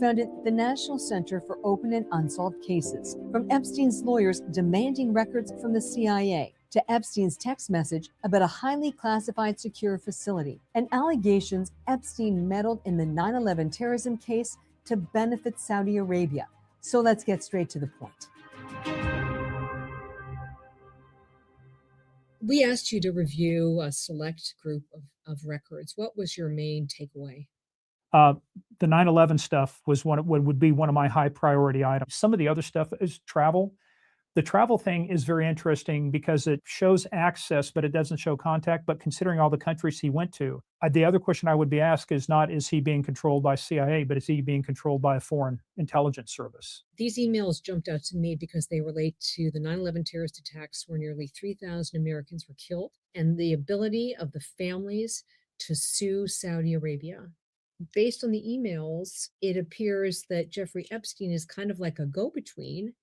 co-founded the National Center for Open and Unsolved Cases, from Epstein's lawyers demanding records from the CIA to Epstein's text message about a highly classified secure facility, and allegations Epstein meddled in the 9/11 terrorism case to benefit Saudi Arabia. So let's get straight to the point. We asked you to review a select group of records. What was your main takeaway? The 9/11 stuff was what would be one of my high priority items. Some of the other stuff is travel. The travel thing is very interesting because it shows access, but it doesn't show contact. But considering all the countries he went to, the other question I would be asked is not, is he being controlled by CIA, but is he being controlled by a foreign intelligence service? These emails jumped out to me because they relate to the 9/11 terrorist attacks where nearly 3,000 Americans were killed, and the ability of the families to sue Saudi Arabia. Based on the emails, it appears that Jeffrey Epstein is kind of like a go-between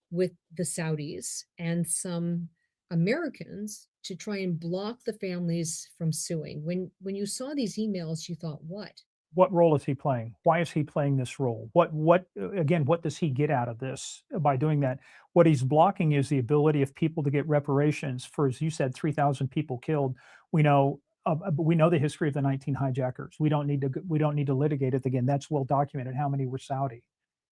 with the Saudis and some Americans to try and block the families from suing. When you saw these emails, you thought, what? What role is he playing? Why is he playing this role? What does he get out of this by doing that? What he's blocking is the ability of people to get reparations for, as you said, 3,000 people killed. We know the history of the 19 hijackers. We don't need to litigate it again. That's well documented. How many were Saudi,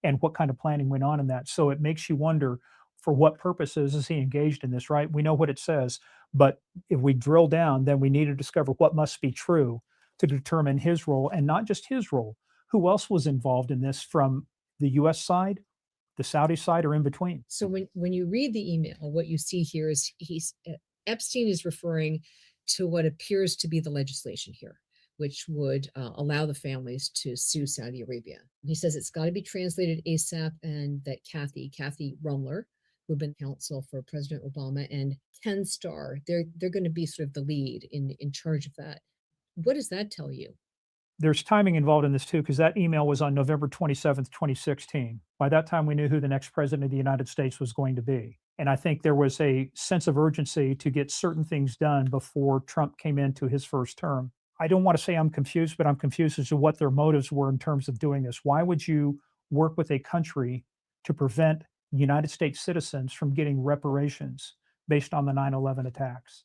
and what kind of planning went on in that? So it makes you wonder, for what purposes is he engaged in this? Right? We know what it says, but if we drill down, then we need to discover what must be true to determine his role, and not just his role. Who else was involved in this from the U.S. side, the Saudi side, or in between? So when you read the email, what you see here is Epstein is referring to what appears to be the legislation here, which would allow the families to sue Saudi Arabia. He says it's got to be translated ASAP, and that Kathy Rumler, who've been counsel for President Obama, and Ken Starr, they're going to be sort of the lead in charge of that. What does that tell you? There's timing involved in this too, because that email was on November 27th, 2016. By that time, we knew who the next president of the United States was going to be. And I think there was a sense of urgency to get certain things done before Trump came into his first term. I don't want to say I'm confused, but I'm confused as to what their motives were in terms of doing this. Why would you work with a country to prevent United States citizens from getting reparations based on the 9/11 attacks?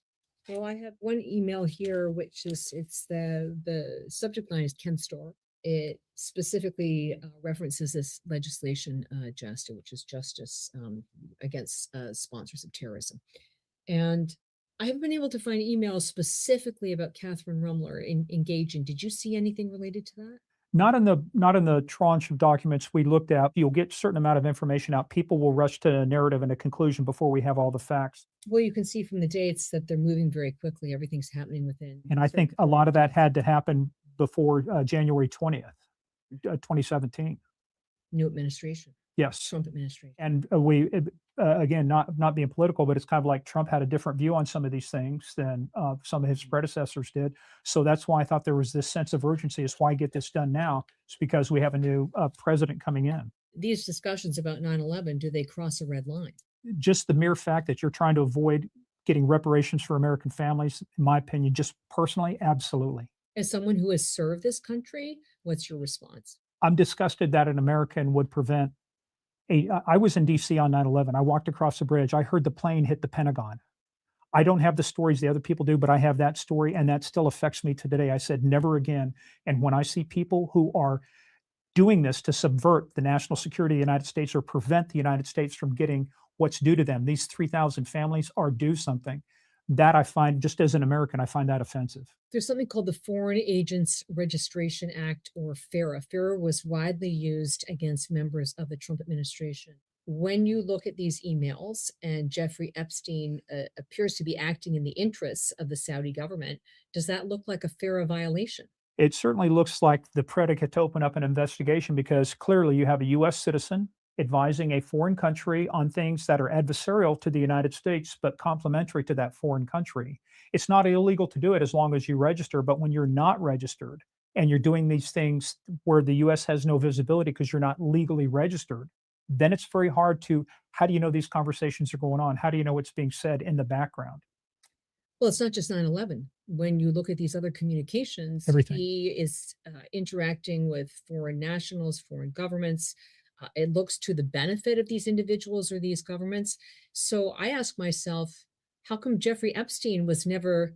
Well, I have one email here, which is the subject line is Ken Starr. It specifically references this legislation, JASTA, which is Justice Against Sponsors of Terrorism. And I haven't been able to find emails specifically about Catherine Rumler engaging. Did you see anything related to that? Not in the tranche of documents we looked at. You'll get a certain amount of information out. People will rush to a narrative and a conclusion before we have all the facts. Well, you can see from the dates that they're moving very quickly. Everything's happening within. And I think a lot of that had to happen before January 20th, 2017. New administration. Yes. Trump administration. And again, not being political, but it's kind of like Trump had a different view on some of these things than some of his predecessors did. So that's why I thought there was this sense of urgency. Is why get this done now? It's because we have a new president coming in. These discussions about 9/11, do they cross a red line? Just the mere fact that you're trying to avoid getting reparations for American families, in my opinion, just personally, absolutely. As someone who has served this country, what's your response? I'm disgusted that an American would prevent I was in DC on 9/11. I walked across the bridge. I heard the plane hit the Pentagon. I don't have the stories the other people do, but I have that story, and that still affects me to today. I said, never again. And when I see people who are doing this to subvert the national security of the United States or prevent the United States from getting what's due to them, these 3,000 families are due something. That I find, just as an American, I find that offensive. There's something called the Foreign Agents Registration Act, or FARA. FARA was widely used against members of the Trump administration. When you look at these emails, and Jeffrey Epstein appears to be acting in the interests of the Saudi government, does that look like a FARA violation? It certainly looks like the predicate to open up an investigation, because clearly you have a U.S. citizen advising a foreign country on things that are adversarial to the United States, but complementary to that foreign country. It's not illegal to do it as long as you register, but when you're not registered and you're doing these things where the U.S. has no visibility because you're not legally registered, then it's very hard to, how do you know these conversations are going on? How do you know what's being said in the background? Well, it's not just 9/11. When you look at these other communications, Everything. he is interacting with foreign nationals, foreign governments. It looks to the benefit of these individuals or these governments. So I ask myself, how come Jeffrey Epstein was never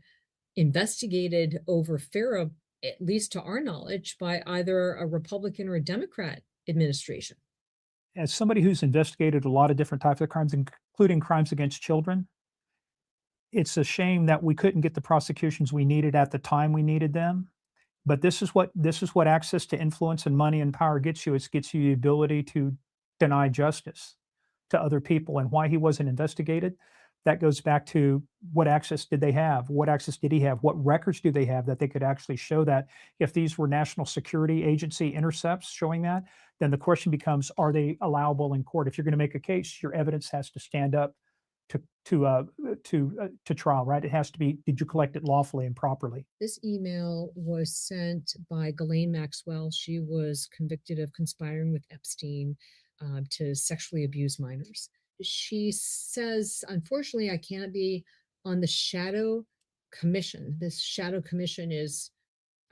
investigated over FARA, at least to our knowledge, by either a Republican or a Democrat administration? As somebody who's investigated a lot of different types of crimes, including crimes against children, it's a shame that we couldn't get the prosecutions we needed at the time we needed them. But this is what access to influence and money and power gets you. It gets you the ability to deny justice to other people. And why he wasn't investigated, that goes back to what access did they have? What access did he have? What records do they have that they could actually show that? If these were National Security Agency intercepts showing that, then the question becomes, are they allowable in court? If you're going to make a case, your evidence has to stand up to to trial, right? It has to be, did you collect it lawfully and properly? This email was sent by Ghislaine Maxwell. She was convicted of conspiring with Epstein to sexually abuse minors. She says, unfortunately, I can't be on the shadow commission. This shadow commission is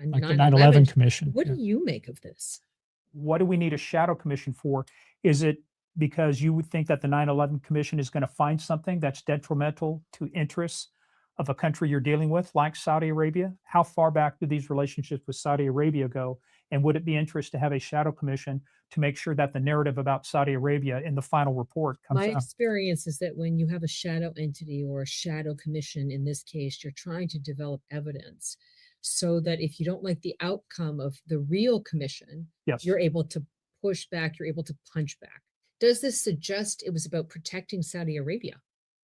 a Like the 9/11. 9/11 commission. What Yeah. do you make of this? What do we need a shadow commission for? Is it because you would think that the 9/11 commission is going to find something that's detrimental to interests of a country you're dealing with, like Saudi Arabia? How far back do these relationships with Saudi Arabia go? And would it be interest to have a shadow commission to make sure that the narrative about Saudi Arabia in the final report comes My out? experience is that when you have a shadow entity or a shadow commission, in this case, you're trying to develop evidence so that if you don't like the outcome of the real commission, Yes. you're able to push back, you're able to punch back. Does this suggest it was about protecting Saudi Arabia?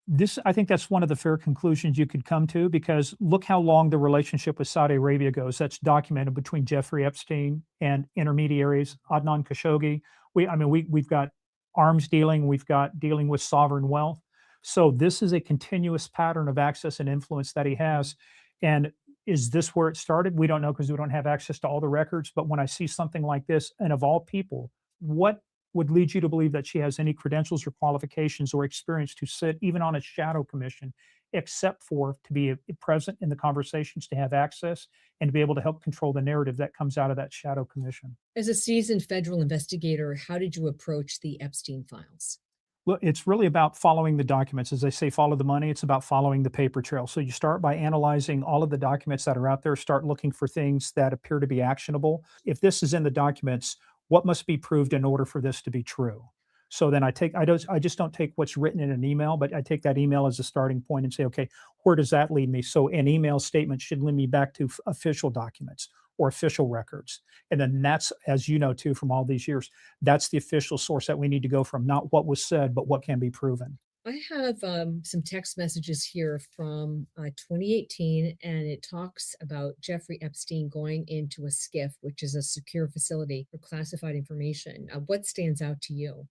This, I think that's one of the fair conclusions you could come to, because look how long the relationship with Saudi Arabia goes. That's documented between Jeffrey Epstein and intermediaries, Adnan Khashoggi. We've got arms dealing, we've got dealing with sovereign wealth. So this is a continuous pattern of access and influence that he has. And is this where it started? We don't know, because we don't have access to all the records. But when I see something like this, and of all people, what would lead you to believe that she has any credentials or qualifications or experience to sit even on a shadow commission, except for to be present in the conversations, to have access, and to be able to help control the narrative that comes out of that shadow commission? As a seasoned federal investigator, how did you approach the Epstein files? Well, it's really about following the documents. As they say, follow the money. It's about following the paper trail. So you start by analyzing all of the documents that are out there, start looking for things that appear to be actionable. If this is in the documents, what must be proved in order for this to be true? So then I just don't take what's written in an email, but I take that email as a starting point and say, okay, where does that lead me? So an email statement should lead me back to official documents or official records. And then that's, as you know, too, from all these years, that's the official source that we need to go from, not what was said, but what can be proven. I have some text messages here from 2018, and it talks about Jeffrey Epstein going into a SCIF, which is a secure facility for classified information. What stands out to you?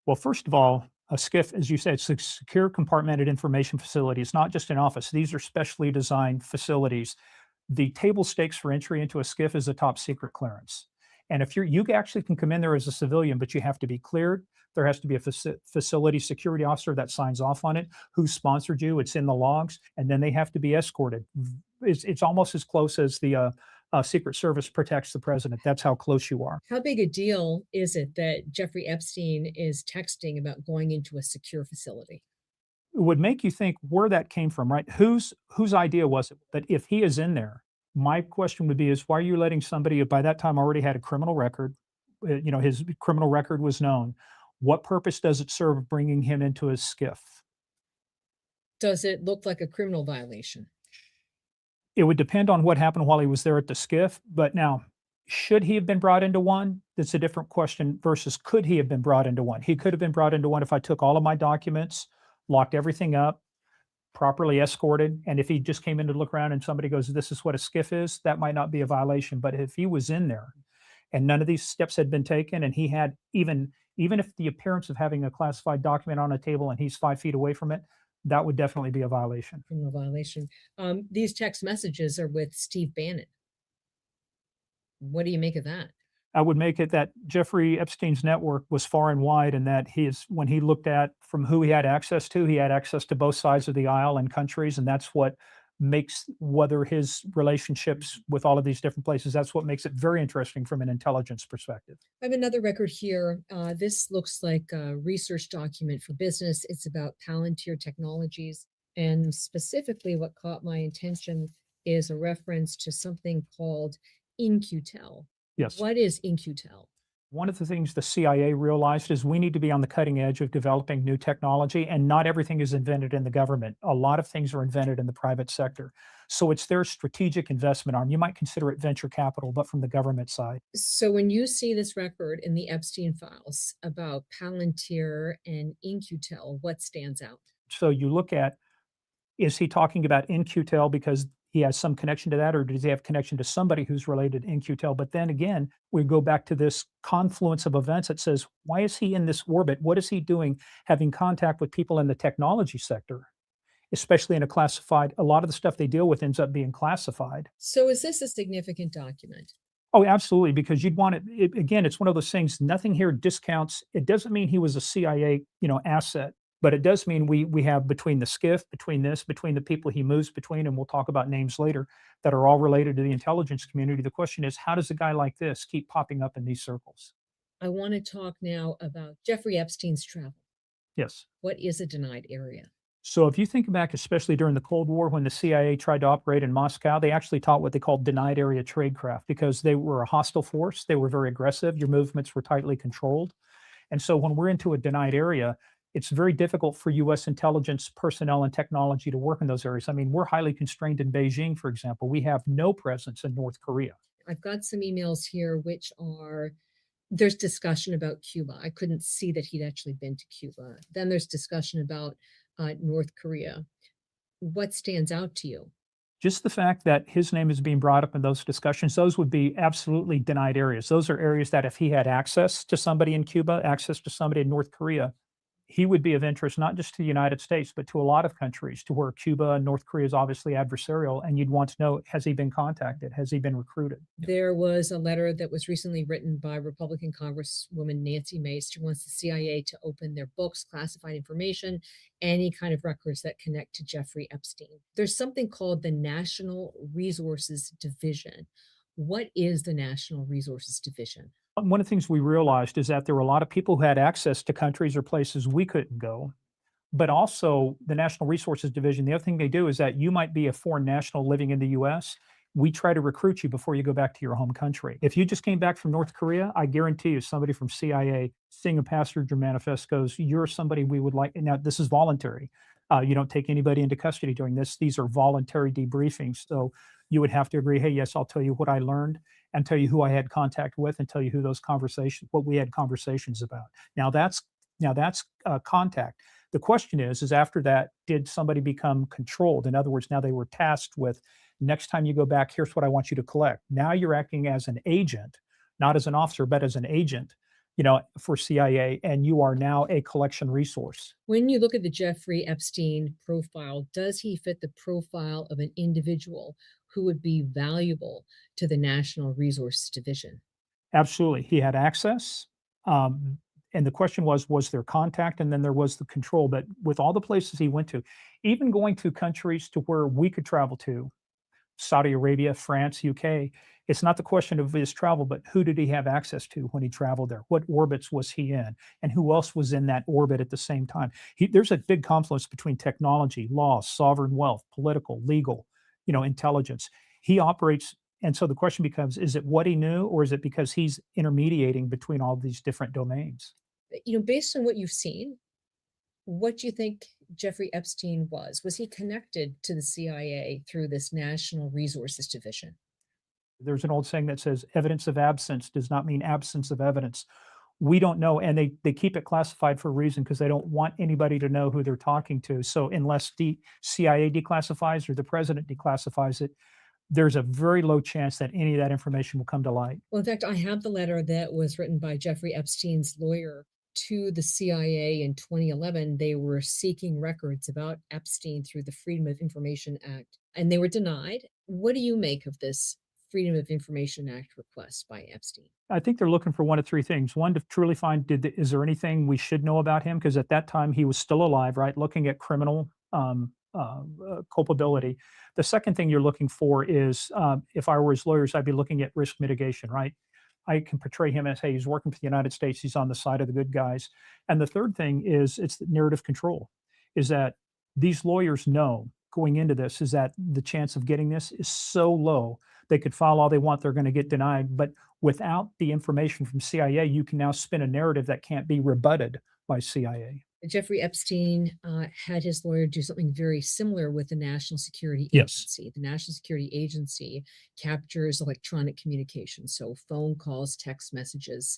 Well, first of all, a SCIF, as you said, it's a secure compartmented information facility. It's not just an office. These are specially designed facilities. The table stakes for entry into a SCIF is a top secret clearance. And if you actually can come in there as a civilian, but you have to be cleared. There has to be a facility security officer that signs off on it, who sponsored you. It's in the logs, and then they have to be escorted. It's almost as close as the Secret Service protects the president. That's how close you are. How big a deal is it that Jeffrey Epstein is texting about going into a secure facility? It would make you think where that came from, right? Whose idea was it? But if he is in there, my question would be is, why are you letting somebody who by that time already had a criminal record? His criminal record was known. What purpose does it serve bringing him into his SCIF? Does it look like a criminal violation? It would depend on what happened while he was there at the SCIF. But now, should he have been brought into one? That's a different question versus could he have been brought into one? He could have been brought into one if I took all of my documents, locked everything up, properly escorted. And if he just came in to look around and somebody goes, this is what a SCIF is, that might not be a violation. But if he was in there and none of these steps had been taken, and he had even if the appearance of having a classified document on a table and he's 5 feet away from it, that would definitely be a violation. Criminal violation. These text messages are with Steve Bannon. What do you make of that? I would make it that Jeffrey Epstein's network was far and wide, and that when he looked at from who he had access to both sides of the aisle and countries, and that's what makes whether his relationships with all of these different places, that's what makes it very interesting from an intelligence perspective. I have another record here. This looks like a research document for business. It's about Palantir Technologies. And specifically, what caught my attention is a reference to something called InQtel. Yes. What is InQtel? One of the things the CIA realized is we need to be on the cutting edge of developing new technology, and not everything is invented in the government. A lot of things are invented in the private sector. So it's their strategic investment arm. You might consider it venture capital, but from the government side. So when you see this record in the Epstein files about Palantir and InQtel, what stands out? So you look at, is he talking about InQtel because he has some connection to that, or does he have connection to somebody who's related to InQtel? But then again, we go back to this confluence of events that says, why is he in this orbit? What is he doing having contact with people in the technology sector, especially in a classified, a lot of the stuff they deal with ends up being classified. So is this a significant document? Oh, absolutely, because you'd want it again, it's one of those things, nothing here discounts. It doesn't mean he was a CIA, asset, but it does mean we have between the skiff, between the people he moves between, and we'll talk about names later that are all related to the intelligence community. The question is, how does a guy like this keep popping up in these circles? I want to talk now about Jeffrey Epstein's travel. Yes. What is a denied area? So if you think back, especially during the Cold War, when the CIA tried to operate in Moscow, they actually taught what they called denied area tradecraft because they were a hostile force. They were very aggressive. Your movements were tightly controlled. And so when we're into a denied area, it's very difficult for US intelligence personnel and technology to work in those areas. I mean, we're highly constrained in Beijing, for example. We have no presence in North Korea. I've got some emails here which are, there's discussion about Cuba. I couldn't see that he'd actually been to Cuba. Then there's discussion about North Korea. What stands out to you? Just the fact that his name is being brought up in those discussions, those would be absolutely denied areas. Those are areas that if he had access to somebody in Cuba, access to somebody in North Korea, he would be of interest not just to the United States, but to a lot of countries, to where Cuba and North Korea is obviously adversarial. And you'd want to know, has he been contacted? Has he been recruited? There was a letter that was recently written by Republican Congresswoman Nancy Mace, who wants the CIA to open their books, classified information, any kind of records that connect to Jeffrey Epstein. There's something called the National Resources Division. What is the National Resources Division? One of the things we realized is that there were a lot of people who had access to countries or places we couldn't go. But also the National Resources Division, the other thing they do is that you might be a foreign national living in the US. We try to recruit you before you go back to your home country. If you just came back from North Korea, I guarantee you somebody from CIA seeing a passenger manifest goes, you're somebody we would like. Now, this is voluntary. You don't take anybody into custody during this. These are voluntary debriefings. So you would have to agree, hey, yes, I'll tell you what I learned and tell you who I had contact with and tell you who those conversations, what we had conversations about. Now that's contact. The question is after that, did somebody become controlled? In other words, now they were tasked with, next time you go back, here's what I want you to collect. Now you're acting as an agent, not as an officer, but as an agent, for CIA, and you are now a collection resource. When you look at the Jeffrey Epstein profile, does he fit the profile of an individual who would be valuable to the National Resources Division? Absolutely. He had access. And the question was there contact? And then there was the control. But with all the places he went to, even going to countries to where we could travel to, Saudi Arabia, France, UK, it's not the question of his travel, but who did he have access to when he traveled there? What orbits was he in? And who else was in that orbit at the same time? There's a big confluence between technology, law, sovereign wealth, political, legal, intelligence. He operates. And so the question becomes, is it what he knew, or is it because he's intermediating between all these different domains? Based on what you've seen, what do you think Jeffrey Epstein was? Was he connected to the CIA through this National Resources Division? There's an old saying that says evidence of absence does not mean absence of evidence. We don't know. And they keep it classified for a reason because they don't want anybody to know who they're talking to. So unless the CIA declassifies or the president declassifies it, there's a very low chance that any of that information will come to light. Well, in fact, I have the letter that was written by Jeffrey Epstein's lawyer to the CIA in 2011. They were seeking records about Epstein through the Freedom of Information Act, and they were denied. What do you make of this Freedom of Information Act request by Epstein? I think they're looking for one of three things. One, to truly find, is there anything we should know about him? Because at that time he was still alive, right? Looking at criminal culpability. The second thing you're looking for is, if I were his lawyers, I'd be looking at risk mitigation, right? I can portray him as, hey, he's working for the United States, he's on the side of the good guys. And the third thing is it's the narrative control, is that these lawyers know going into this is that the chance of getting this is so low. They could file all they want, they're going to get denied. But without the information from CIA, you can now spin a narrative that can't be rebutted by CIA. Jeffrey Epstein had his lawyer do something very similar with the National Security Yes. Agency. The National Security Agency captures electronic communication, so phone calls, text messages,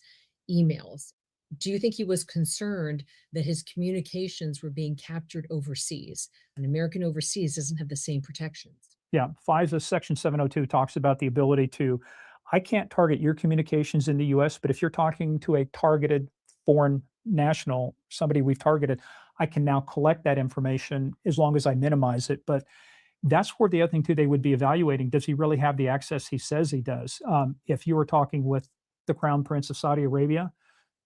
emails. Do you think he was concerned that his communications were being captured overseas? An American overseas doesn't have the same protections. Yeah, FISA Section 702 talks about the ability to, I can't target your communications in the US, but if you're talking to a targeted foreign national, somebody we've targeted, I can now collect that information as long as I minimize it. But that's where the other thing too, they would be evaluating, does he really have the access he says he does? If you were talking with the Crown Prince of Saudi Arabia,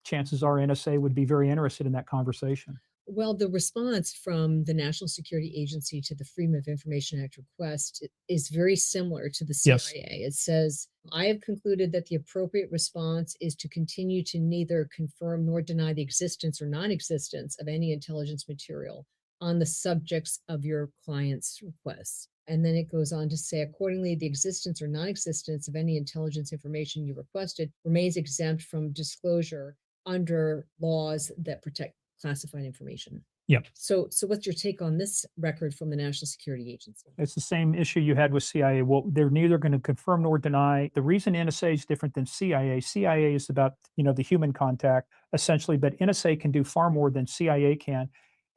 chances are NSA would be very interested in that conversation. Well, the response from the National Security Agency to the Freedom of Information Act request is very similar to the CIA. Yes. It says, I have concluded that the appropriate response is to continue to neither confirm nor deny the existence or non-existence of any intelligence material on the subjects of your client's requests. And then it goes on to say, accordingly, the existence or non-existence of any intelligence information you requested remains exempt from disclosure under laws that protect classified information. Yep. So what's your take on this record from the National Security Agency? It's the same issue you had with CIA. Well, they're neither going to confirm nor deny. The reason NSA is different than CIA is about, the human contact essentially, but NSA can do far more than CIA can.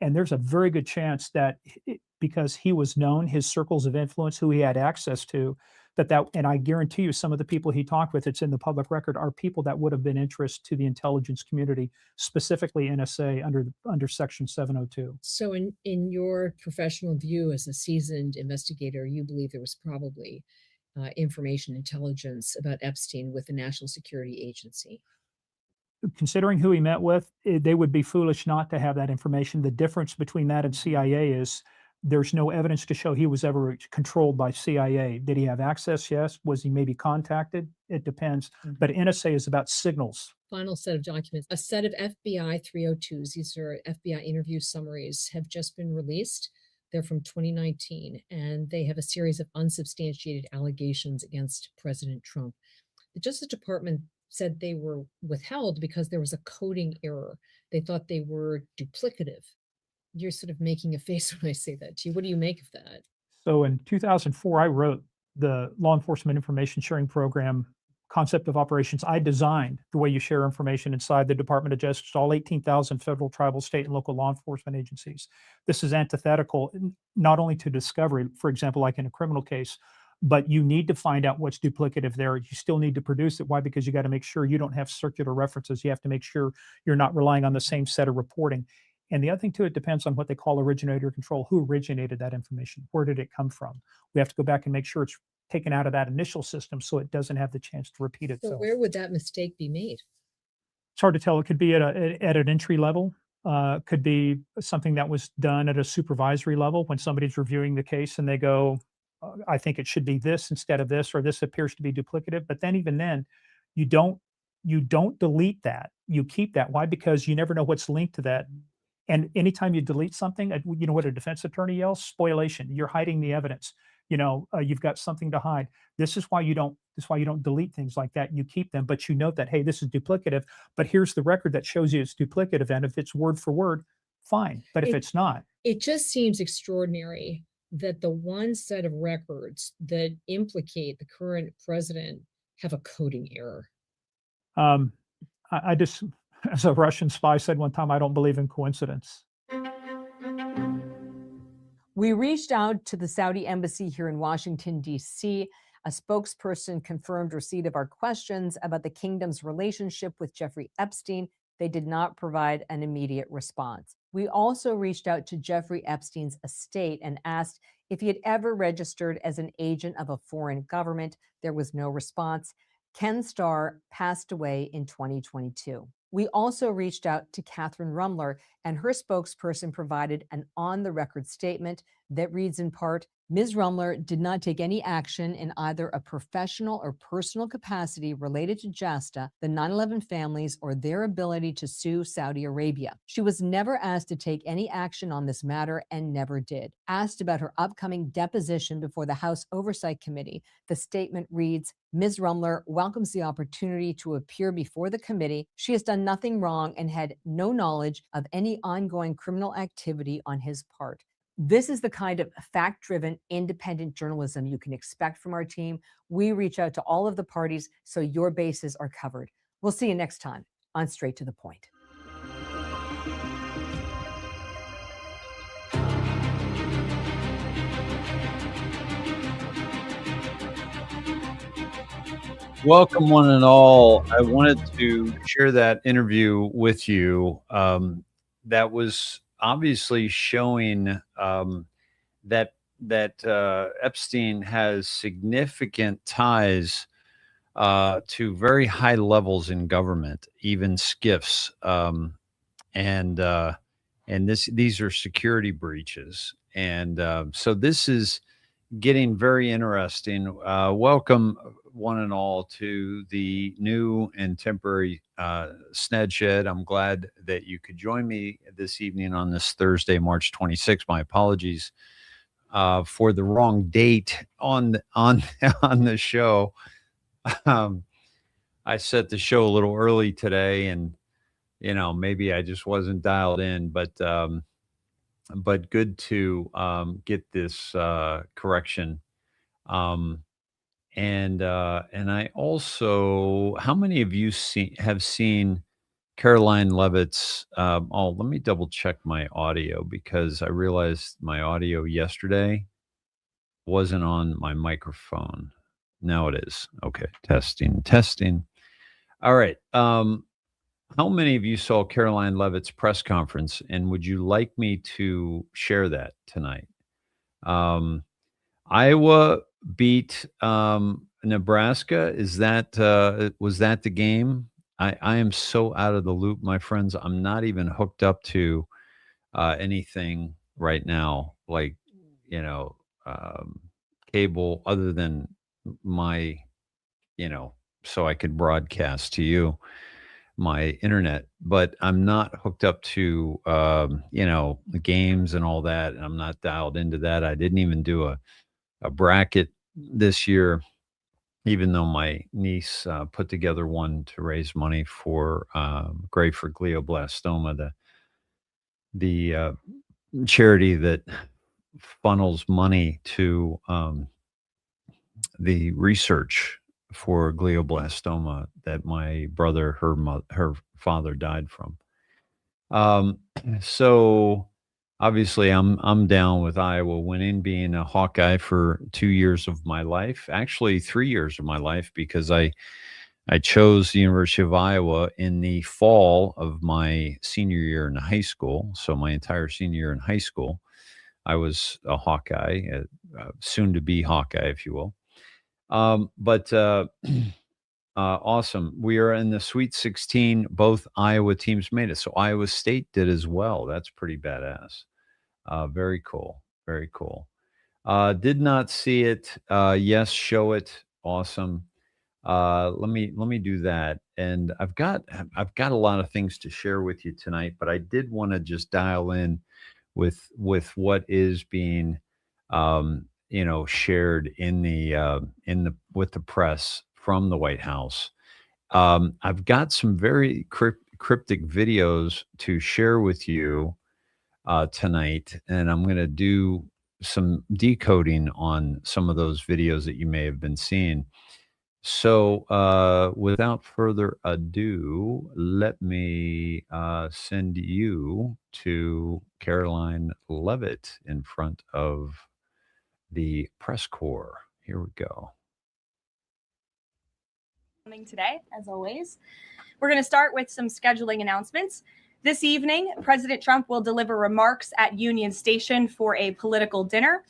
And there's a very good chance that because he was known, his circles of influence, who he had access to, and I guarantee you some of the people he talked with, it's in the public record, are people that would have been interest to the intelligence community, specifically NSA under Section 702. So in your professional view as a seasoned investigator, you believe there was probably information intelligence about Epstein with the National Security Agency? Considering who he met with, they would be foolish not to have that information. The difference between that and CIA is there's no evidence to show he was ever controlled by CIA. Did he have access? Yes. Was he maybe contacted? It depends. But NSA is about signals. Final set of documents. A set of FBI 302s, these are FBI interview summaries, have just been released. They're from 2019, and they have a series of unsubstantiated allegations against President Trump. The Justice Department said they were withheld because there was a coding error. They thought they were duplicative. You're sort of making a face when I say that to you. What do you make of that? So in 2004, I wrote the Law Enforcement Information Sharing Program concept of operations. I designed the way you share information inside the Department of Justice, all 18,000 federal, tribal, state, and local law enforcement agencies. This is antithetical not only to discovery, for example, like in a criminal case, but you need to find out what's duplicative there. You still need to produce it. Why? Because you got to make sure you don't have circular references. You have to make sure you're not relying on the same set of reporting. And the other thing too, it depends on what they call originator control. Who originated that information? Where did it come from? We have to go back and make sure it's taken out of that initial system so it doesn't have the chance to repeat So itself. where would that mistake be made? It's hard to tell. It could be at an entry level. Could be something that was done at a supervisory level when somebody's reviewing the case and they go, I think it should be this instead of this, or this appears to be duplicative. But then even then, you don't delete that. You keep that. Why? Because you never know what's linked to that. And anytime you delete something, you know what a defense attorney yells? Spoliation. You're hiding the evidence. You've got something to hide. This is why you don't delete things like that. You keep them, but you note that, hey, this is duplicative, but here's the record that shows you it's duplicative. And if it's word for word, fine. But if it's not, it just seems extraordinary that the one set of records that implicate the current president have a coding error. I just, as a Russian spy said one time, I don't believe in coincidence. We reached out to the Saudi embassy here in Washington, D.C. A spokesperson confirmed receipt of our questions about the kingdom's relationship with Jeffrey Epstein. They did not provide an immediate response. We also reached out to Jeffrey Epstein's estate and asked if he had ever registered as an agent of a foreign government. There was no response. Ken Starr passed away in 2022. We also reached out to Catherine Rumler, and her spokesperson provided an on-the-record statement that reads in part, Ms. Rumler did not take any action in either a professional or personal capacity related to JASTA, the 9/11 families, or their ability to sue Saudi Arabia. She was never asked to take any action on this matter and never did. Asked about her upcoming deposition before the House Oversight Committee, the statement reads, Ms. Rumler welcomes the opportunity to appear before the committee. She has done nothing wrong and had no knowledge of any ongoing criminal activity on his part. This is the kind of fact-driven, independent journalism you can expect from our team. We reach out to all of the parties so your bases are covered. We'll see you next time on Straight to the Point. Welcome, one and all. I wanted to share that interview with you. That was obviously showing that Epstein has significant ties to very high levels in government, even SCIFs, and these are security breaches, and so this is getting very interesting. Welcome, one and all, to the new and temporary Sned Shed. I'm glad that you could join me this evening on this Thursday, March 26th. My apologies for the wrong date on the show. I set the show a little early today, and maybe I just wasn't dialed in, but good to get this correction. And I also, how many of you have seen Caroline Levitt's? Let me double check my audio, because I realized my audio yesterday wasn't on my microphone. Now it is. Okay, testing. All right. How many of you saw Caroline Levitt's press conference, and would you like me to share that tonight? Iowa beat Nebraska. Was that the game? I am so out of the loop, my friends. I'm not even hooked up to anything right now, like cable, other than my so I could broadcast to you my internet, but I'm not hooked up to the games and all that, and I'm not dialed into that. I didn't even do a bracket this year, even though my niece put together one to raise money for Great for Glioblastoma, the charity that funnels money to the research for glioblastoma that my brother, her father, died from. So obviously I'm down with Iowa winning, being a Hawkeye for 2 years of my life, actually 3 years of my life, because I chose the University of Iowa in the fall of my senior year in high school. So my entire senior year in high school, I was a Hawkeye, soon to be Hawkeye, if you will. Awesome. We are in the Sweet 16. Both Iowa teams made it. So Iowa State did as well. That's pretty badass. Very cool. Very cool. Did not see it. Yes, show it. Awesome. Let me do that. And I've got a lot of things to share with you tonight, but I did want to just dial in with what is being shared in the with the press from the White House. I've got some very cryptic videos to share with you tonight, and I'm going to do some decoding on some of those videos that you may have been seeing. So without further ado, let me send you to Caroline Levitt in front of the press corps. Here we go. Today, as always, we're going to start with some scheduling announcements. This evening, President Trump will deliver remarks at Union Station for a political dinner.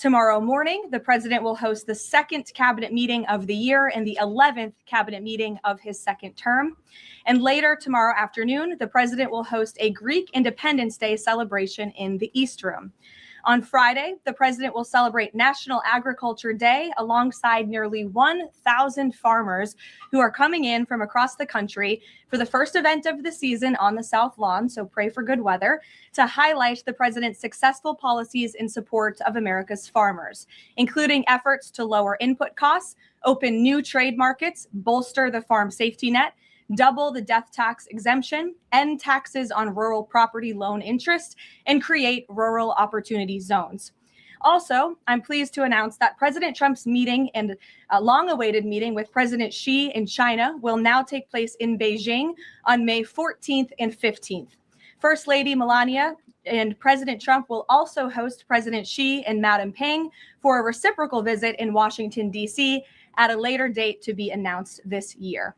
Tomorrow morning, the president will host the second cabinet meeting of the year and the 11th cabinet meeting of his second term. And later tomorrow afternoon, the president will host a Greek Independence Day celebration in the East Room. On Friday, the president will celebrate National Agriculture Day alongside nearly 1,000 farmers who are coming in from across the country for the first event of the season on the South Lawn, so pray for good weather, to highlight the president's successful policies in support of America's farmers, including efforts to lower input costs, open new trade markets, bolster the farm safety net, double the death tax exemption, end taxes on rural property loan interest, and create rural opportunity zones. Also, I'm pleased to announce that President Trump's meeting and a long-awaited meeting with President Xi in China will now take place in Beijing on May 14th and 15th. First Lady Melania and President Trump will also host President Xi and Madam Peng for a reciprocal visit in Washington, D.C. at a later date to be announced this year.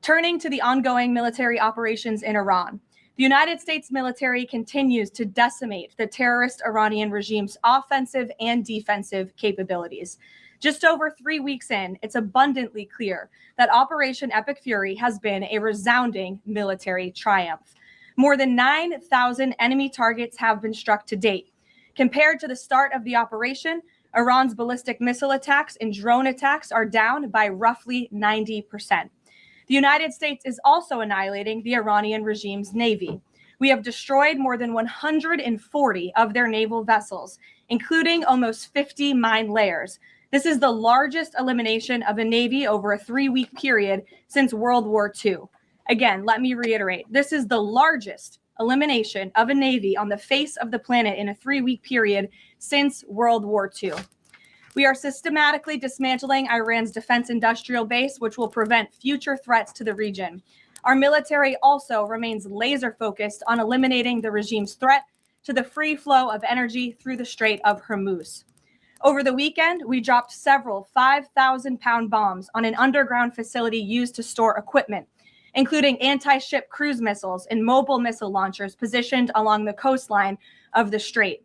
Turning to the ongoing military operations in Iran, the United States military continues to decimate the terrorist Iranian regime's offensive and defensive capabilities. Just over 3 weeks in, it's abundantly clear that Operation Epic Fury has been a resounding military triumph. More than 9,000 enemy targets have been struck to date. Compared to the start of the operation, Iran's ballistic missile attacks and drone attacks are down by roughly 90%. The United States is also annihilating the Iranian regime's navy. We have destroyed more than 140 of their naval vessels, including almost 50 mine layers. This is the largest elimination of a navy over a 3-week period since World War II. Again, let me reiterate, this is the largest elimination of a navy on the face of the planet in a 3-week period since World War II. We are systematically dismantling Iran's defense industrial base, which will prevent future threats to the region. Our military also remains laser focused on eliminating the regime's threat to the free flow of energy through the Strait of Hormuz. Over the weekend, we dropped several 5,000-pound bombs on an underground facility used to store equipment, including anti-ship cruise missiles and mobile missile launchers positioned along the coastline of the strait.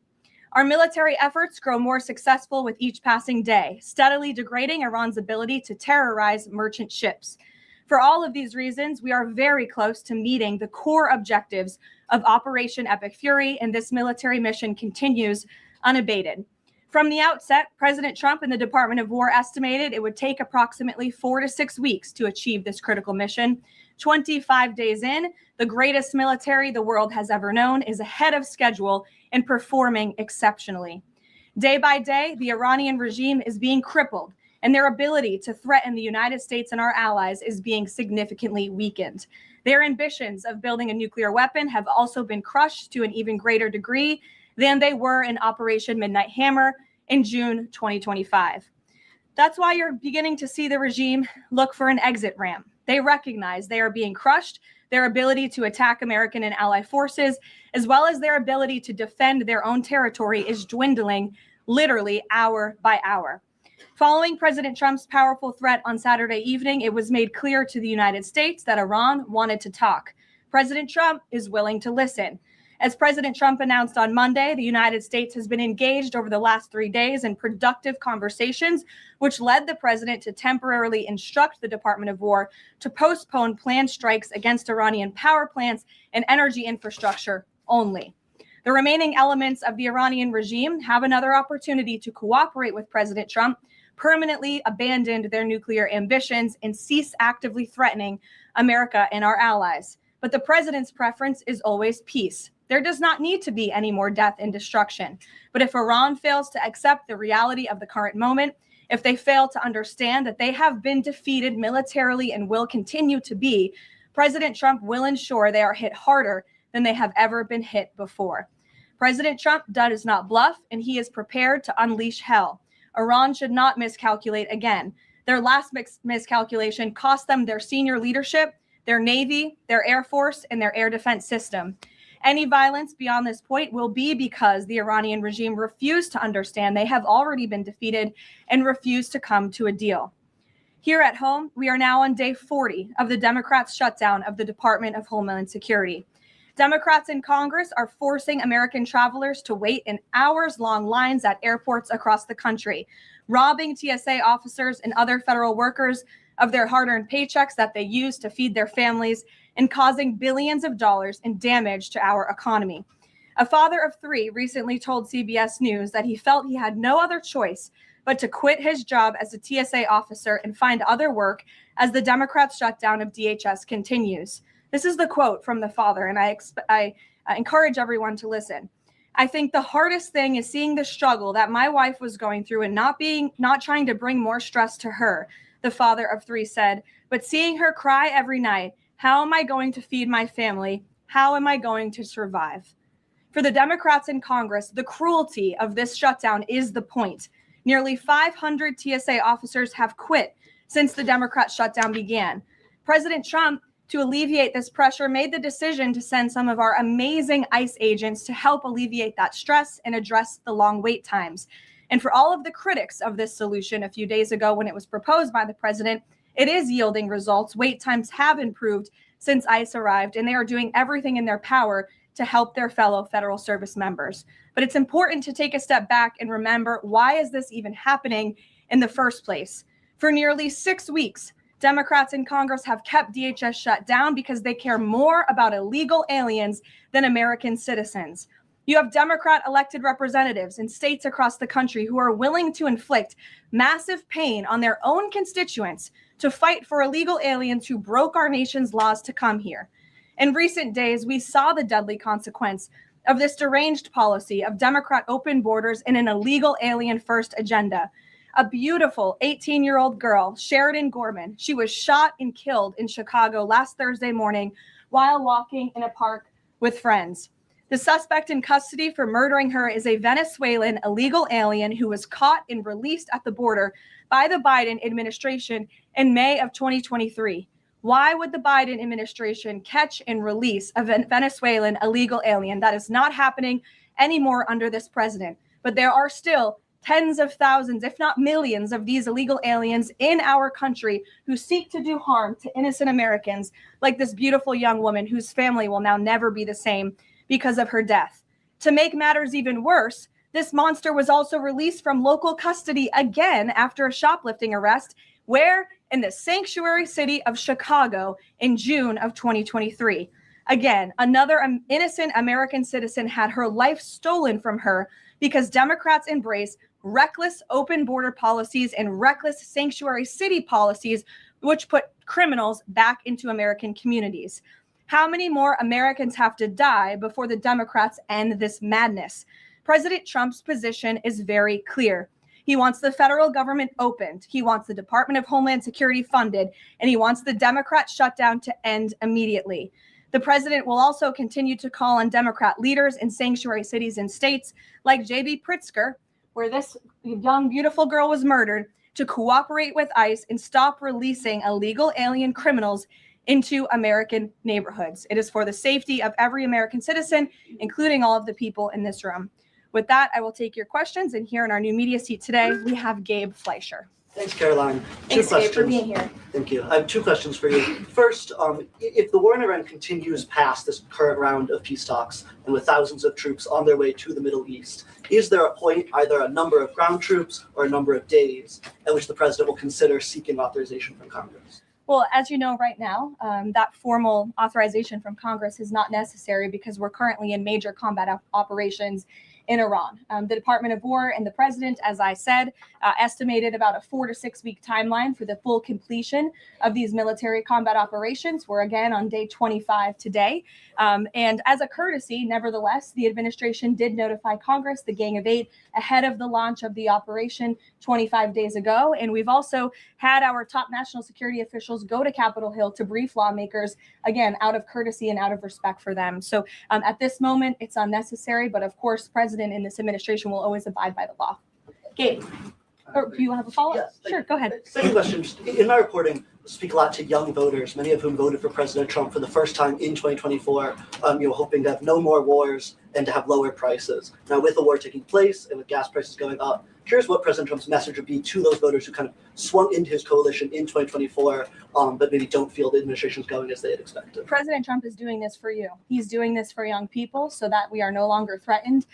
Our military efforts grow more successful with each passing day, steadily degrading Iran's ability to terrorize merchant ships. For all of these reasons, we are very close to meeting the core objectives of Operation Epic Fury, and this military mission continues unabated. From the outset, President Trump and the Department of War estimated it would take approximately 4 to 6 weeks to achieve this critical mission. 25 days in, the greatest military the world has ever known is ahead of schedule and performing exceptionally. Day by day, the Iranian regime is being crippled, and their ability to threaten the United States and our allies is being significantly weakened. Their ambitions of building a nuclear weapon have also been crushed to an even greater degree than they were in Operation Midnight Hammer in June 2025. That's why you're beginning to see the regime look for an exit ramp. They recognize they are being crushed, their ability to attack American and ally forces, as well as their ability to defend their own territory is dwindling literally hour by hour. Following President Trump's powerful threat on Saturday evening, it was made clear to the United States that Iran wanted to talk. President Trump is willing to listen. As President Trump announced on Monday, the United States has been engaged over the last 3 days in productive conversations, which led the president to temporarily instruct the Department of War to postpone planned strikes against Iranian power plants and energy infrastructure only. The remaining elements of the Iranian regime have another opportunity to cooperate with President Trump, permanently abandon their nuclear ambitions, and cease actively threatening America and our allies. But the president's preference is always peace. There does not need to be any more death and destruction. But if Iran fails to accept the reality of the current moment, if they fail to understand that they have been defeated militarily and will continue to be, President Trump will ensure they are hit harder than they have ever been hit before. President Trump does not bluff, and he is prepared to unleash hell. Iran should not miscalculate again. Their last miscalculation cost them their senior leadership, their Navy, their Air Force, and their air defense system. Any violence beyond this point will be because the Iranian regime refused to understand they have already been defeated and refused to come to a deal. Here at home, we are now on day 40 of the Democrats' shutdown of the Department of Homeland Security. Democrats in Congress are forcing American travelers to wait in hours-long lines at airports across the country, robbing TSA officers and other federal workers of their hard-earned paychecks that they use to feed their families, and causing billions of dollars in damage to our economy. A father of 3 recently told CBS News that he felt he had no other choice but to quit his job as a TSA officer and find other work as the Democrats' shutdown of DHS continues. This is the quote from the father, and I encourage everyone to listen. "I think the hardest thing is seeing the struggle that my wife was going through and not trying to bring more stress to her," the father of 3 said, "but seeing her cry every night, how am I going to feed my family? How am I going to survive?" For the Democrats in Congress, the cruelty of this shutdown is the point. Nearly 500 TSA officers have quit since the Democrat shutdown began. President Trump, to alleviate this pressure, made the decision to send some of our amazing ICE agents to help alleviate that stress and address the long wait times. And for all of the critics of this solution a few days ago when it was proposed by the president, it is yielding results. Wait times have improved since ICE arrived, and they are doing everything in their power to help their fellow federal service members. But it's important to take a step back and remember, why is this even happening in the first place? For nearly 6 weeks, Democrats in Congress have kept DHS shut down because they care more about illegal aliens than American citizens. You have Democrat elected representatives in states across the country who are willing to inflict massive pain on their own constituents to fight for illegal aliens who broke our nation's laws to come here. In recent days, we saw the deadly consequence of this deranged policy of Democrat open borders and an illegal alien first agenda. A beautiful 18-year-old girl, Sheridan Gorman, she was shot and killed in Chicago last Thursday morning while walking in a park with friends. The suspect in custody for murdering her is a Venezuelan illegal alien who was caught and released at the border by the Biden administration in May of 2023. Why would the Biden administration catch and release a Venezuelan illegal alien? That is not happening anymore under this president. But there are still tens of thousands, if not millions, of these illegal aliens in our country who seek to do harm to innocent Americans, like this beautiful young woman whose family will now never be the same because of her death. To make matters even worse, this monster was also released from local custody again after a shoplifting arrest, where in the sanctuary city of Chicago in June of 2023. Again, another innocent American citizen had her life stolen from her because Democrats embrace reckless open border policies and reckless sanctuary city policies, which put criminals back into American communities. How many more Americans have to die before the Democrats end this madness? President Trump's position is very clear. He wants the federal government opened. He wants the Department of Homeland Security funded, and he wants the Democrat shutdown to end immediately. The president will also continue to call on Democrat leaders in sanctuary cities and states like J.B. Pritzker, where this young, beautiful girl was murdered, to cooperate with ICE and stop releasing illegal alien criminals into American neighborhoods. It is for the safety of every American citizen, including all of the people in this room. With that, I will take your questions. And here in our new media seat today, we have Gabe Fleischer. Thanks, Caroline. Thanks, Gabe, for being here. Thank you. I have 2 questions for you. First, if the war in Iran continues past this current round of peace talks and with thousands of troops on their way to the Middle East, is there a point, either a number of ground troops or a number of days, at which the president will consider seeking authorization from Congress? Well, as you know right now, that formal authorization from Congress is not necessary because we're currently in major combat operations in Iran. The Department of War and the president, as I said, estimated about a 4 to 6 week timeline for the full completion of these military combat operations. We're again on day 25 today. And as a courtesy, nevertheless, the administration did notify Congress, the Gang of Eight, ahead of the launch of the operation 25 days ago. And we've also had our top national security officials go to Capitol Hill to brief lawmakers, again, out of courtesy and out of respect for them. So at this moment, it's unnecessary. But of course, President in this administration will always abide by the law. Gabe, or do you have a follow-up? Yes. Sure, go ahead. Second question, in my reporting, speak a lot to young voters, many of whom voted for President Trump for the first time in 2024, hoping to have no more wars and to have lower prices. Now, with the war taking place and with gas prices going up, curious what President Trump's message would be to those voters who kind of swung into his coalition in 2024, but maybe don't feel the administration's going as they had expected. President Trump is doing this for you. He's doing this for young people so that we are no longer threatened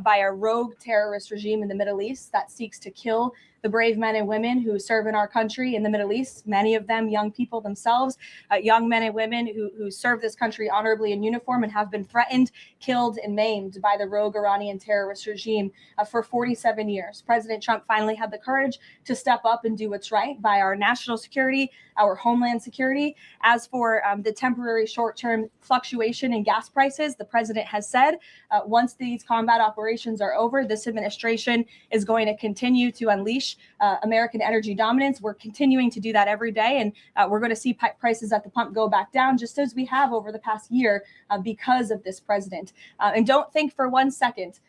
by a rogue terrorist regime in the Middle East that seeks to kill the brave men and women who serve in our country in the Middle East, many of them young people themselves, young men and women who serve this country honorably in uniform and have been threatened, killed, and maimed by the rogue Iranian terrorist regime for 47 years. President Trump finally had the courage to step up and do what's right by our national security, our homeland security. As for the temporary short-term fluctuation in gas prices, the president has said once these combat operations are over, this administration is going to continue to unleash American energy dominance. We're continuing to do that every day, and we're going to see prices at the pump go back down, just as we have over the past year because of this president. And don't think for 1 second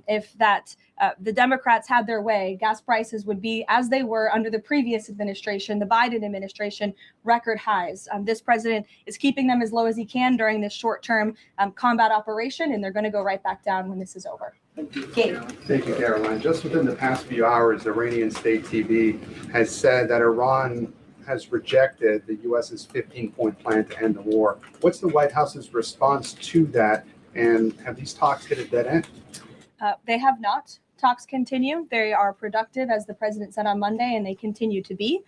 if the Democrats had their way, gas prices would be as they were under the previous administration, the Biden administration, record highs. This president is keeping them as low as he can during this short-term combat operation, and they're going to go right back down when this is over. Gabe. Thank you, Caroline. Just within the past few hours, Iranian state TV has said that Iran has rejected the U.S.'s 15-point plan to end the war. What's the White House's response to that, and have these talks hit a dead end? They have not. Talks continue. They are productive, as the president said on Monday, and they continue to be.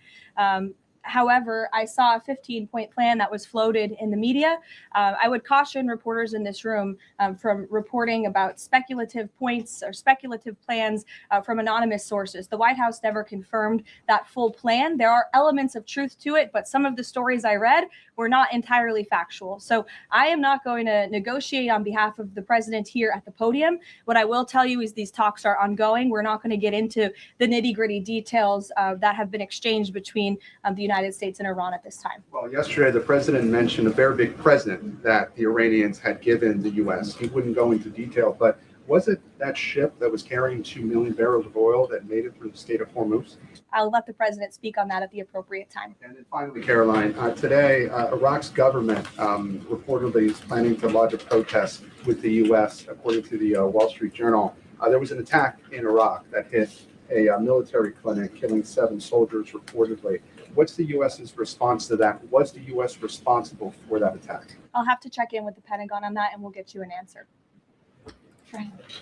However, I saw a 15-point plan that was floated in the media. I would caution reporters in this room from reporting about speculative points or speculative plans from anonymous sources. The White House never confirmed that full plan. There are elements of truth to it, but some of the stories I read were not entirely factual. So I am not going to negotiate on behalf of the president here at the podium. What I will tell you is these talks are ongoing. We're not going to get into the nitty-gritty details that have been exchanged between the United States and Iran at this time. Well, yesterday, the president mentioned a very big present that the Iranians had given the U.S. He wouldn't go into detail, but was it that ship that was carrying 2 million barrels of oil that made it through the state of Hormuz? I'll let the president speak on that at the appropriate time. And then finally, Caroline, today, Iraq's government reportedly is planning to lodge a protest with the U.S., according to the Wall Street Journal. There was an attack in Iraq that hit a military clinic, killing 7 soldiers reportedly. What's the U.S.'s response to that? Was the U.S. responsible for that attack? I'll have to check in with the Pentagon on that, and we'll get you an answer.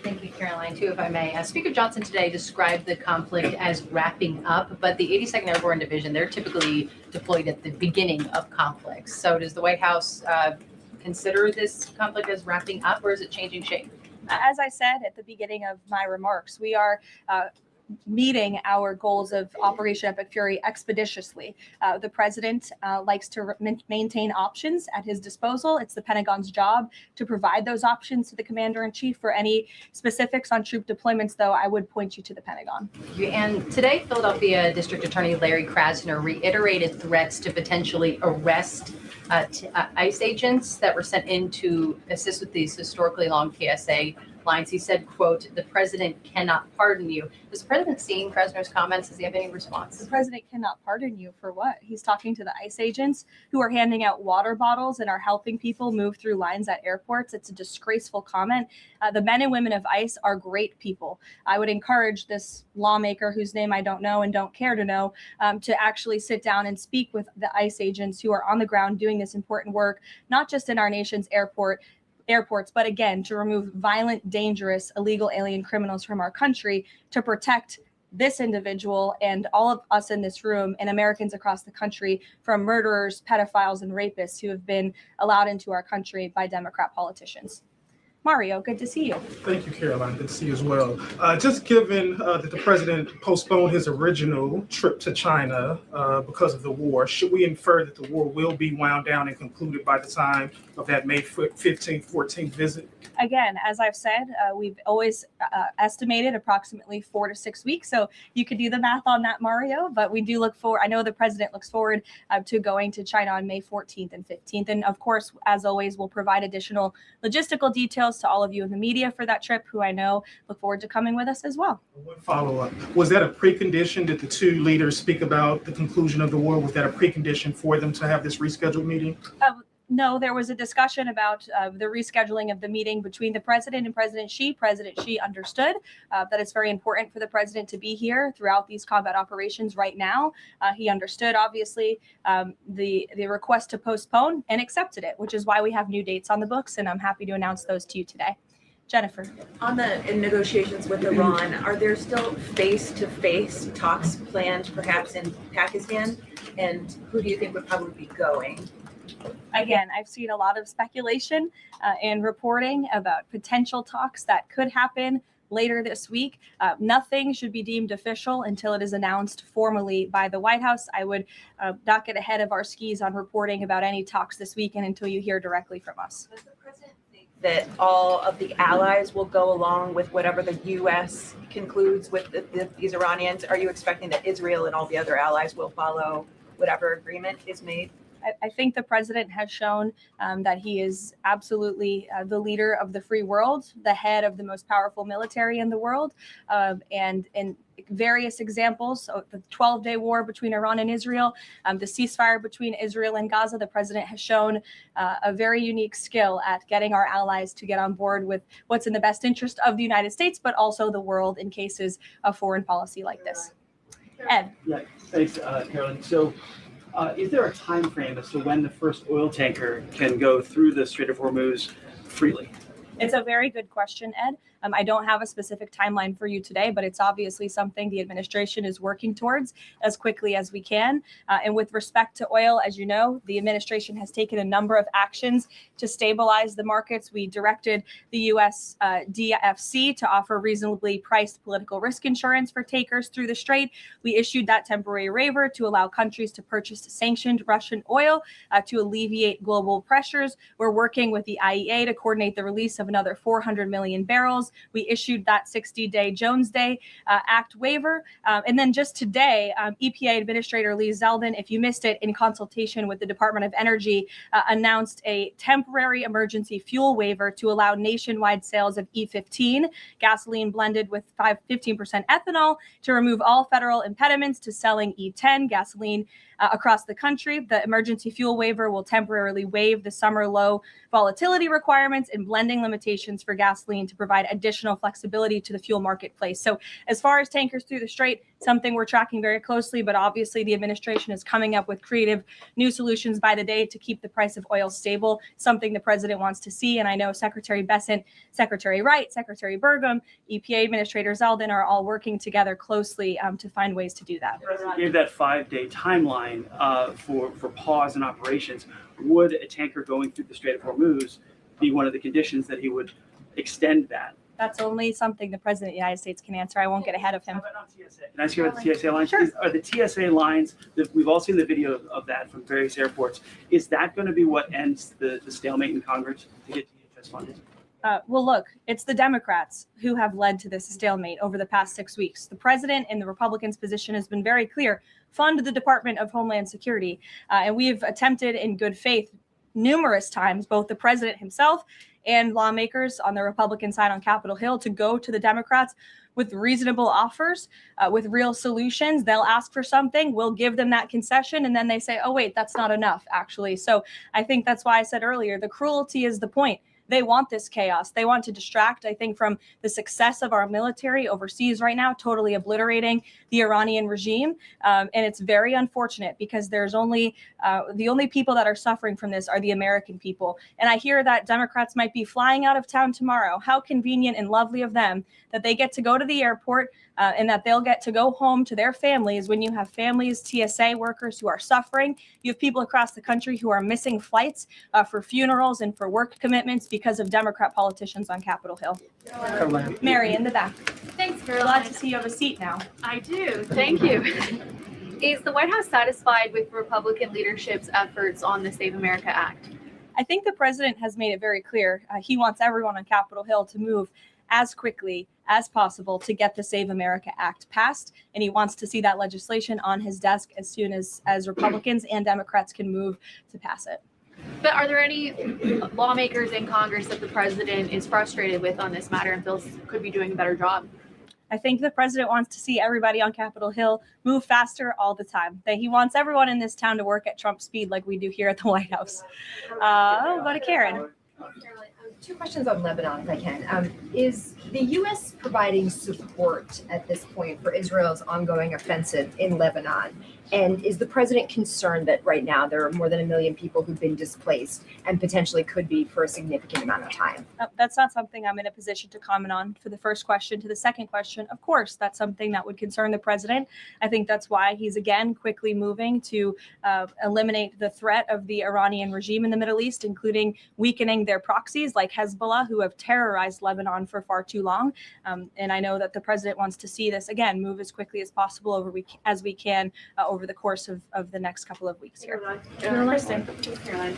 Thank you, Caroline. Too, if I may. Speaker Johnson today described the conflict as wrapping up, but the 82nd Airborne Division, they're typically deployed at the beginning of conflicts. So does the White House consider this conflict as wrapping up, or is it changing shape? As I said at the beginning of my remarks, we are meeting our goals of Operation Epic Fury expeditiously. The president likes to maintain options at his disposal. It's the Pentagon's job to provide those options to the commander-in-chief. For any specifics on troop deployments, though, I would point you to the Pentagon. And today, Philadelphia District Attorney Larry Krasner reiterated threats to potentially arrest ICE agents that were sent in to assist with these historically long TSA lines. He said, quote, "The president cannot pardon you." Has the president seen Krasner's comments? Does he have any response? The president cannot pardon you for what? He's talking to the ICE agents who are handing out water bottles and are helping people move through lines at airports. It's a disgraceful comment. The men and women of ICE are great people. I would encourage this lawmaker, whose name I don't know and don't care to know, to actually sit down and speak with the ICE agents who are on the ground doing this important work, not just in our nation's airports, but again, to remove violent, dangerous, illegal alien criminals from our country, to protect this individual and all of us in this room and Americans across the country from murderers, pedophiles, and rapists who have been allowed into our country by Democrat politicians. Mario, good to see you. Thank you, Caroline. Good to see you as well. Just given that the president postponed his original trip to China because of the war, should we infer that the war will be wound down and concluded by the time of that May 15th, 14th visit? Again, as I've said, we've always estimated approximately 4 to 6 weeks. So you could do the math on that, Mario. But we do look forward. I know the president looks forward to going to China on May 14th and 15th. And of course, as always, we'll provide additional logistical details details to all of you in the media for that trip, who I know look forward to coming with us as well. One follow-up. Was that a precondition? Did the two leaders speak about the conclusion of the war? Was that a precondition for them to have this rescheduled meeting? No, there was a discussion about the rescheduling of the meeting between the president and President Xi. President Xi understood that it's very important for the president to be here throughout these combat operations right now. He understood, obviously, the request to postpone and accepted it, which is why we have new dates on the books, and I'm happy to announce those to you today. Jennifer. In negotiations with Iran, are there still face-to-face talks planned perhaps in Pakistan? And who do you think would probably be going? Again, I've seen a lot of speculation and reporting about potential talks that could happen later this week. Nothing should be deemed official until it is announced formally by the White House. I would not get ahead of our skis on reporting about any talks this weekend until you hear directly from us. Does the president think that all of the allies will go along with whatever the U.S. concludes with these Iranians? Are you expecting that Israel and all the other allies will follow whatever agreement is made? I think the president has shown that he is absolutely the leader of the free world, the head of the most powerful military in the world. And in various examples, so the 12-day war between Iran and Israel, the ceasefire between Israel and Gaza, the president has shown a very unique skill at getting our allies to get on board with what's in the best interest of the United States, but also the world in cases of foreign policy like this. Ed. Yeah, thanks, Carolyn. So, is there a time frame as to when the first oil tanker can go through the Strait of Hormuz freely? It's a very good question, Ed. I don't have a specific timeline for you today, but it's obviously something the administration is working towards as quickly as we can. And with respect to oil, as you know, the administration has taken a number of actions to stabilize the markets. We directed the U.S. DFC to offer reasonably priced political risk insurance for takers through the strait. We issued that temporary waiver to allow countries to purchase sanctioned Russian oil to alleviate global pressures. We're working with the IEA to coordinate the release of another 400 million barrels. We issued that 60-day Jones Day Act waiver. And then just today, EPA Administrator Lee Zeldin, if you missed it, in consultation with the Department of Energy, announced a temporary emergency fuel waiver to allow nationwide sales of E15, gasoline blended with 15% ethanol, to remove all federal impediments to selling E10 gasoline across the country. The emergency fuel waiver will temporarily waive the summer low volatility requirements and blending limitations for gasoline to provide additional flexibility to the fuel marketplace. So as far as tankers through the strait, something we're tracking very closely, but obviously the administration is coming up with creative new solutions by the day to keep the price of oil stable, something the president wants to see. And I know Secretary Bessent, Secretary Wright, Secretary Burgum, EPA Administrator Zeldin are all working together closely to find ways to do that. The president gave that 5-day timeline for pause in operations. Would a tanker going through the Strait of Hormuz be one of the conditions that he would extend that? That's only something the president of the United States can answer. I won't get ahead of him. How about on TSA? Can I ask you about the TSA lines? Sure. Are the TSA lines, that we've all seen the video of that from various airports, is that going to be what ends the stalemate in Congress to get DHS funded? Well, look, it's the Democrats who have led to this stalemate over the past 6 weeks. The president and the Republicans' position has been very clear: fund the Department of Homeland Security. And we've attempted in good faith numerous times, both the president himself and lawmakers on the Republican side on Capitol Hill, to go to the Democrats with reasonable offers, with real solutions. They'll ask for something, we'll give them that concession, and then they say, oh, wait, that's not enough, actually. So I think that's why I said earlier, the cruelty is the point. They want this chaos. They want to distract, I think, from the success of our military overseas right now, totally obliterating the Iranian regime. And it's very unfortunate because there's only the only people that are suffering from this are the American people. And I hear that Democrats might be flying out of town tomorrow. How convenient and lovely of them that they get to go to the airport and that they'll get to go home to their families when you have families, TSA workers who are suffering. You have people across the country who are missing flights for funerals and for work commitments because of Democrat politicians on Capitol Hill. Mary, in the back. Thanks, Caroline. Glad to see you have a seat now. I do. Thank you. Is the White House satisfied with Republican leadership's efforts on the Save America Act? I think the president has made it very clear. He wants everyone on Capitol Hill to move as quickly as possible to get the Save America Act passed. And he wants to see that legislation on his desk as soon as Republicans and Democrats can move to pass it. But are there any lawmakers in Congress that the president is frustrated with on this matter and feels could be doing a better job? I think the president wants to see everybody on Capitol Hill move faster all the time. That he wants everyone in this town to work at Trump speed like we do here at the White House. I'll go to Karen. Two questions on Lebanon, if I can. Is the U.S. providing support at this point for Israel's ongoing offensive in Lebanon? And is the president concerned that right now there are more than 1 million people who've been displaced and potentially could be for a significant amount of time? That's not something I'm in a position to comment on. For the first question. To the second question, of course, that's something that would concern the president. I think that's why he's again quickly moving to eliminate the threat of the Iranian regime in the Middle East, including weakening their proxies like Hezbollah, who have terrorized Lebanon for far too long. And I know that the president wants to see this again move as quickly as possible as we can over the course of the next couple of weeks here. Kristen. Caroline.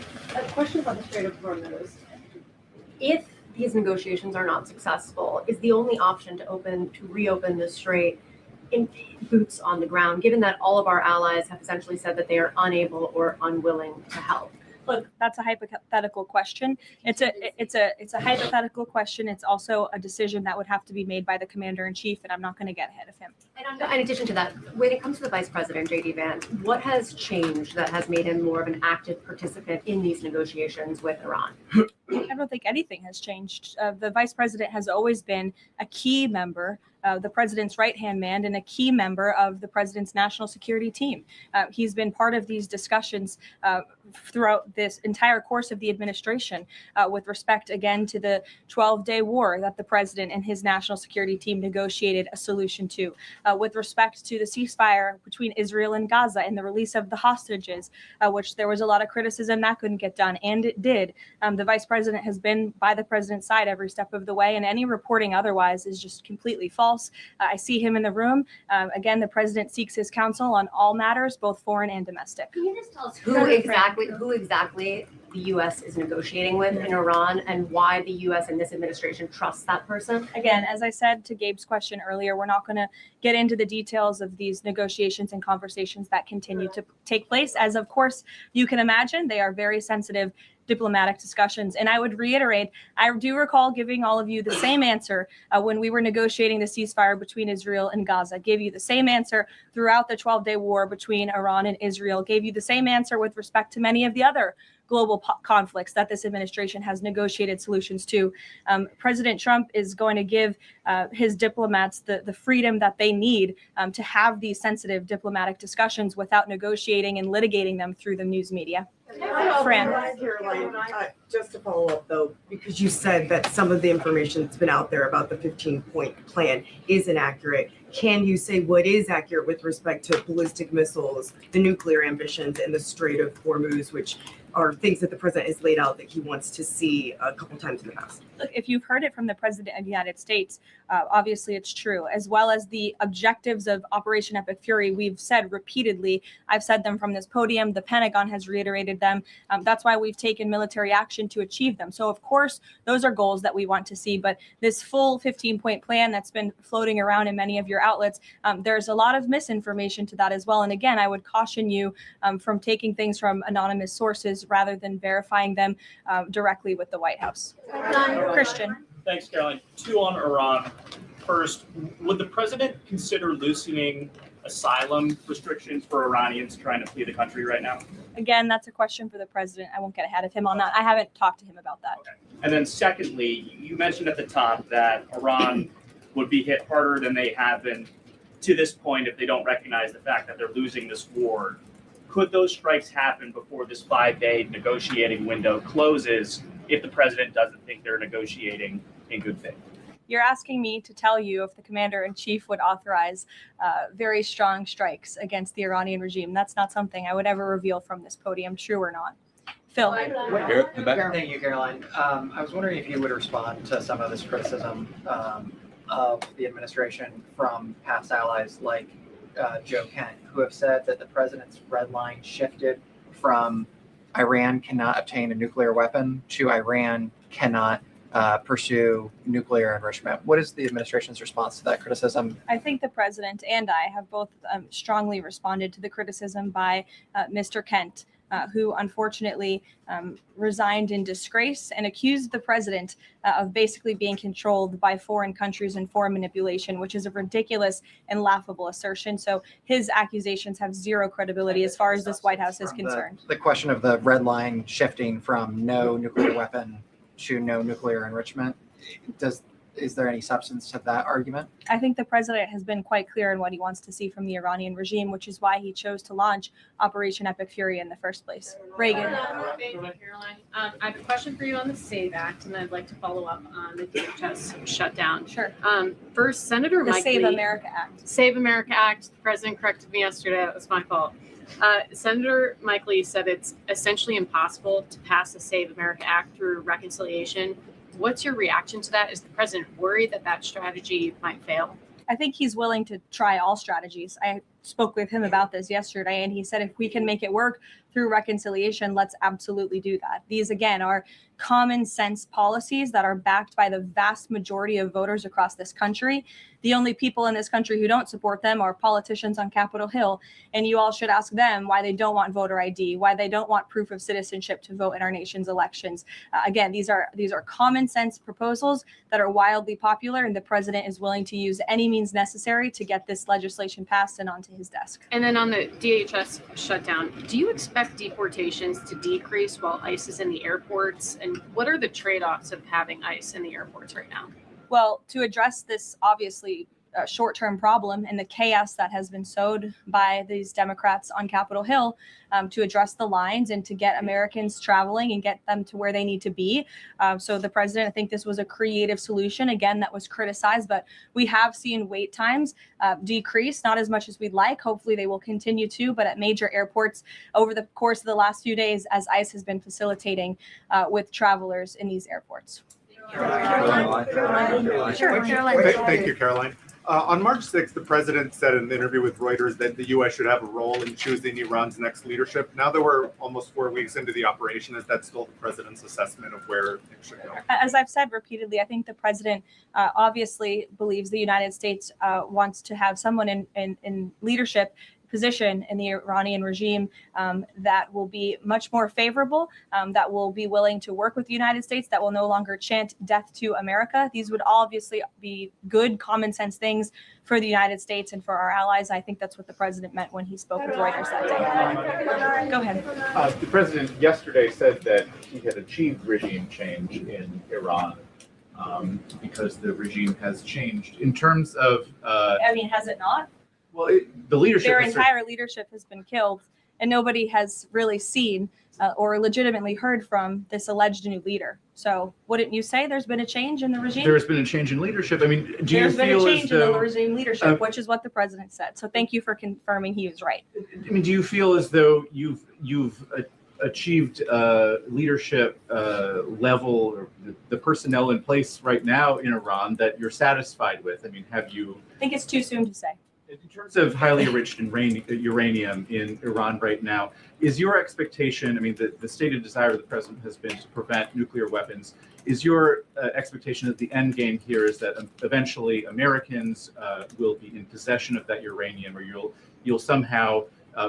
Questions on the Strait of Hormuz. If these negotiations are not successful, is the only option to reopen the strait in boots on the ground, given that all of our allies have essentially said that they are unable or unwilling to help? Look, that's a hypothetical question. It's a hypothetical question. It's also a decision that would have to be made by the commander in chief, and I'm not going to get ahead of him. And in addition to that, when it comes to the vice president, J.D. Vance, what has changed that has made him more of an active participant in these negotiations with Iran? I don't think anything has changed. The vice president has always been a key member, the president's right-hand man, and a key member of the president's national security team. He's been part of these discussions throughout this entire course of the administration with respect, again, to the 12-day war that the president and his national security team negotiated a solution to, with respect to the ceasefire between Israel and Gaza and the release of the hostages, which there was a lot of criticism that couldn't get done, and it did. The vice president has been by the president's side every step of the way, and any reporting otherwise is just completely false. I see him in the room. Again, the president seeks his counsel on all matters, both foreign and domestic. Can you just tell us who exactly the U.S. is negotiating with in Iran and why the U.S. and this administration trusts that person? Again, as I said to Gabe's question earlier, we're not going to get into the details of these negotiations and conversations that continue to take place. As of course you can imagine, they are very sensitive diplomatic discussions. And I would reiterate, I do recall giving all of you the same answer when we were negotiating the ceasefire between Israel and Gaza. Gave you the same answer throughout the 12-day war between Iran and Israel. Gave you the same answer with respect to many of the other global conflicts that this administration has negotiated solutions to. President Trump is going to give his diplomats the freedom that they need to have these sensitive diplomatic discussions without negotiating and litigating them through the news media. Fran. Caroline, just to follow up though, because you said that some of the information that's been out there about the 15-point plan is inaccurate. Can you say what is accurate with respect to ballistic missiles, the nuclear ambitions, and the Strait of Hormuz, which are things that the president has laid out that he wants to see a couple times in the past? Look, if you've heard it from the president of the United States, obviously it's true, as well as the objectives of Operation Epic Fury. We've said repeatedly, I've said them from this podium, the Pentagon has reiterated them. That's why we've taken military action to achieve them. So of course, those are goals that we want to see, but this full 15-point plan that's been floating around in many of your outlets, there's a lot of misinformation to that as well. And again, I would caution you from taking things from anonymous sources rather than verifying them directly with the White House. Christian. Thanks, Caroline. Two on Iran. First, would the president consider loosening asylum restrictions for Iranians trying to flee the country right now? Again, that's a question for the president. I won't get ahead of him on that. I haven't talked to him about that. Okay. And then secondly, you mentioned at the top that Iran would be hit harder than they have been to this point if they don't recognize the fact that they're losing this war. Could those strikes happen before this 5-day negotiating window closes if the president doesn't think they're negotiating in good faith? You're asking me to tell you if the commander-in-chief would authorize very strong strikes against the Iranian regime. That's not something I would ever reveal from this podium, true or not. Phil. Thank you, Caroline. I was wondering if you would respond to some of this criticism of the administration from past allies like Joe Kent, who have said that the president's red line shifted from Iran cannot obtain a nuclear weapon to Iran cannot pursue nuclear enrichment. What is the administration's response to that criticism? I think the president and I have both strongly responded to the criticism by Mr. Kent who unfortunately resigned in disgrace and accused the president of basically being controlled by foreign countries and foreign manipulation, which is a ridiculous and laughable assertion. So his accusations have zero credibility as far as this White House is concerned. The question of the red line shifting from no nuclear weapon to no nuclear enrichment, is there any substance to that argument? I think the president has been quite clear in what he wants to see from the Iranian regime, which is why he chose to launch Operation Epic Fury in the first place. Reagan. Caroline, I have a question for you on the SAVE Act, and I'd like to follow up on the DHS shutdown. Sure. First, Senator The Mike Save Lee, America Act. Save America Act. The president corrected me yesterday. That was my fault. Senator Mike Lee said it's essentially impossible to pass the Save America Act through reconciliation. What's your reaction to that? Is the president worried that that strategy might fail? I think he's willing to try all strategies. I spoke with him about this yesterday, and he said if we can make it work through reconciliation, let's absolutely do that. These, again, are common sense policies that are backed by the vast majority of voters across this country. The only people in this country who don't support them are politicians on Capitol Hill, and you all should ask them why they don't want voter ID, why they don't want proof of citizenship to vote in our nation's elections. Again, these are common sense proposals that are wildly popular, and the president is willing to use any means necessary to get this legislation passed and onto his desk. And then on the DHS shutdown, do you expect deportations to decrease while ICE is in the airports? And what are the trade-offs of having ICE in the airports right now? Well, to address this obviously short-term problem and the chaos that has been sowed by these Democrats on Capitol Hill, to address the lines and to get Americans traveling and get them to where they need to be. So the president, I think this was a creative solution, again, that was criticized, but we have seen wait times decrease, not as much as we'd like. Hopefully they will continue to, but at major airports over the course of the last few days, as ICE has been facilitating with travelers in these airports. Sure, Caroline. Thank you, Caroline. On March 6th, the president said in an interview with Reuters that the U.S. should have a role in choosing Iran's next leadership. Now that we're almost 4 weeks into the operation, is that still the president's assessment of where it should go? As I've said repeatedly, I think the president obviously believes the United States wants to have someone in leadership position in the Iranian regime that will be much more favorable, that will be willing to work with the United States, that will no longer chant death to America. These would obviously be good common sense things for the United States and for our allies. I think that's what the president meant when he spoke with Reuters that day. Go ahead. The president yesterday said that he had achieved regime change in Iran because the regime has changed. In terms of... I mean, has it not? Well, the leadership... Their entire leadership has been killed, and nobody has really seen or legitimately heard from this alleged new leader. So wouldn't you say there's been a change in the regime? There's been a change in leadership. I mean, do There's you been feel a change as though... in the regime leadership, which is what the president said. So thank you for confirming he was right. I mean, do you feel as though you've achieved leadership level or the personnel in place right now in Iran that you're satisfied with? I mean, have you... I think it's too soon to say. In terms of highly enriched uranium in Iran right now, is your expectation, I mean, the stated desire of the president has been to prevent nuclear weapons. Is your expectation that the end game here is that eventually Americans will be in possession of that uranium, or you'll somehow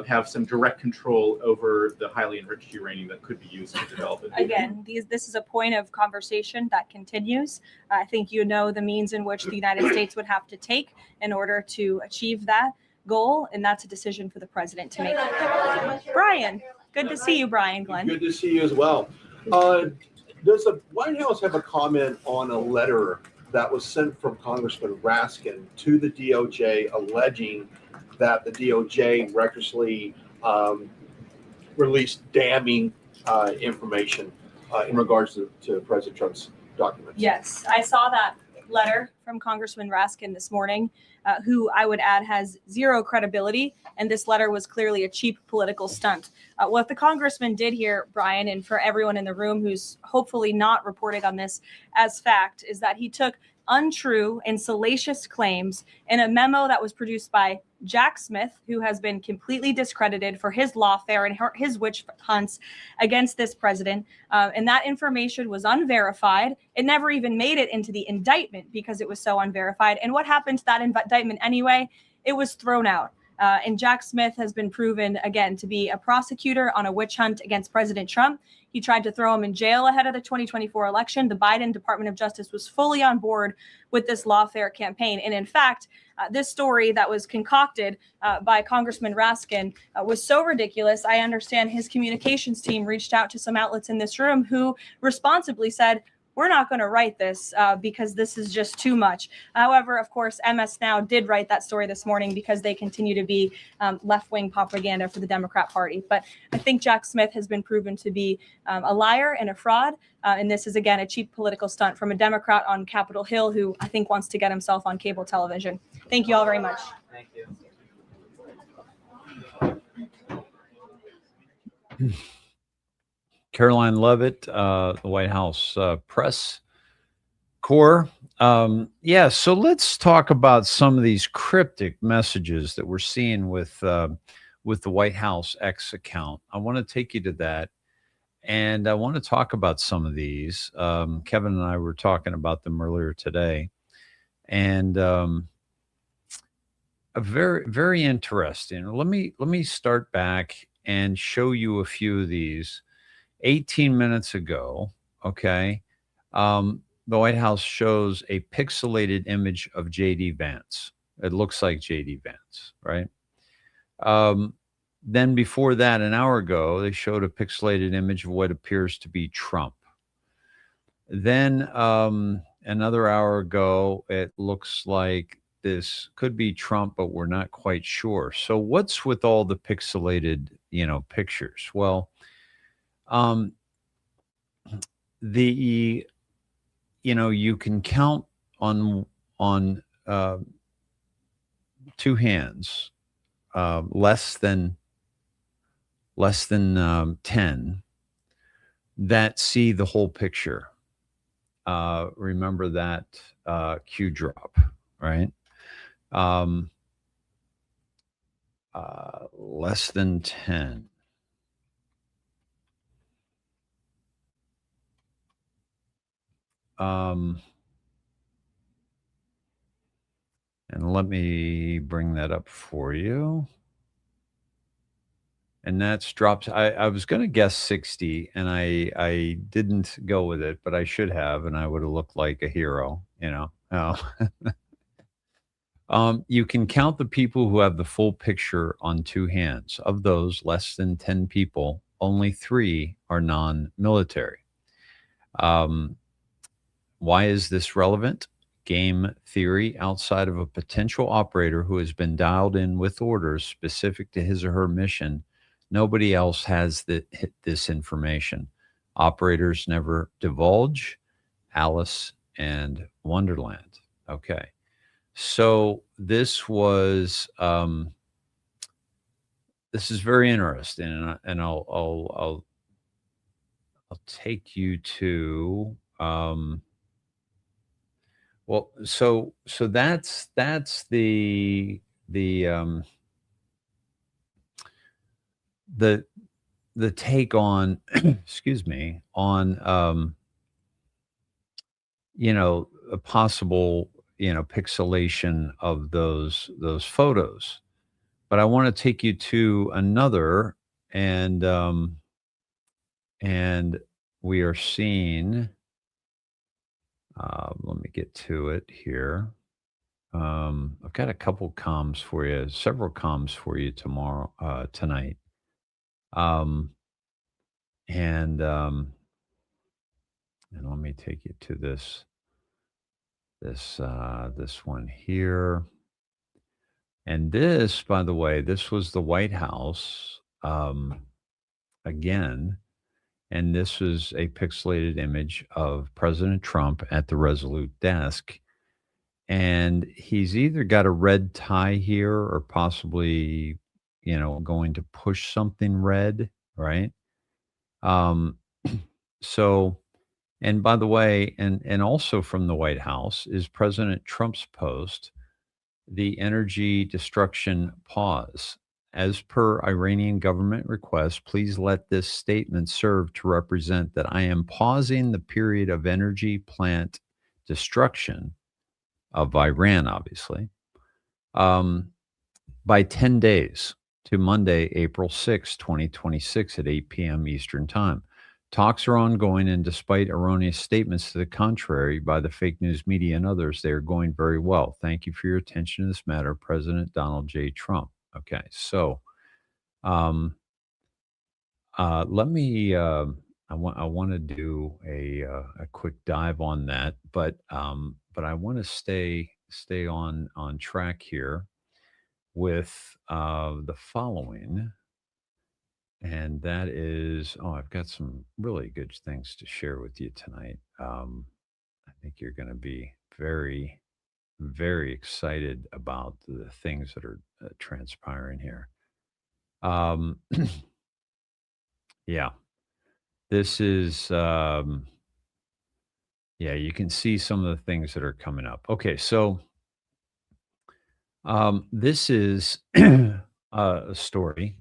have some direct control over the highly enriched uranium that could be used to develop it? Again, this is a point of conversation that continues. I think you know the means in which the United States would have to take in order to achieve that goal, and that's a decision for the president to make. Brian, good to see you, Brian Glenn. Good to see you as well. Does the White House have a comment on a letter that was sent from Congressman Raskin to the DOJ alleging that the DOJ recklessly released damning information in regards to President Trump's documents? Yes, I saw that letter from Congressman Raskin this morning, who I would add has zero credibility, and this letter was clearly a cheap political stunt. What the congressman did here, Brian, and for everyone in the room who's hopefully not reporting on this as fact, is that he took untrue and salacious claims in a memo that was produced by Jack Smith, who has been completely discredited for his lawfare and his witch hunts against this president. And that information was unverified. It never even made it into the indictment because it was so unverified. And what happened to that indictment anyway? It was thrown out. And Jack Smith has been proven, again, to be a prosecutor on a witch hunt against President Trump. He tried to throw him in jail ahead of the 2024 election. The Biden Department of Justice was fully on board with this lawfare campaign. And in fact, this story that was concocted by Congressman Raskin was so ridiculous. I understand his communications team reached out to some outlets in this room who responsibly said, we're not going to write this because this is just too much. However, of course, MS Now did write that story this morning because they continue to be left-wing propaganda for the Democrat Party. But I think Jack Smith has been proven to be a liar and a fraud. And this is, again, a cheap political stunt from a Democrat on Capitol Hill who I think wants to get himself on cable television. Thank you all very much. Thank you. Caroline Leavitt, the White House press corps. Yeah, so let's talk about some of these cryptic messages that we're seeing with the White House X account. I want to take you to that, and I want to talk about some of these. Kevin and I were talking about them earlier today, and a very, very interesting. Let me start back and show you a few of these. 18 minutes ago, okay, the White House shows a pixelated image of J.D. Vance. It looks like J.D. Vance, right? Then before that, an hour ago, they showed a pixelated image of what appears to be Trump. Then another hour ago, it looks like this could be Trump, but we're not quite sure. So what's with all the pixelated, pictures? Well, you can count on two hands, less than 10 that see the whole picture. Remember that Q drop, right? Less than 10. And let me bring that up for you. And that's dropped. I was going to guess 60, and I didn't go with it, but I should have, and I would have looked like a hero, You can count the people who have the full picture on two hands. Of those, less than 10 people, only 3 are non-military. Why is this relevant? Game theory. Outside of a potential operator who has been dialed in with orders specific to his or her mission, nobody else has this information. Operators never divulge. Alice and Wonderland. Okay. So this was this is very interesting, and I'll take you to well, so that's the take on excuse me, on a possible pixelation of those photos. But I want to take you to another, and we are seeing let me get to it here. I've got a couple comms for you, several comms for you tonight. And let me take you to this one here. And this, by the way, this was the White House again. And this was a pixelated image of President Trump at the Resolute desk. And he's either got a red tie here or possibly, going to push something red, right? So, and by the way, and also from the White House is President Trump's post, the energy destruction pause. As per Iranian government request, please let this statement serve to represent that I am pausing the period of energy plant destruction of Iran, obviously. by 10 days to Monday, April 6, 2026 at 8 p.m. Eastern Time. Talks are ongoing, and despite erroneous statements to the contrary by the fake news media and others, they are going very well. Thank you for your attention to this matter, President Donald J. Trump. Okay, so let me. I want to do a quick dive on that, but I want to stay on track here with the following. And that is, I've got some really good things to share with you tonight. I think you're going to be very, very excited about the things that are transpiring here. Yeah, this is, yeah, you can see some of the things that are coming up. Okay, so this is a story.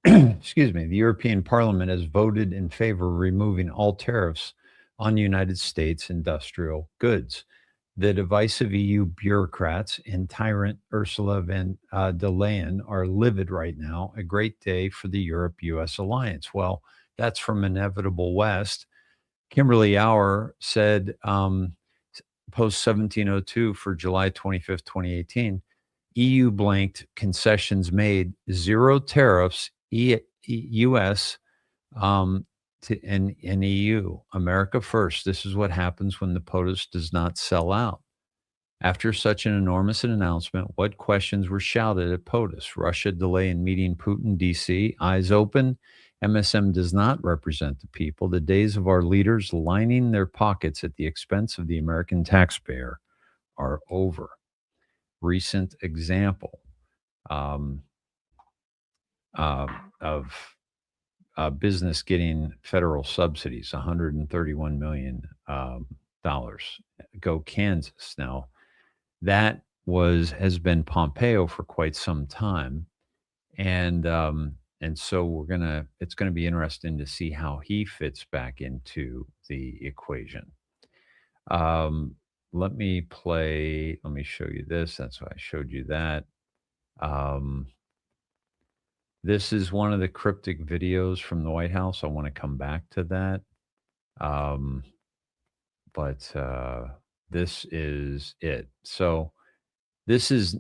Excuse me, the European Parliament has voted in favor of removing all tariffs on United States industrial goods. The divisive EU bureaucrats and tyrant Ursula von der Leyen are livid right now. A great day for the Europe-U.S. alliance. Well, that's from Inevitable West. Kimberly Auer said, post 1702 for July 25th, 2018, EU blanked concessions made, zero tariffs, U.S. And EU. America first. This is what happens when the POTUS does not sell out. After such an enormous announcement, what questions were shouted at POTUS? Russia delay in meeting Putin, D.C., eyes open. MSM does not represent the people. The days of our leaders lining their pockets at the expense of the American taxpayer are over. Recent example of business getting federal subsidies, $131 million. Go Kansas. Now, that has been Pompeo for quite some time, and so it's gonna be interesting to see how he fits back into the equation. Let me show you this. That's why I showed you that. This is one of the cryptic videos from the White House. I want to come back to that. But this is it. So this is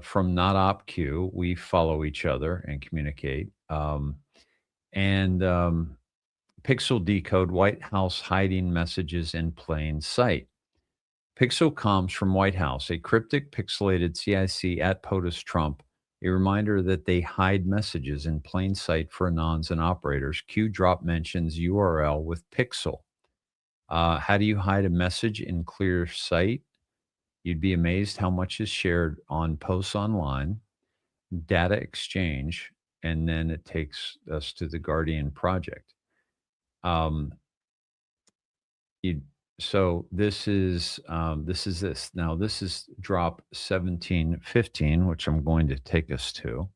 from Not OpQ. We follow each other and communicate. Pixel Decode, White House hiding messages in plain sight. Pixel comms from White House, a cryptic pixelated CIC at POTUS Trump, a reminder that they hide messages in plain sight for anons and operators. Q drop mentions URL with pixel. How do you hide a message in clear sight? You'd be amazed how much is shared on posts online, data exchange, and then it takes us to the Guardian project. So this is this. Now this is drop 1715, which I'm going to take us to.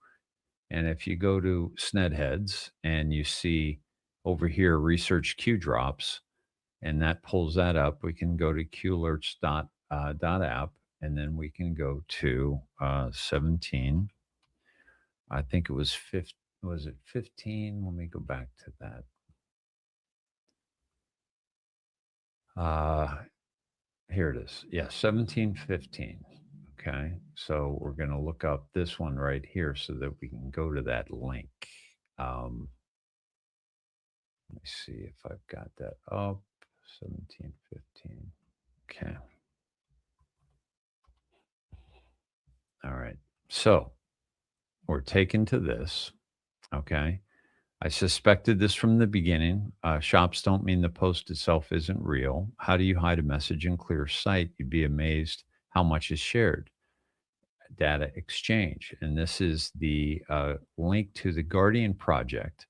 And if you go to Snedheads and you see over here research Q drops, and that pulls that up, we can go to qalerts.app, and then we can go to 17. I think it was 15. Was it 15? Let me go back to that. Here it is. Yeah, 1715. Okay, so we're going to look up this one right here so that we can go to that link. Let me see if I've got that up. 1715. Okay. All right. So we're taken to this. Okay. I suspected this from the beginning. Shops don't mean the post itself isn't real. How do you hide a message in clear sight? You'd be amazed how much is shared. Data exchange. And this is the link to the Guardian project.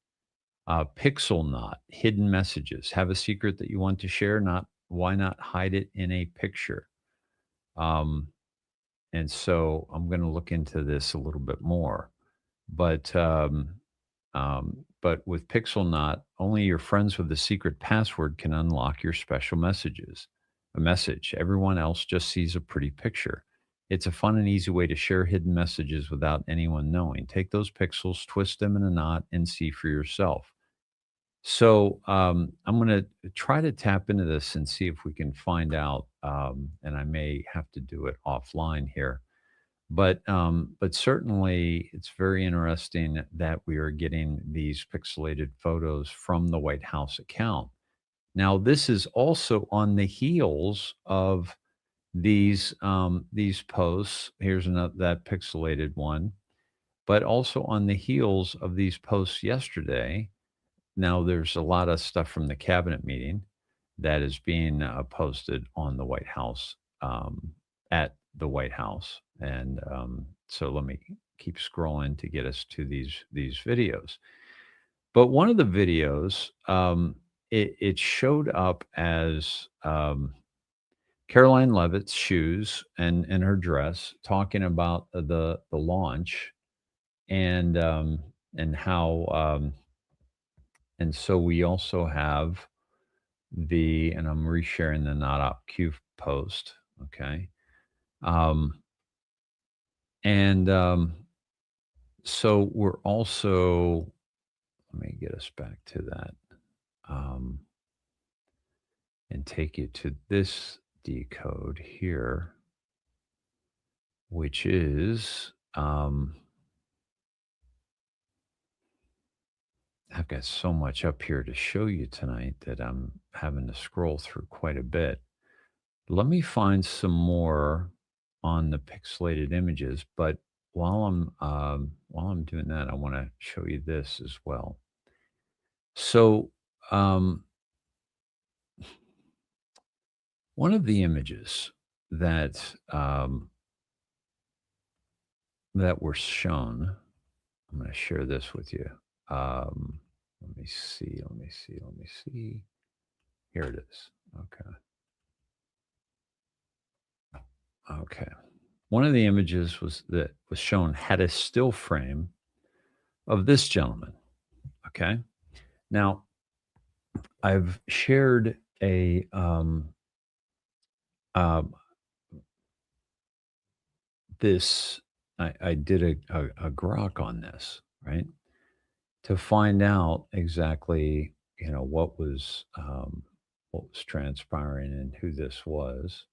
Pixel Knot, hidden messages. Have a secret that you want to share? Why not hide it in a picture? And so I'm going to look into this a little bit more. But with Pixel Knot, only your friends with the secret password can unlock your special messages. A message. Everyone else just sees a pretty picture. It's a fun and easy way to share hidden messages without anyone knowing. Take those pixels, twist them in a knot, and see for yourself. So I'm going to try to tap into this and see if we can find out. And I may have to do it offline here, but certainly it's very interesting that we are getting these pixelated photos from the White House account. Now, this is also on the heels of these posts. Here's another that pixelated one, but also on the heels of these posts yesterday. Now, there's a lot of stuff from the cabinet meeting that is being posted on the White House at the White House, and so let me keep scrolling to get us to these videos. But one of the videos, it showed up as Caroline Leavitt's shoes and her dress, talking about the launch and how and so we also have and I'm resharing the not op Q post, okay, um, and so we're also, let me get us back to that, um, and take you to this decode here, which is I've got so much up here to show you tonight that I'm having to scroll through quite a bit. Let me find some more on the pixelated images, but while I'm doing that, I want to show you this as well. So one of the images that that were shown, I'm going to share this with you. Let me see. Let me see. Let me see. Here it is. Okay. Okay. One of the images was shown had a still frame of this gentleman. Okay. Now, I've shared a this. I did a grok on this, right, to find out exactly what was transpiring and who this was.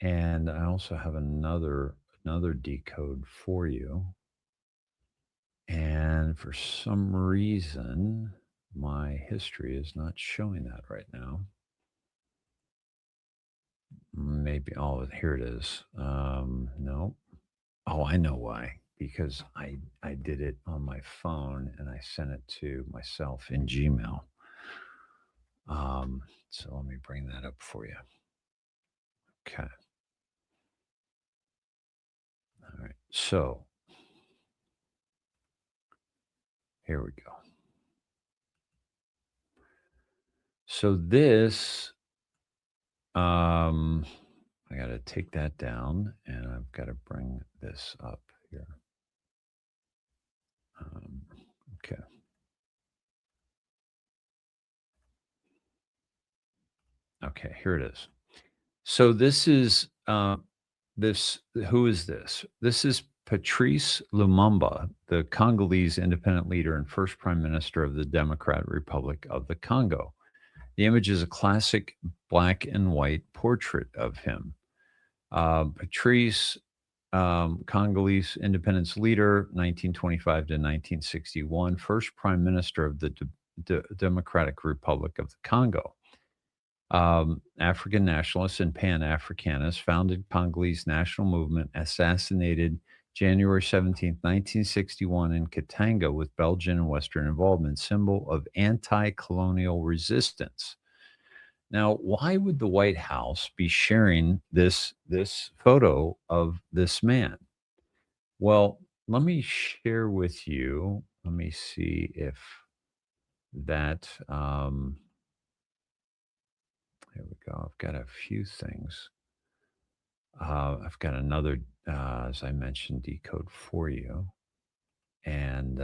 And I also have another decode for you. And for some reason, my history is not showing that right now. Maybe, oh, here it is. No. Oh, I know why. Because I did it on my phone and I sent it to myself in Gmail. So let me bring that up for you. Okay. All right. So here we go. So this, I got to take that down and I've got to bring this up here. Okay. Okay, here it is. So this is who is this? This is Patrice Lumumba, the Congolese independent leader and first prime minister of the Democratic Republic of the Congo. The image is a classic black and white portrait of him. Patrice, Congolese independence leader, 1925 to 1961, first prime minister of the Democratic Republic of the Congo. African nationalist and Pan-Africanist, founded Congolese national movement, assassinated January 17th, 1961 in Katanga with Belgian and Western involvement, symbol of anti-colonial resistance. Now, why would the White House be sharing this photo of this man? Well, let me share with you. Let me see if that. Here we go. I've got a few things. I've got another, as I mentioned, decode for you, and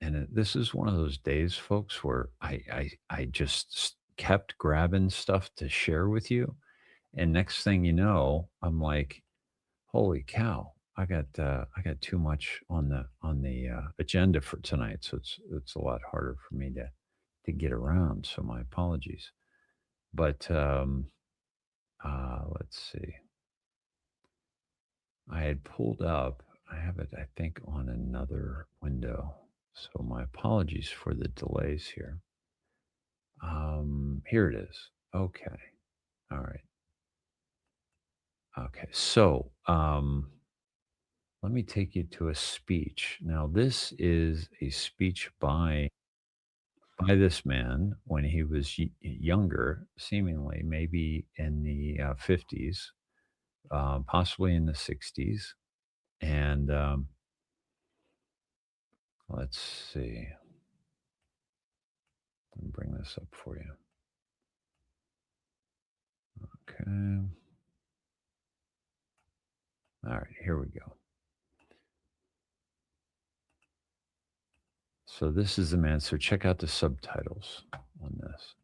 this is one of those days, folks, where I just kept grabbing stuff to share with you, and next thing you know, I'm like, Holy cow! I got too much on the agenda for tonight, so it's a lot harder for me to get around. So my apologies. But let's see. I had pulled up. I have it, I think, on another window. So my apologies for the delays here. Here it is. Okay. All right. Okay. So let me take you to a speech. Now, this is a speech by this man when he was younger, seemingly maybe in the 50s, possibly in the 60s. And let's see. Let me bring this up for you. Okay. All right, here we go. So this is the man. So check out the subtitles on this.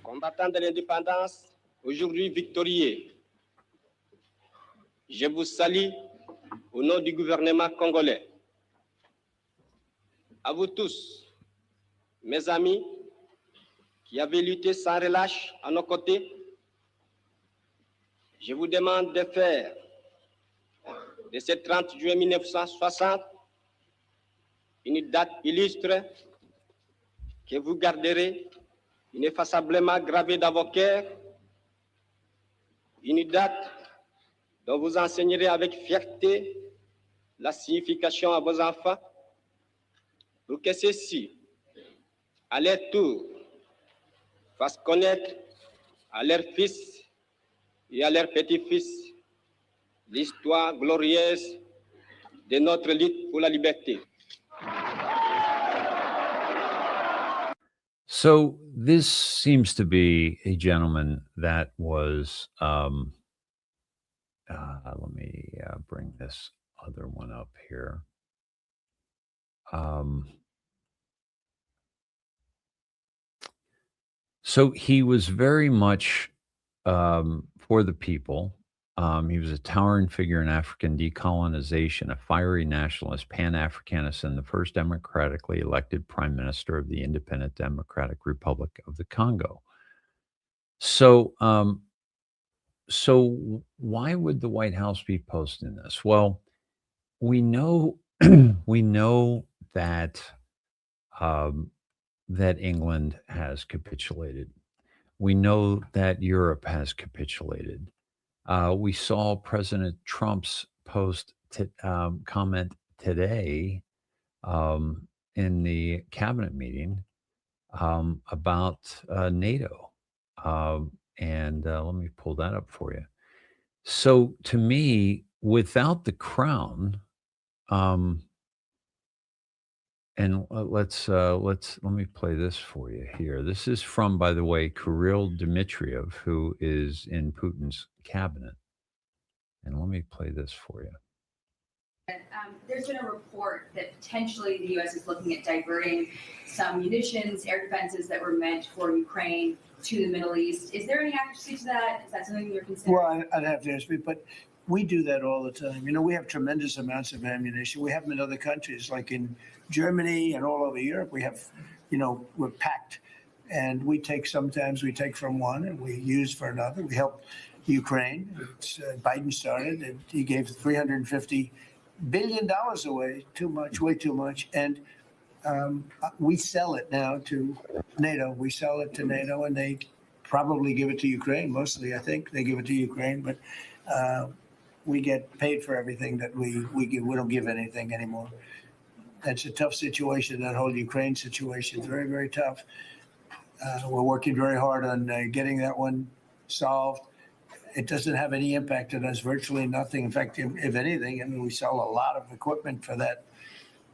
Combattants de l'indépendance, aujourd'hui victorieux, je vous salue au nom du gouvernement congolais. À vous tous, mes amis, qui avez lutté sans relâche à nos côtés, je vous demande de faire de ce 30 juin 1960 une date illustre que vous garderez ineffaçablement gravée dans vos cœurs, une date dont vous enseignerez avec fierté la signification à vos enfants, pour que ceux-ci, à leur tour, fassent connaître à leurs fils et à leurs petits-fils l'histoire glorieuse de notre lutte pour la liberté. So this seems to be a gentleman that was. Let me bring this other one up here. So he was very much for the people. He was a towering figure in African decolonization, a fiery nationalist, Pan-Africanist, and the first democratically elected prime minister of the Independent Democratic Republic of the Congo. So, so why would the White House be posting this? Well, we know we know that that England has capitulated. We know that Europe has capitulated. We saw President Trump's comment today in the cabinet meeting about NATO. And let me pull that up for you. So to me, without the crown, and let me play this for you here. This is from, by the way, Kirill Dmitriev, who is in Putin's cabinet. And let me play this for you. There's been a report that potentially the U.S. is looking at diverting some munitions, air defenses that were meant for Ukraine to the Middle East. Is there any accuracy to that? Is that something you're considering? Well, I'd have to ask you, but we do that all the time. You know, we have tremendous amounts of ammunition. We have them in other countries, like in Germany and all over Europe. We have, you know, we're packed. And sometimes we take from one and we use for another. We help Ukraine. Biden started, and he gave $350 billion away, too much, way too much. And we sell it now to NATO. We sell it to NATO, and they probably give it to Ukraine. Mostly, I think they give it to Ukraine, but we get paid for everything that we give. We don't give anything anymore. That's a tough situation. That whole Ukraine situation is very, very tough. We're working very hard on getting that one solved. It doesn't have any impact on us, virtually nothing. In fact, if anything, I mean, we sell a lot of equipment for that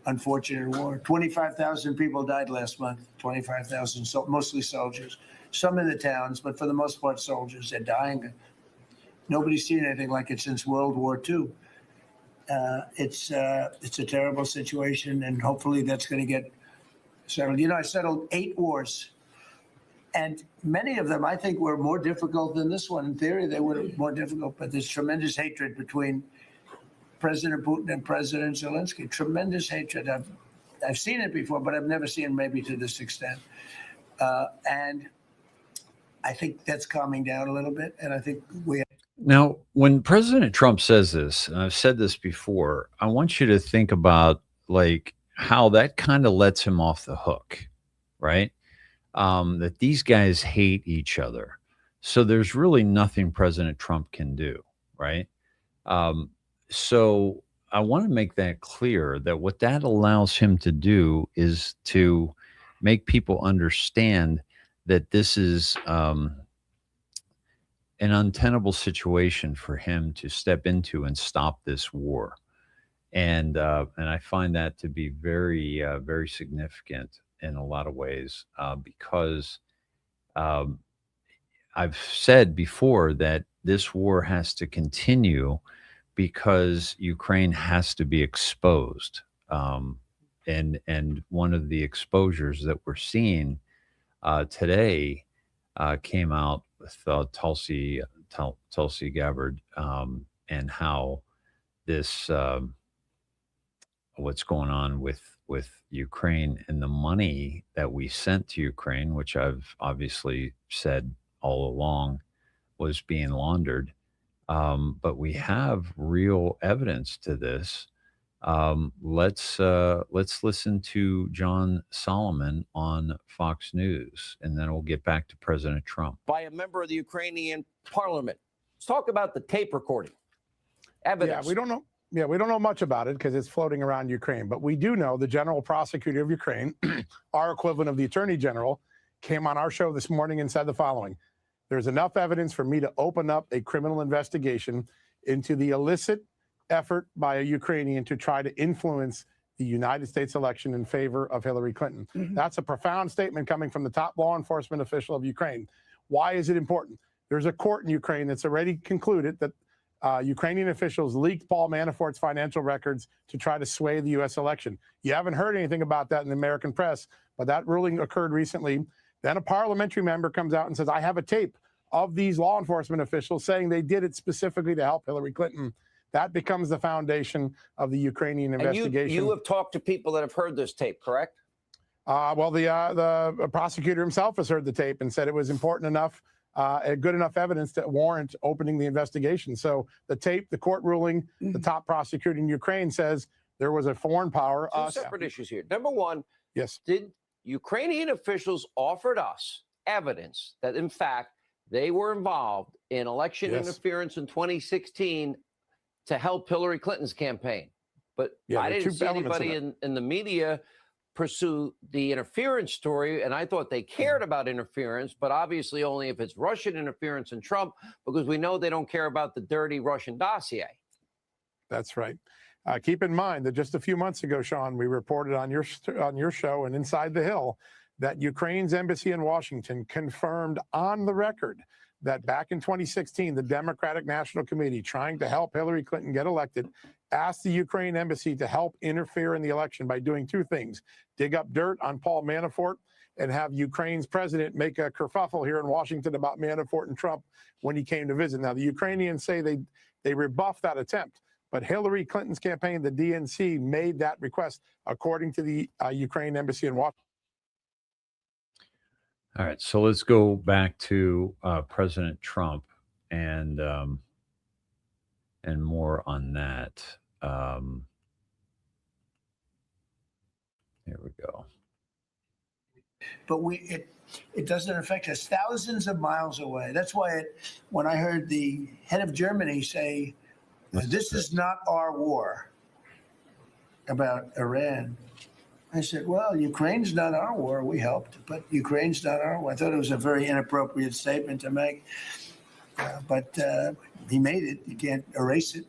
unfortunate war. 25,000 people died last month, 25,000, so mostly soldiers. Some in the towns, but for the most part, soldiers. They're dying. Nobody's seen anything like it since World War II. It's a terrible situation, and hopefully that's going to get settled. You know, I settled 8 wars And many of them, I think, were more difficult than this one. In theory, they were more difficult, but there's tremendous hatred between President Putin and President Zelensky. Tremendous hatred. I've seen it before, but I've never seen it maybe to this extent. And I think that's calming down a little bit. And I think we. Now, when President Trump says this, and I've said this before, I want you to think about like how that kind of lets him off the hook, right? That these guys hate each other. So there's really nothing President Trump can do, right? So I want to make that clear that what that allows him to do is to make people understand that this is an untenable situation for him to step into and stop this war. And I find that to be very, very significant in a lot of ways because I've said before that this war has to continue because Ukraine has to be exposed. And one of the exposures that we're seeing today came out with Tulsi Gabbard and how this what's going on with Ukraine and the money that we sent to Ukraine, which I've obviously said all along was being laundered. But we have real evidence to this. Let's listen to John Solomon on Fox News, and then we'll get back to President Trump. By a member of the Ukrainian parliament. Let's talk about the tape recording. Evidence. Yeah, we don't know. Yeah, we don't know much about it because it's floating around Ukraine. But we do know the general prosecutor of Ukraine, our equivalent of the attorney general, came on our show this morning and said the following: there's enough evidence for me to open up a criminal investigation into the illicit effort by a Ukrainian to try to influence the United States election in favor of Hillary Clinton. That's a profound statement coming from the top law enforcement official of Ukraine. Why is it important? There's a court in Ukraine that's already concluded that Ukrainian officials leaked Paul Manafort's financial records to try to sway the U.S. election. You haven't heard anything about that in the American press, but that ruling occurred recently. Then a parliamentary member comes out and says, I have a tape of these law enforcement officials saying they did it specifically to help Hillary Clinton. That becomes the foundation of the Ukrainian investigation. And you have talked to people that have heard this tape, correct? Well, the prosecutor himself has heard the tape and said it was important enough, good enough evidence to warrant opening the investigation. So the tape, the court ruling, the top prosecutor in Ukraine says there was a foreign power. Two separate issues here. Number one, yes, did Ukrainian officials offered us evidence that, in fact, they were involved in election interference in 2016 to help Hillary Clinton's campaign? But I didn't see anybody in the media pursue the interference story, and I thought they cared about interference, but obviously only if it's Russian interference in Trump, because we know they don't care about the dirty Russian dossier. That's right. Keep in mind that just a few months ago, Sean, we reported on your show and Inside the Hill that Ukraine's embassy in Washington confirmed on the record that back in 2016, the Democratic National Committee, trying to help Hillary Clinton get elected, asked the Ukraine embassy to help interfere in the election by doing two things: dig up dirt on Paul Manafort and have Ukraine's president make a kerfuffle here in Washington about Manafort and Trump when he came to visit. Now, the Ukrainians say they rebuffed that attempt, but Hillary Clinton's campaign, the DNC, made that request, according to the Ukraine embassy in Washington. All right, so let's go back to President Trump and more on that. Here we go. But it doesn't affect us thousands of miles away. That's why when I heard the head of Germany say, this is not our war about Iran, I said, well, Ukraine's not our war. We helped, but Ukraine's not our war. I thought it was a very inappropriate statement to make, but he made it. You can't erase it,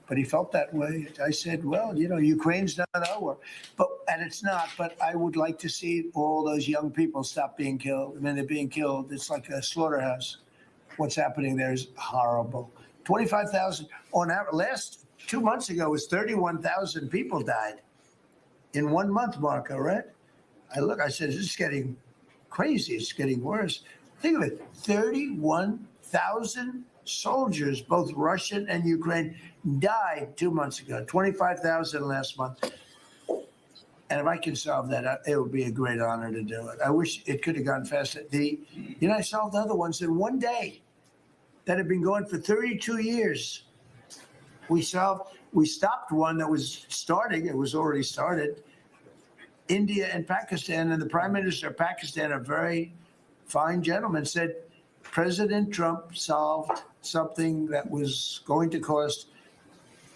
but he felt that way. I said, well, Ukraine's not our war, and it's not, but I would like to see all those young people stop being killed. I mean, they're being killed. It's like a slaughterhouse. What's happening there is horrible. 25,000 on average. Last 2 months ago was 31,000 people died in 1 month, Marco, right? I said, this is getting crazy. It's getting worse. Think of it, 31,000 soldiers, both Russian and Ukraine, died 2 months ago, 25,000 last month. And if I can solve that, it would be a great honor to do it. I wish it could have gone faster. I solved other ones in one day that had been going for 32 years. We stopped one that was starting. It was already started. India and Pakistan, and the Prime Minister of Pakistan, a very fine gentleman, said President Trump solved something that was going to cost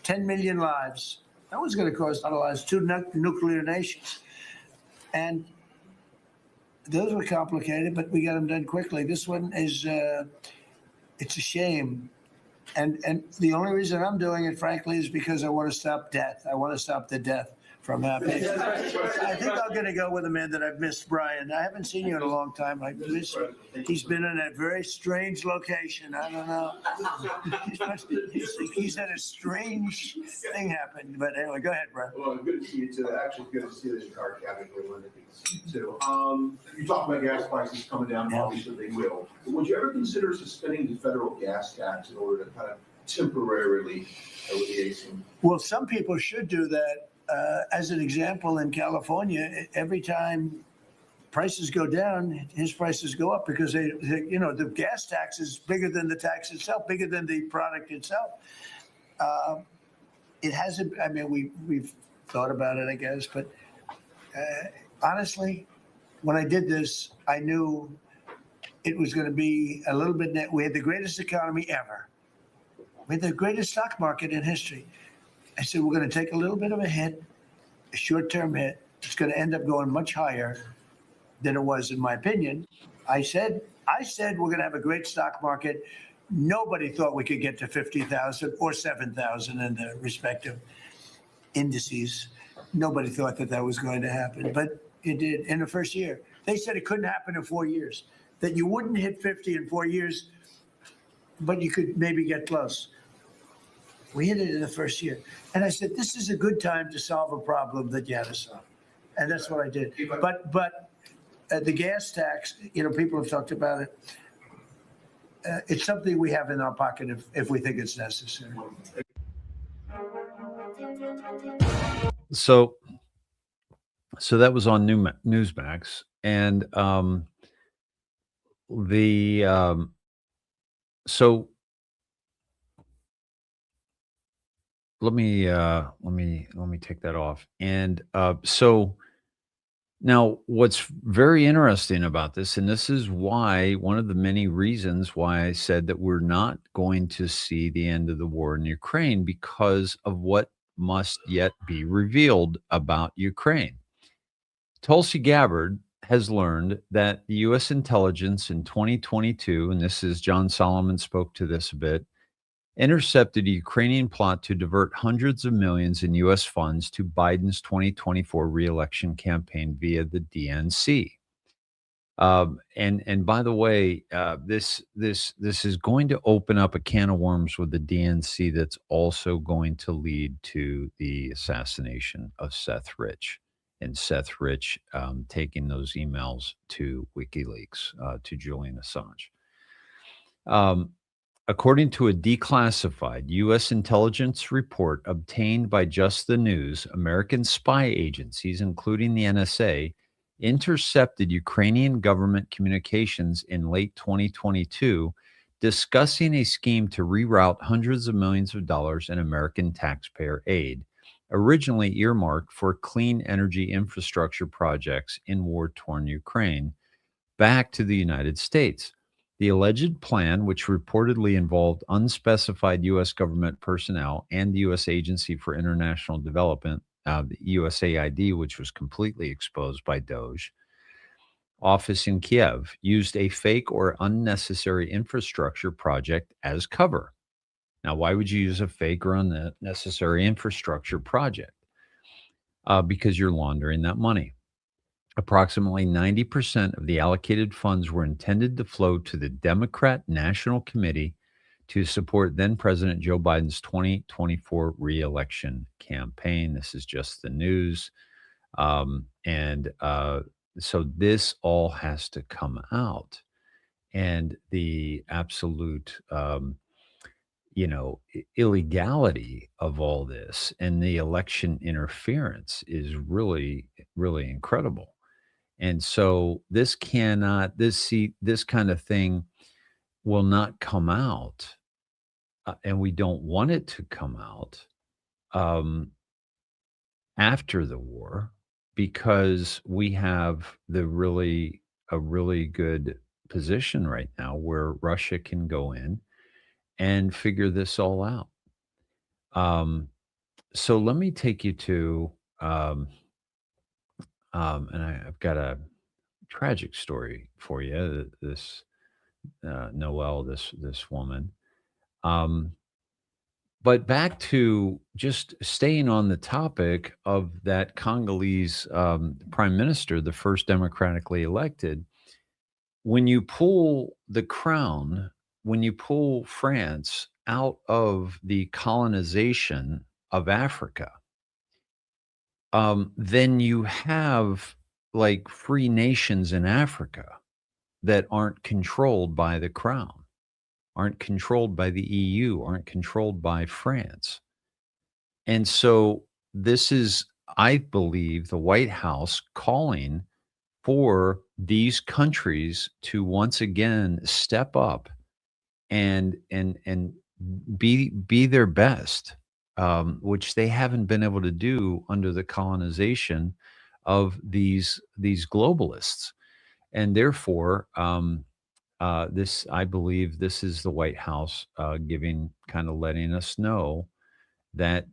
10 million lives. That was going to cost a lot of lives, 2 nuclear nations. And those were complicated, but we got them done quickly. This one is, it's a shame. And the only reason I'm doing it, frankly, is because I want to stop death. I want to stop the death from happening. I think I'm going to go with a man that I've missed, Brian. I haven't seen you in a long time. I miss you. He's been in a very strange location. I don't know. He's had a strange thing happen. But anyway, go ahead, Brian. Well, good to see you too. Actually, good to see this car cabin here, Linda. Good to see you too. You talk about gas prices coming down. Yeah. Obviously, they will. But would you ever consider suspending the federal gas tax in order to kind of temporarily alleviate some? Well, some people should do that. As an example, in California, every time prices go down, his prices go up because the gas tax is bigger than the tax itself, bigger than the product itself. It hasn't. I mean, we've thought about it, I guess, but honestly, when I did this, I knew it was going to be a little bit. We had the greatest economy ever. We had the greatest stock market in history. I said, we're going to take a little bit of a hit, a short-term hit. It's going to end up going much higher than it was, in my opinion. I said we're going to have a great stock market. Nobody thought we could get to 50,000 or 7,000 in the respective indices. Nobody thought that was going to happen, but it did in the first year. They said it couldn't happen in 4 years, that you wouldn't hit 50 in 4 years, but you could maybe get close. We hit it in the first year. And I said, this is a good time to solve a problem that you had to solve. And that's what I did. But the gas tax, people have talked about it. It's something we have in our pocket if we think it's necessary. So that was on Newsmax. And so let me take that off. And so now what's very interesting about this, and this is why one of the many reasons why I said that we're not going to see the end of the war in Ukraine, because of what must yet be revealed about Ukraine. Tulsi Gabbard has learned that the U.S. intelligence in 2022, and this is John Solomon spoke to this a bit, intercepted a Ukrainian plot to divert hundreds of millions in U.S. funds to Biden's 2024 re-election campaign via the DNC. And by the way, this is going to open up a can of worms with the DNC that's also going to lead to the assassination of Seth Rich, and Seth Rich taking those emails to WikiLeaks, to Julian Assange. According to a declassified U.S. intelligence report obtained by Just the News, American spy agencies, including the NSA, intercepted Ukrainian government communications in late 2022, discussing a scheme to reroute hundreds of millions of dollars in American taxpayer aid, originally earmarked for clean energy infrastructure projects in war-torn Ukraine, back to the United States. The alleged plan, which reportedly involved unspecified U.S. government personnel and the U.S. Agency for International Development, the USAID, which was completely exposed by DOJ, office in Kiev, used a fake or unnecessary infrastructure project as cover. Now, why would you use a fake or unnecessary infrastructure project? Because you're laundering that money. Approximately 90% of the allocated funds were intended to flow to the Democrat National Committee to support then-President Joe Biden's 2024 re-election campaign. This is Just the News. And So this all has to come out, and the absolute illegality of all this and the election interference is really, really incredible. And so this kind of thing will not come out, and we don't want it to come out um, after the war, because we have a really good position right now where Russia can go in and figure this all out. Um, so let me take you to, and I've got a tragic story for you. This Noelle, this woman. Um, but back to just staying on the topic of that Congolese prime minister, the first democratically elected. When you pull the crown, when you pull France out of the colonization of Africa, then you have like free nations in Africa that aren't controlled by the crown, aren't controlled by the EU, aren't controlled by France. And so this is, I believe, the White House calling for these countries to once again step up and be their best, which they haven't been able to do under the colonization of these globalists. And therefore, this, I believe, this is the White House kind of letting us know that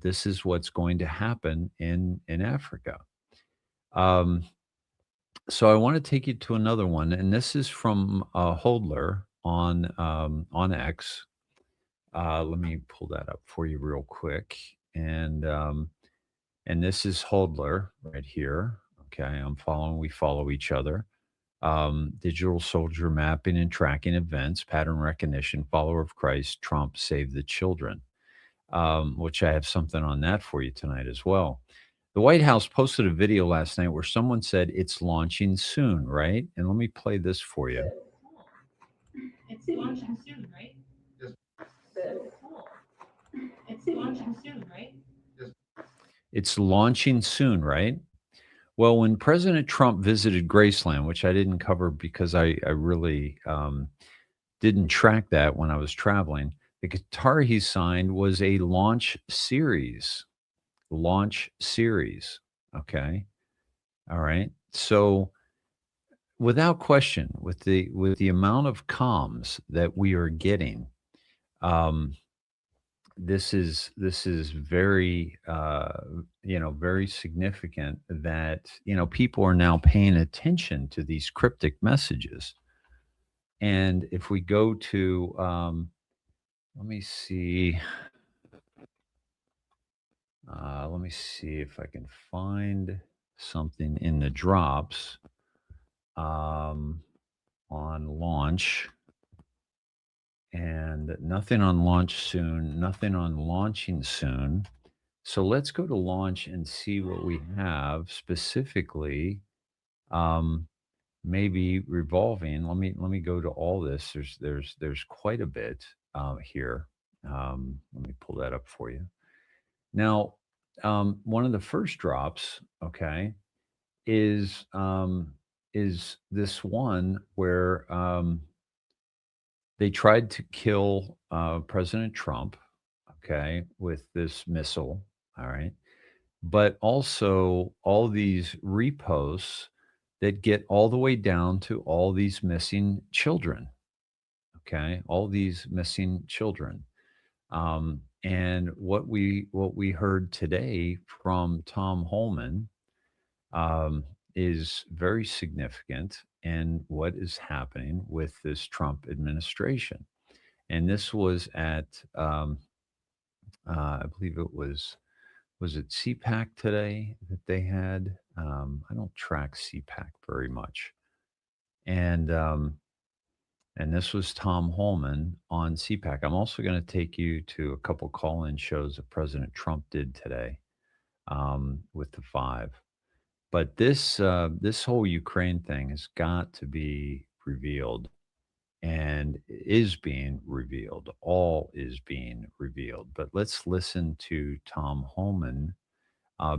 this is what's going to happen in Africa. Um, so I want to take you to another one, and this is from Holdler on X. Let me pull that up for you real quick, and this is Holdler right here. Okay, I'm following. We follow each other. Digital soldier mapping and tracking events, pattern recognition, follower of Christ, Trump, save the children. Which I have something on that for you tonight as well. The White House posted a video last night where someone said it's launching soon, right? And let me play this for you. It's launching soon, right? It's launching soon, right? It's launching soon, right? Well, when President Trump visited Graceland, which I didn't cover because I really didn't track that when I was traveling, the guitar he signed was a launch series. Launch series. Okay. All right. So without question, with the amount of comms that we are getting, this is very very significant that people are now paying attention to these cryptic messages. And if we go to let me see if I can find something in the drops on launch. And nothing on launch soon, nothing on launching soon. So let's go to launch and see what we have specifically. Maybe revolving. Let me go to all this. There's quite a bit here. Let me pull that up for you. Now, one of the first drops, okay, is this one where they tried to kill President Trump, okay, with this missile, all right, but also all these reposts that get all the way down to all these missing children, okay, all these missing children. And what we heard today from Tom Holman is very significant in what is happening with this Trump administration. And this was at, I believe it was it CPAC today that they had? I don't track CPAC very much. And this was Tom Holman on CPAC. I'm also going to take you to a couple call-in shows that President Trump did today with the five. But this whole Ukraine thing has got to be revealed, and is being revealed. All is being revealed. But let's listen to Tom Holman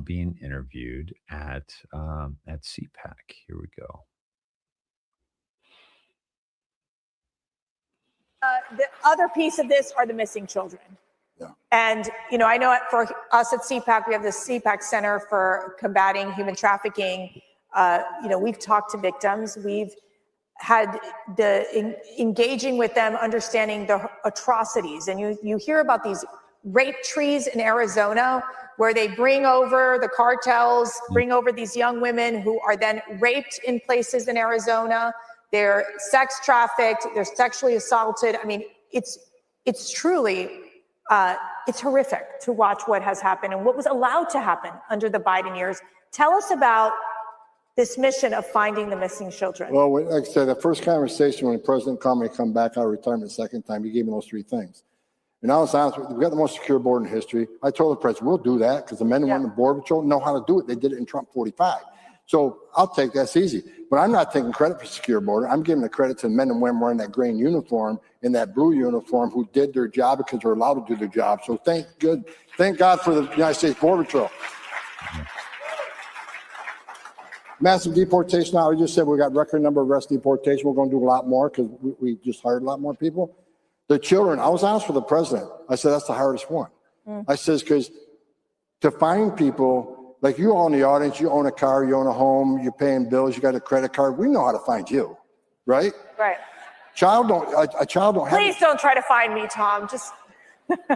being interviewed at CPAC. Here we go. The other piece of this are the missing children. Yeah. And, you know, I know for us at CPAC, we have the CPAC Center for Combating Human Trafficking. You know, we've talked to victims. We've had engaging with them, understanding the atrocities. And you hear about these rape trees in Arizona where they bring over the cartels, bring over these young women who are then raped in places in Arizona. They're sex trafficked, they're sexually assaulted. I mean, it's truly, it's horrific to watch what has happened and what was allowed to happen under the Biden years. Tell us about this mission of finding the missing children. Well, like I said, the first conversation when the president called me to come back out of retirement the second time, he gave me those three things. And I was honest with you, we got the most secure border in history. I told the president, we'll do that because the men and women on the Border Patrol know how to do it. They did it in Trump 45. So I'll take that. It's easy. But I'm not taking credit for secure border. I'm giving the credit to the men and women wearing that green uniform and that blue uniform who did their job because they're allowed to do their job. So thank God for the United States Border Patrol. Massive deportation. I just said we got record number of arrest deportation. We're going to do a lot more because we just hired a lot more people. The children, I was honest with the president. I said, that's the hardest one. I says, because to find people, like you all in the audience, you own a car, you own a home, you're paying bills, you got a credit card. We know how to find you, right? Right. A child don't have. Please don't try to find me, Tom. Just.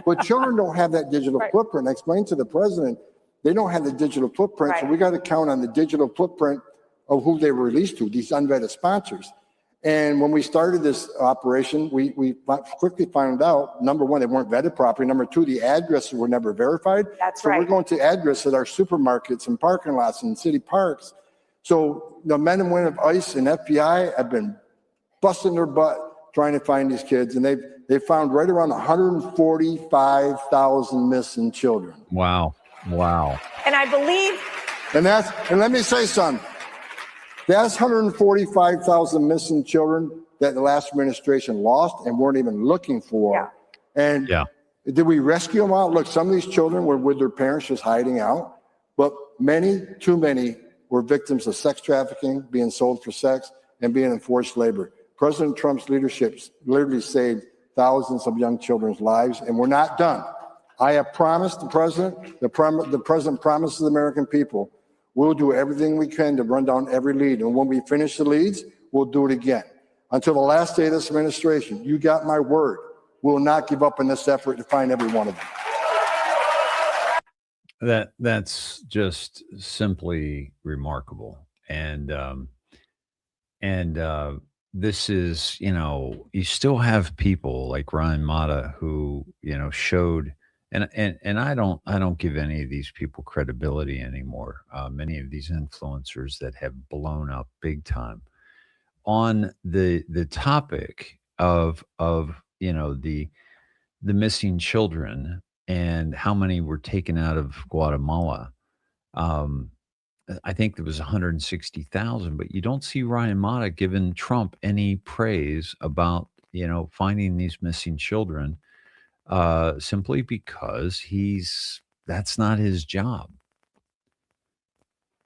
But children don't have that digital footprint. I explained to the president, they don't have the digital footprint. So we got to count on the digital footprint of who they were released to, these unvetted sponsors. And when we started this operation, we quickly found out, number one, they weren't vetted properly. Number two, the addresses were never verified. That's so right. We're going to address at our supermarkets and parking lots and city parks. So the men and women of ICE and FBI have been busting their butt trying to find these kids. And they found right around 145,000 missing children. Wow. Wow. And I believe. And let me say something. That's 145,000 missing children that the last administration lost and weren't even looking for. Yeah. And did we rescue them out? Look, some of these children were with their parents just hiding out, but many, too many, were victims of sex trafficking, being sold for sex, and being in forced labor. President Trump's leadership literally saved thousands of young children's lives, and we're not done. I have promised the president, the president promises the American people, we'll do everything we can to run down every lead. And when we finish the leads, we'll do it again. Until the last day of this administration, you got my word. We'll not give up in this effort to find every one of them. That's just simply remarkable. And this is, you still have people like Ryan Mata who, showed. And I don't give any of these people credibility anymore. Many of these influencers that have blown up big time on the topic of the missing children and how many were taken out of Guatemala. I think there was 160,000, but you don't see Ryan Mata giving Trump any praise about finding these missing children. Simply because that's not his job.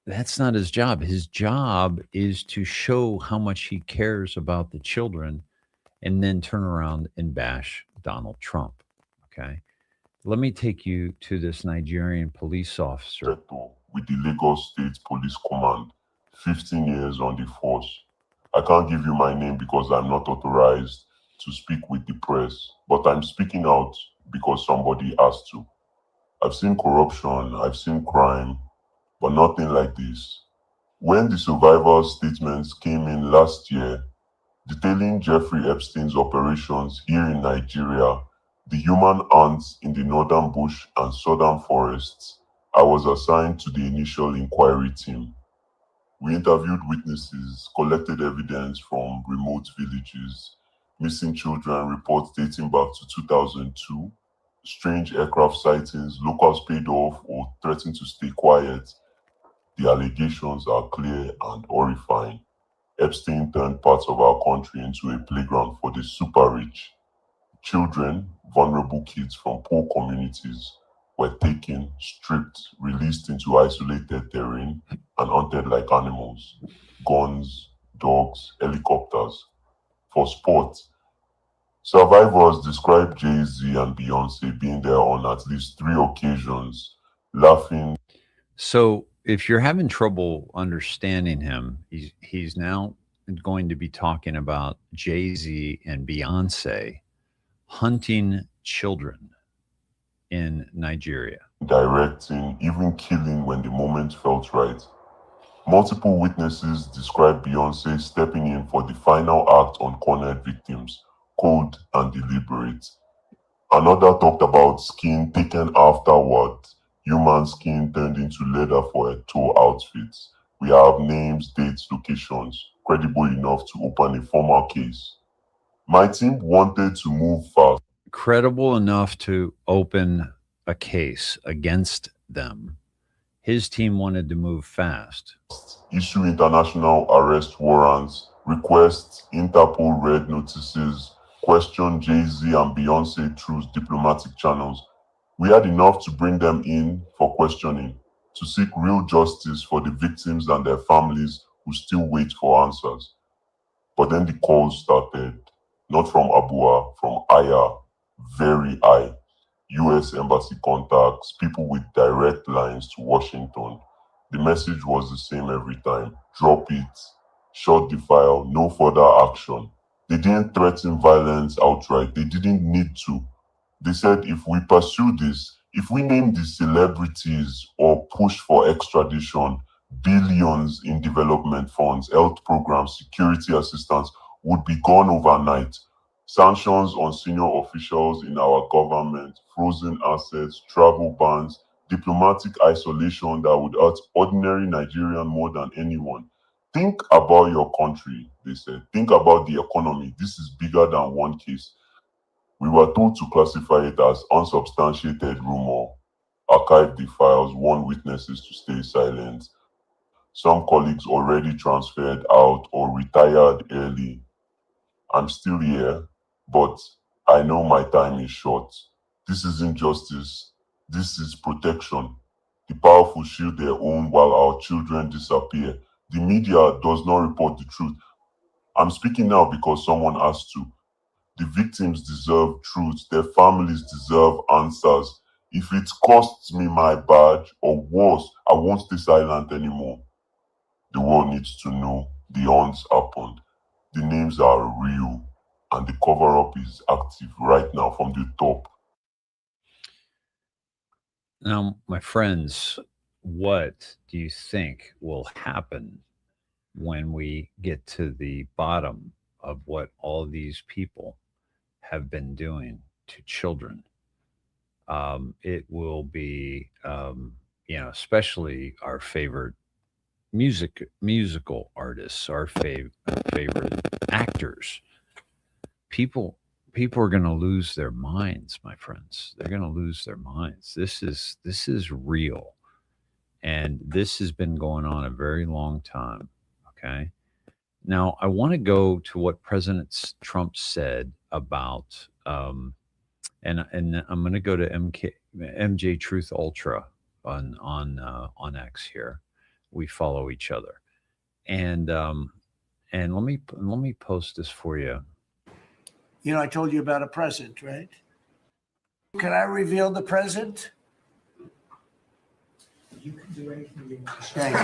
That's not his job. His job is to show how much he cares about the children and then turn around and bash Donald Trump. Okay. Let me take you to this Nigerian police officer. With the Lagos State Police Command, 15 years on the force. I can't give you my name because I'm not authorized to speak with the press, but I'm speaking out because somebody has to. I've seen corruption, I've seen crime, but nothing like this. When the survivors' statements came in last year, detailing Jeffrey Epstein's operations here in Nigeria, the human ants in the northern bush and southern forests, I was assigned to the initial inquiry team. We interviewed witnesses, collected evidence from remote villages, missing children reports dating back to 2002, strange aircraft sightings, locals paid off or threatened to stay quiet. The allegations are clear and horrifying. Epstein turned parts of our country into a playground for the super rich. Children, vulnerable kids from poor communities, were taken, stripped, released into isolated terrain, and hunted like animals. Guns, dogs, helicopters. For sport, survivors describe Jay-Z and Beyonce being there on at least 3 occasions, laughing. So if you're having trouble understanding him, he's now going to be talking about Jay-Z and Beyonce hunting children in Nigeria. Directing, even killing when the moment felt right. Multiple witnesses describe Beyonce stepping in for the final act on cornered victims, cold and deliberate. Another talked about skin taken afterward, human skin turned into leather for a tour outfit. We have names, dates, locations, credible enough to open a formal case. My team wanted to move fast. Credible enough to open a case against them. His team wanted to move fast. Issue international arrest warrants, request Interpol red notices, question Jay-Z and Beyonce through diplomatic channels. We had enough to bring them in for questioning, to seek real justice for the victims and their families who still wait for answers. But then the calls started, not from Abua, from Aya, very high. US embassy contacts, people with direct lines to Washington. The message was the same every time. Drop it, shut the file, no further action. They didn't threaten violence outright. They didn't need to. They said if we pursue this, if we name the celebrities or push for extradition, billions in development funds, health programs, security assistance would be gone overnight. Sanctions on senior officials in our government, frozen assets, travel bans, diplomatic isolation that would hurt ordinary Nigerian more than anyone. Think about your country, they said. Think about the economy. This is bigger than one case. We were told to classify it as unsubstantiated rumor, archive the files, warn witnesses to stay silent. Some colleagues already transferred out or retired early. I'm still here, but I know my time is short. This isn't justice. This is protection. The powerful shield their own while our children disappear. The media does not report the truth. I'm speaking now because someone has to. The victims deserve truth. Their families deserve answers. If it costs me my badge, or worse, I won't stay silent anymore. The world needs to know the hunts happened. The names are real, and the cover-up is active right now from the top. Now, my friends, what do you think will happen when we get to the bottom of what all these people have been doing to children? It will be, especially our favorite musical artists, our favorite actors. People are going to lose their minds, my friends. They're going to lose their minds. This is real, and this has been going on a very long time. Okay. Now, I want to go to what President Trump said about, and I'm going to go to MJ Truth Ultra on X here. We follow each other, and let me post this for you. You know, I told you about a present, right? Can I reveal the present? You can do anything you want. Thank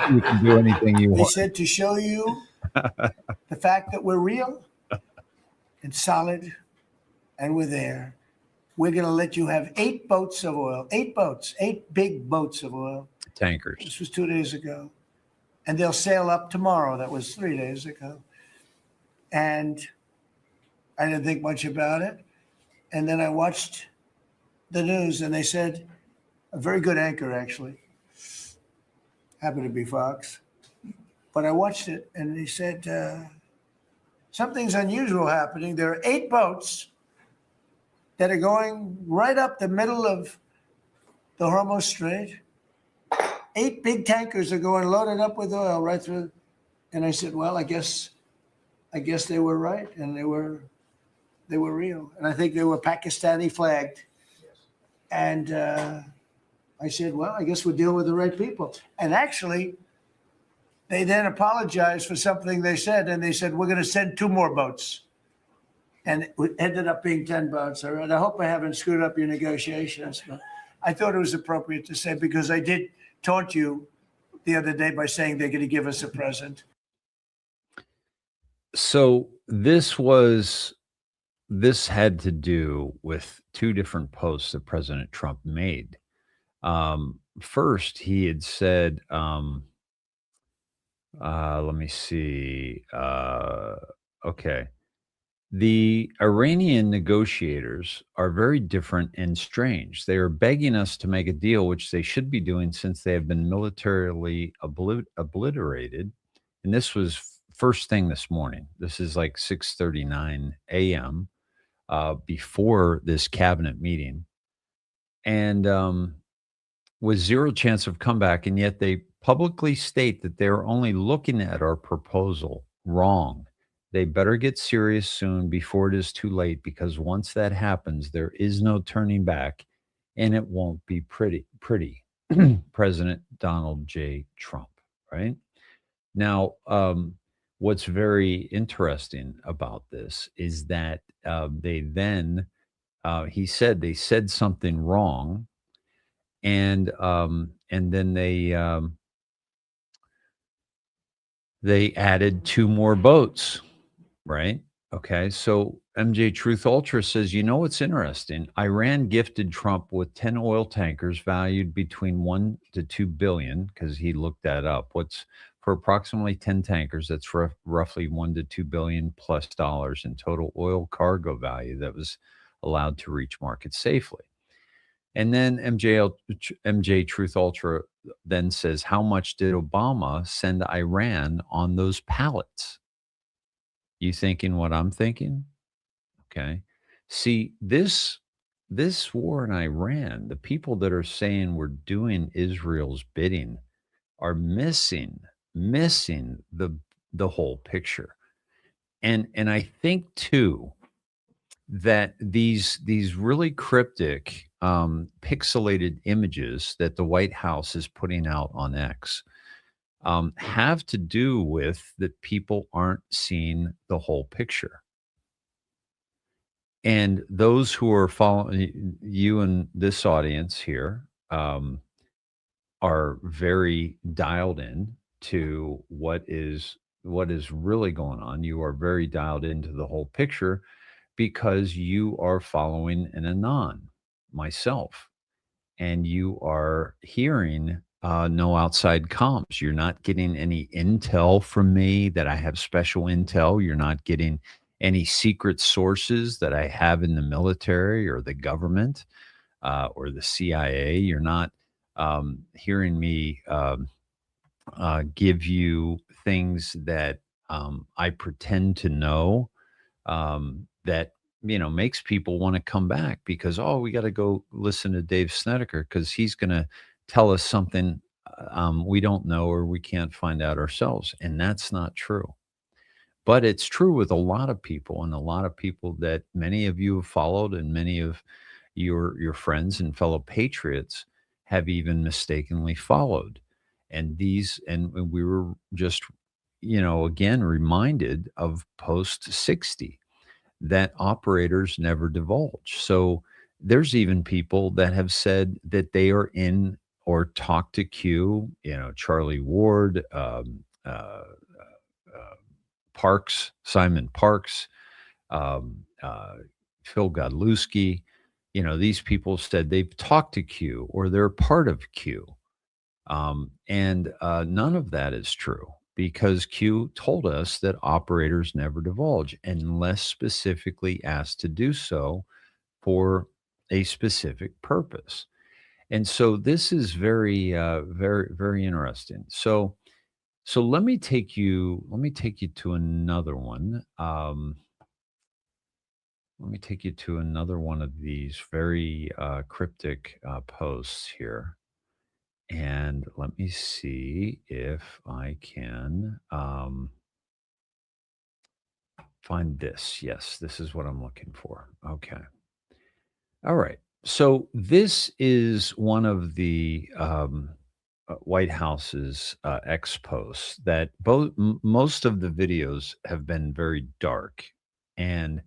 you. You can do anything you They want. said to show you the fact that we're real and solid and we're there. We're going to let you have 8 boats of oil, 8 boats, 8 big boats of oil. Tankers. This was 2 days ago. And they'll sail up tomorrow. That was 3 days ago. And I didn't think much about it. And then I watched the news and they said, a very good anchor, actually, happened to be Fox. But I watched it and he said, something's unusual happening. There are 8 boats that are going right up the middle of the Hormuz Strait. 8 big tankers are going loaded up with oil right through. And I said, well, I guess they were right, and they were real. And I think they were Pakistani flagged. And I said, well, I guess we're dealing with the right people. And actually, they then apologized for something they said, and they said, we're going to send 2 more boats. And it ended up being 10 boats. All right. I hope I haven't screwed up your negotiations, but I thought it was appropriate to say, because I did taunt you the other day by saying they're going to give us a present. So this had to do with 2 different posts that President Trump made. First, he had said, let me see. Okay. The Iranian negotiators are very different and strange. They are begging us to make a deal, which they should be doing since they have been militarily obliterated. And this was first thing this morning. This is like 6:39 a.m. Before this cabinet meeting. And with 0 chance of comeback, and yet they publicly state that they're only looking at our proposal. Wrong. They better get serious soon before it is too late, because once that happens, there is no turning back, and it won't be pretty. President Donald J. Trump, right? Now, what's very interesting about this is that they then, he said they said something wrong, and then they added 2 more boats, right? Okay, so MJ Truth Ultra says, you know what's interesting? Iran gifted Trump with 10 oil tankers valued between 1 to 2 billion, because he looked that up. What's for approximately 10 tankers? That's roughly 1 to 2 billion plus dollars in total oil cargo value that was allowed to reach markets safely. And then MJ Truth Ultra then says, how much did Obama send Iran on those pallets? You thinking what I'm thinking? Okay. See, this war in Iran, the people that are saying we're doing Israel's bidding are missing the whole picture. And I think too that these really cryptic pixelated images that the White House is putting out on X have to do with that people aren't seeing the whole picture. And those who are following you and this audience here are very dialed in to what is really going on. You are very dialed into the whole picture because you are following an Anon, myself, and you are hearing no outside comms. You're not getting any intel from me that I have special intel. You're not getting any secret sources that I have in the military or the government or the CIA. You're not hearing me give you things that I pretend to know that makes people want to come back because, we got to go listen to Dave Snedeker because he's going to tell us something we don't know or we can't find out ourselves. And that's not true. But it's true with a lot of people, and a lot of people that many of you have followed, and many of your friends and fellow patriots have even mistakenly followed. And we were just, again, reminded of post 60 that operators never divulge. So there's even people that have said that they are in or talk to Q, Charlie Ward, Parks, Simon Parks, Phil Godlewski. These people said they've talked to Q or they're part of Q. And none of that is true because Q told us that operators never divulge unless specifically asked to do so for a specific purpose. And so this is very, very, very interesting. So let me take you to another one. Let me take you to another one of these very cryptic posts here. And let me see if I can find this. Yes, this is what I'm looking for. Okay. All right. So this is one of the White House's ex posts that most of the videos have been very dark, and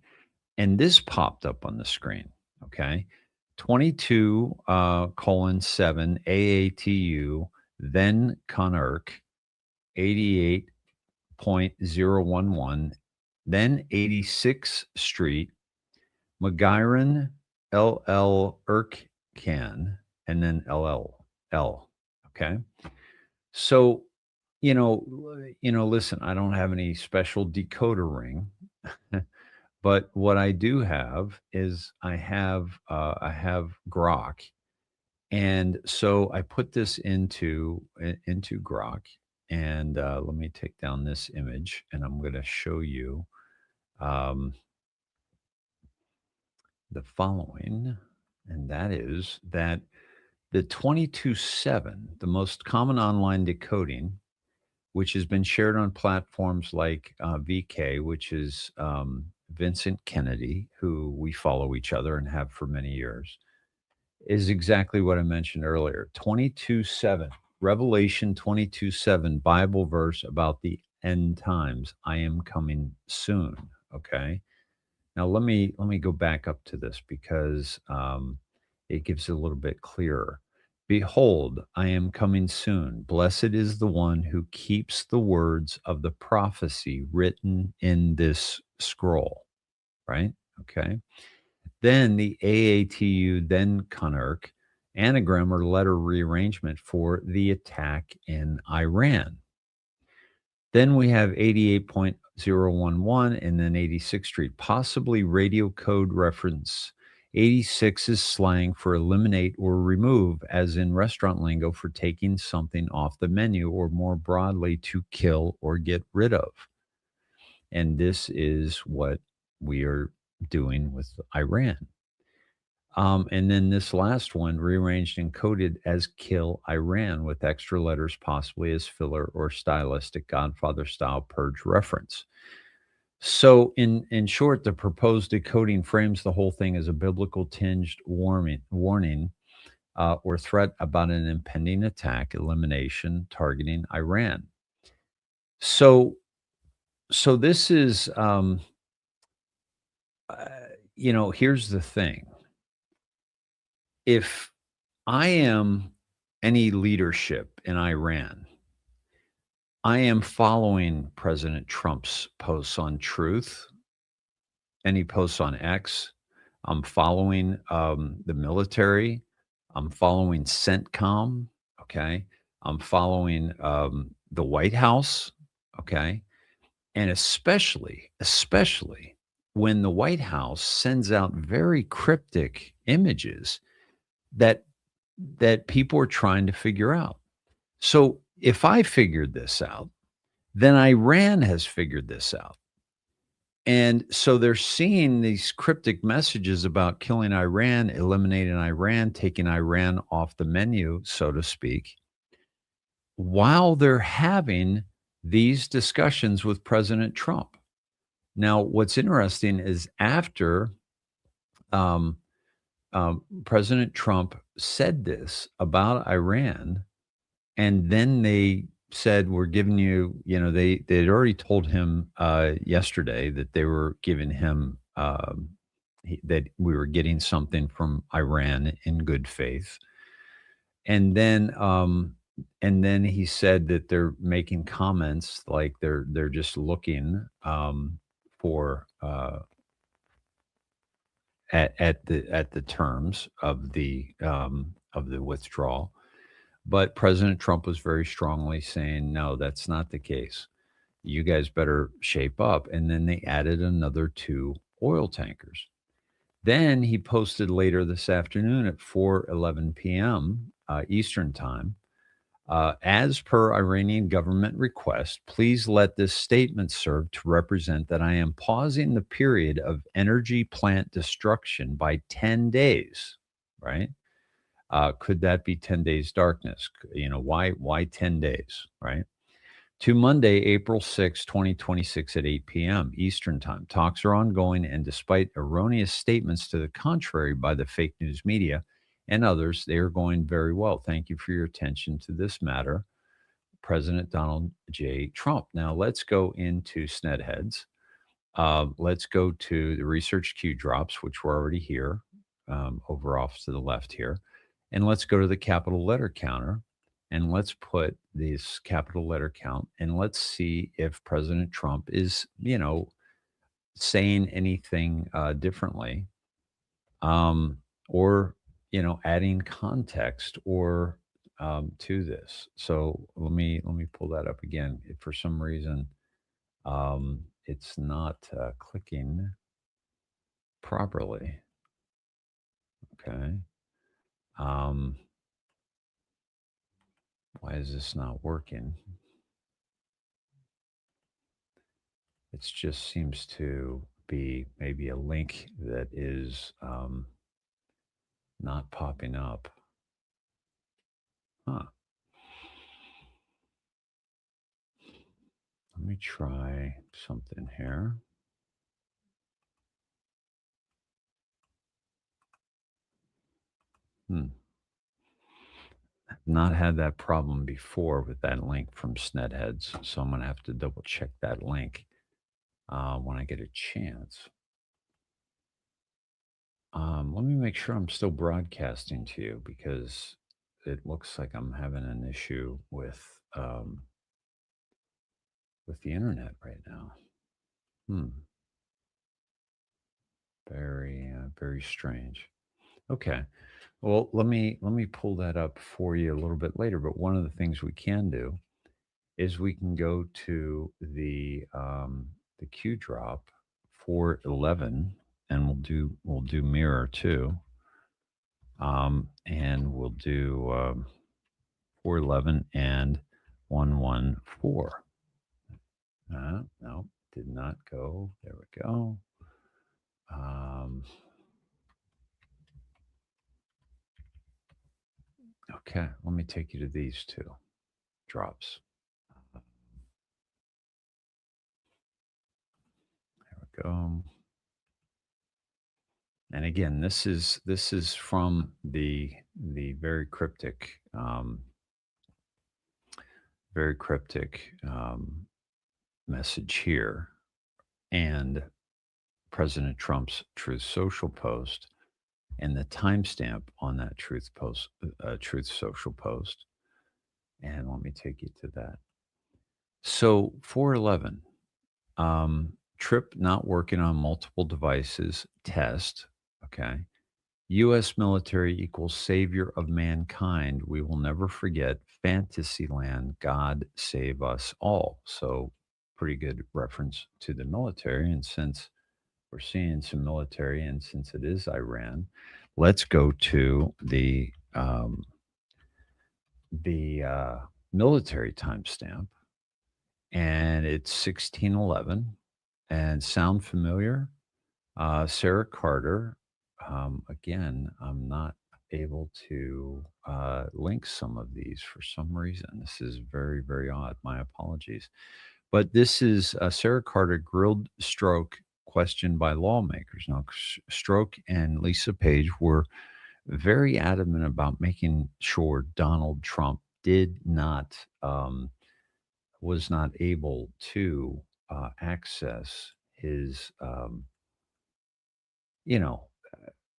this popped up on the screen. Okay, 22:7 AATU, then Conirk 88.011, then 86th Street, McGuiran, LL Ercan, and then LLL. Okay. So, listen, I don't have any special decoder ring, but what I do have is I have Grok. And so I put this into Grok, and let me take down this image, and I'm going to show you the following, and that is that the 22/7, the most common online decoding, which has been shared on platforms like VK, which is Vincent Kennedy, who we follow each other and have for many years, is exactly what I mentioned earlier. 22/7, Revelation 22/7, Bible verse about the end times. I am coming soon. Okay. Now let me go back up to this because it gives it a little bit clearer. Behold, I am coming soon. Blessed is the one who keeps the words of the prophecy written in this scroll. Right? Okay. Then the AATU, then Conirk, anagram or letter rearrangement for the attack in Iran. Then we have 88.011 and then 86th Street, possibly radio code reference. 86 is slang for eliminate or remove, as in restaurant lingo for taking something off the menu, or more broadly, to kill or get rid of. And this is what we are doing with Iran. And then this last one, rearranged and coded as kill Iran, with extra letters possibly as filler or stylistic Godfather style purge reference. So in short, the proposed decoding frames the whole thing as a biblical tinged warning or threat about an impending attack, elimination, targeting Iran. So this is, here's the thing. If I am any leadership in Iran, I am following President Trump's posts on Truth, any posts on X. I'm following the military. I'm following CENTCOM. Okay. I'm following the White House. Okay. And especially when the White House sends out very cryptic images that people are trying to figure out. So if I figured this out, then Iran has figured this out. And so they're seeing these cryptic messages about killing Iran, eliminating Iran, taking Iran off the menu, so to speak, while they're having these discussions with President Trump. Now, what's interesting is after President Trump said this about Iran, and then they said, we're giving you, they had already told him yesterday that they were giving him, that we were getting something from Iran in good faith. And then he said that they're making comments like they're just looking for at the terms of the withdrawal. But President Trump was very strongly saying, no, that's not the case. You guys better shape up. And then they added another 2 oil tankers. Then he posted later this afternoon at 4:11 p.m. Eastern time, as per Iranian government request, please let this statement serve to represent that I am pausing the period of energy plant destruction by 10 days, right? Could that be 10 days darkness? Why 10 days, right? To Monday, April 6, 2026 at 8 p.m. Eastern Time. Talks are ongoing, and despite erroneous statements to the contrary by the fake news media and others, they are going very well. Thank you for your attention to this matter, President Donald J. Trump. Now, let's go into Snedheads. Let's go to the research Q drops, which were already here, over off to the left here. And let's go to the capital letter counter. And let's put this capital letter count and let's see if President Trump is, saying anything differently, or, adding context or to this. So let me pull that up again. If for some reason it's not clicking properly. Okay. Why is this not working? It just seems to be maybe a link that is not popping up. Huh. Let me try something here. I've not had that problem before with that link from Snedheads, so I'm going to have to double check that link when I get a chance. Let me make sure I'm still broadcasting to you because it looks like I'm having an issue with the internet right now. Very, very strange. Okay. Well, let me pull that up for you a little bit later. But one of the things we can do is we can go to the Q drop 411, and we'll do mirror too, and we'll do 411 and 114. No, did not go. There we go. Okay, let me take you to these two drops. There we go. And again, this is from the very cryptic, message here, and President Trump's Truth Social post, and the timestamp on that Truth Social post. And let me take you to that. So 411, trip not working on multiple devices test. Okay. U.S. military equals savior of mankind. We will never forget Fantasyland. God save us all. So pretty good reference to the military. And since we're seeing some military, and since it is Iran, let's go to the military timestamp, and it's 1611. And sound familiar? Sarah Carter. Again, I'm not able to link some of these for some reason. This is very, very odd. My apologies. But this is Sarah Carter grilled Strzok questioned by lawmakers. Now, Strzok and Lisa Page were very adamant about making sure Donald Trump was not able to access his,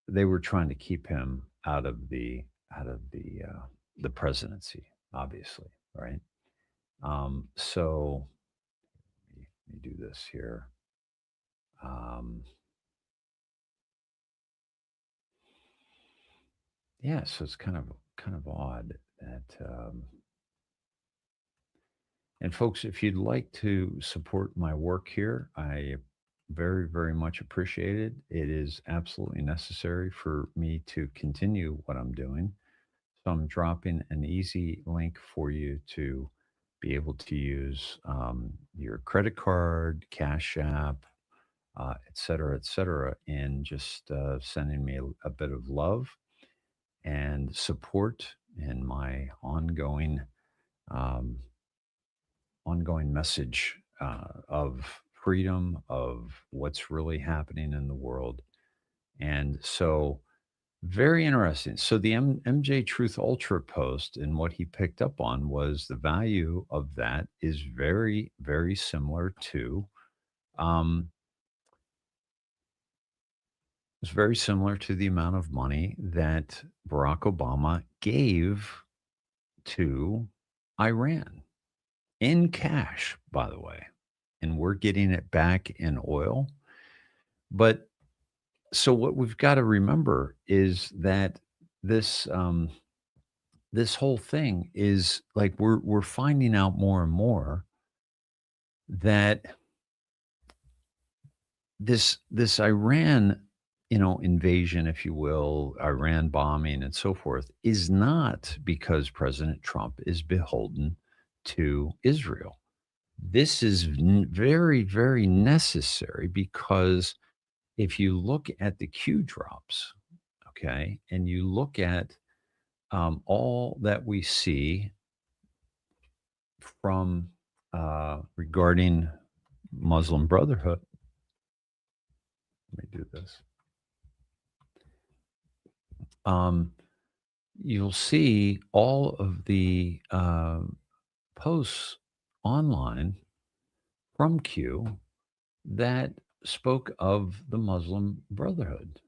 they were trying to keep him out of the presidency, obviously, right? So let me do this here. Yeah, so it's kind of odd that. And folks, if you'd like to support my work here, I very, very much appreciate it. It is absolutely necessary for me to continue what I'm doing. So I'm dropping an easy link for you to be able to use your credit card, Cash App, et cetera, and just sending me a bit of love. and support and my ongoing message of freedom, of what's really happening in the world. And so, very interesting. So the MJ Truth Ultra post and what he picked up on was the value of that is very, very similar to um, it's very similar to the amount of money that Barack Obama gave to Iran in cash, by the way. And we're getting it back in oil. But so what we've got to remember is that this this whole thing is like we're finding out more and more that this Iran, invasion, if you will, Iran bombing and so forth, is not because President Trump is beholden to Israel. This is very, very necessary because if you look at the Q drops, okay, and you look at all that we see from regarding Muslim Brotherhood. Let me do this. You'll see all of the posts online from Q that spoke of the Muslim Brotherhood.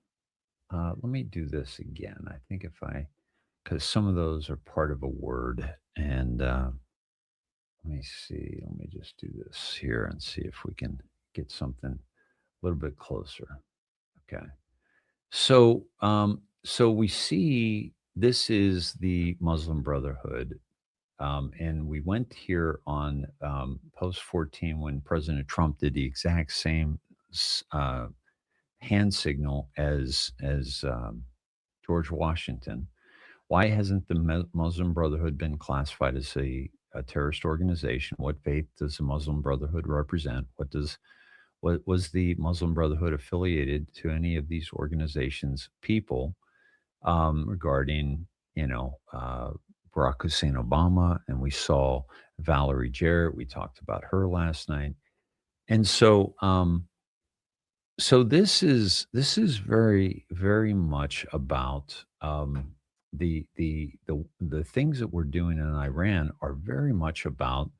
Let me do this again. I think because some of those are part of a word. And let me see. Let me just do this here and see if we can get something a little bit closer. Okay. So, so we see this is the Muslim Brotherhood. And we went here on post 14 when President Trump did the exact same hand signal as George Washington. Why hasn't the Muslim Brotherhood been classified as a terrorist organization? What faith does the Muslim Brotherhood represent? What was the Muslim Brotherhood affiliated to any of these organizations? People regarding Barack Hussein Obama, and we saw Valerie Jarrett. We talked about her last night, and so so this is very, very much about the things that we're doing in Iran are very much about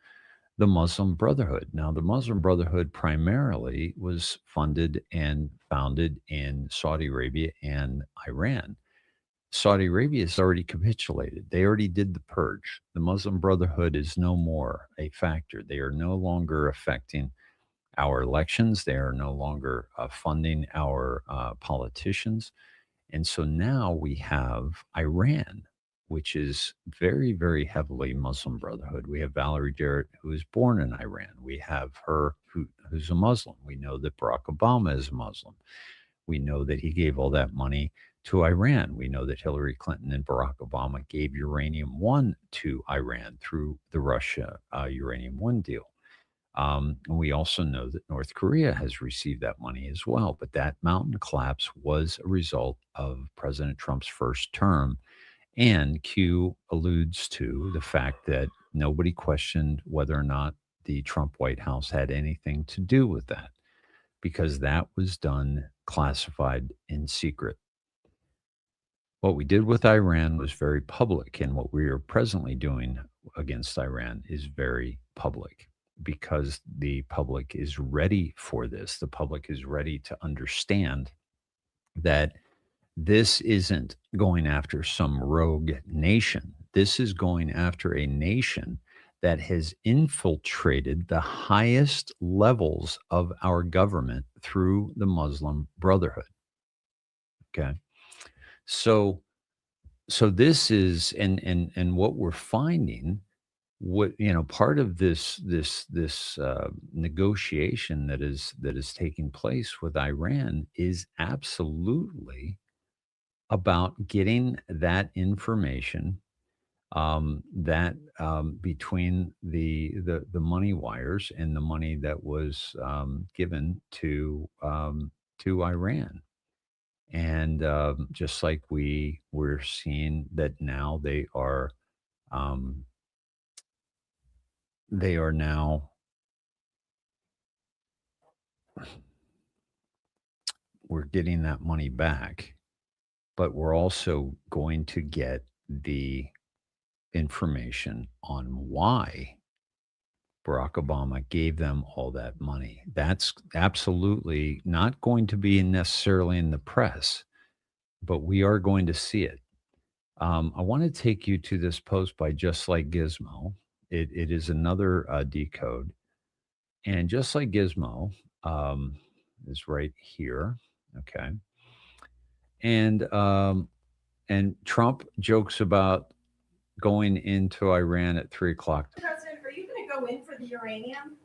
the Muslim Brotherhood. Now, the Muslim Brotherhood primarily was funded and founded in Saudi Arabia and Iran. Saudi Arabia has already capitulated. They already did the purge. The Muslim Brotherhood is no more a factor. They are no longer affecting our elections. They are no longer funding our politicians. And so now we have Iran, which is very, very heavily Muslim Brotherhood. We have Valerie Jarrett, who was born in Iran. We have her who's a Muslim. We know that Barack Obama is a Muslim. We know that he gave all that money to Iran. We know that Hillary Clinton and Barack Obama gave uranium one to Iran through the Russia uranium one deal. And we also know that North Korea has received that money as well. But that mountain collapse was a result of President Trump's first term. And Q alludes to the fact that nobody questioned whether or not the Trump White House had anything to do with that, because that was done classified in secret. What we did with Iran was very public, and what we are presently doing against Iran is very public, because the public is ready for this. The public is ready to understand that this isn't going after some rogue nation. This is going after a nation that has infiltrated the highest levels of our government through the Muslim Brotherhood. Okay. So this is and what we're finding, what part of this negotiation that is taking place with Iran is absolutely about getting that information between the money wires and the money that was given to Iran. And just like we're seeing that now they are now, we're getting that money back, but we're also going to get the information on why Barack Obama gave them all that money. That's absolutely not going to be necessarily in the press, but we are going to see it. I want to take you to this post by Just Like Gizmo. It is another decode. And Just Like Gizmo is right here. Okay. And Trump jokes about going into Iran at 3 o'clock. President, are you going to go in for the uranium?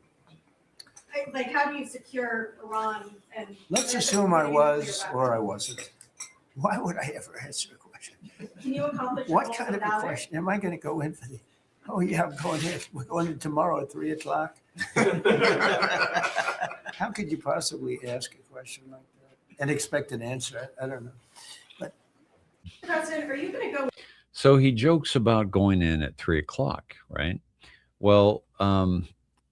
Like, how do you secure Iran? And Let's assume I was or I wasn't. Why would I ever answer a question? Can you accomplish What goals kind of a without it? question? Am I going to go in for the, oh yeah, I'm going in. We're going in tomorrow at 3 o'clock. How could you possibly ask a question like that and expect an answer? I don't know. But President, are you going to go? So he jokes about going in at 3 o'clock, right? Well,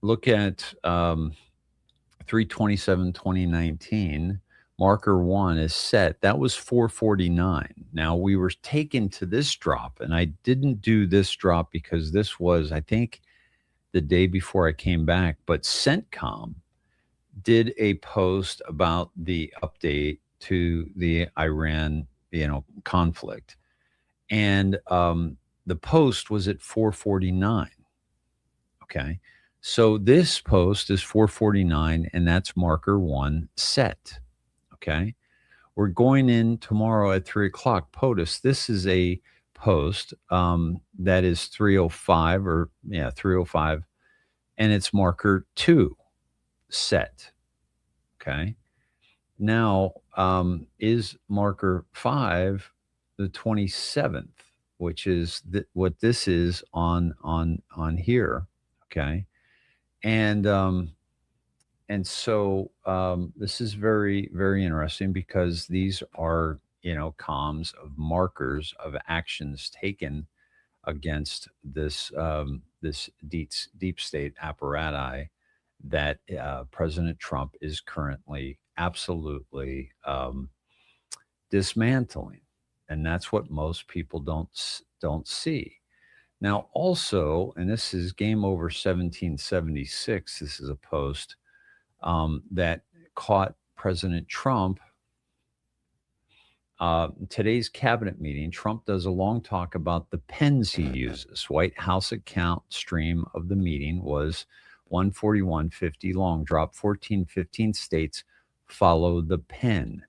look at 3/27/2019. Marker 1 is set. That was 449. Now we were taken to this drop, and I didn't do this drop because this was, I think, the day before I came back. But CENTCOM did a post about the update to the Iran, conflict, and the post was at 449. Okay, so this post is 449, and that's marker 1 set. Okay, we're going in tomorrow at 3 o'clock. POTUS. This is a post that is 305 or 305, and it's marker 2 set. Okay, now is marker 5 the 27th, which is what this is on here. Okay, and so this is very, very interesting because these are, comms of markers of actions taken against this this deep state apparatus that President Trump is currently absolutely dismantling, and that's what most people don't see. Now, also, and this is Game Over 1776. This is a post that caught President Trump. Today's cabinet meeting, Trump does a long talk about the pens he uses. White House account stream of the meeting was 141.50 long. Drop 14-15 states follow the pen.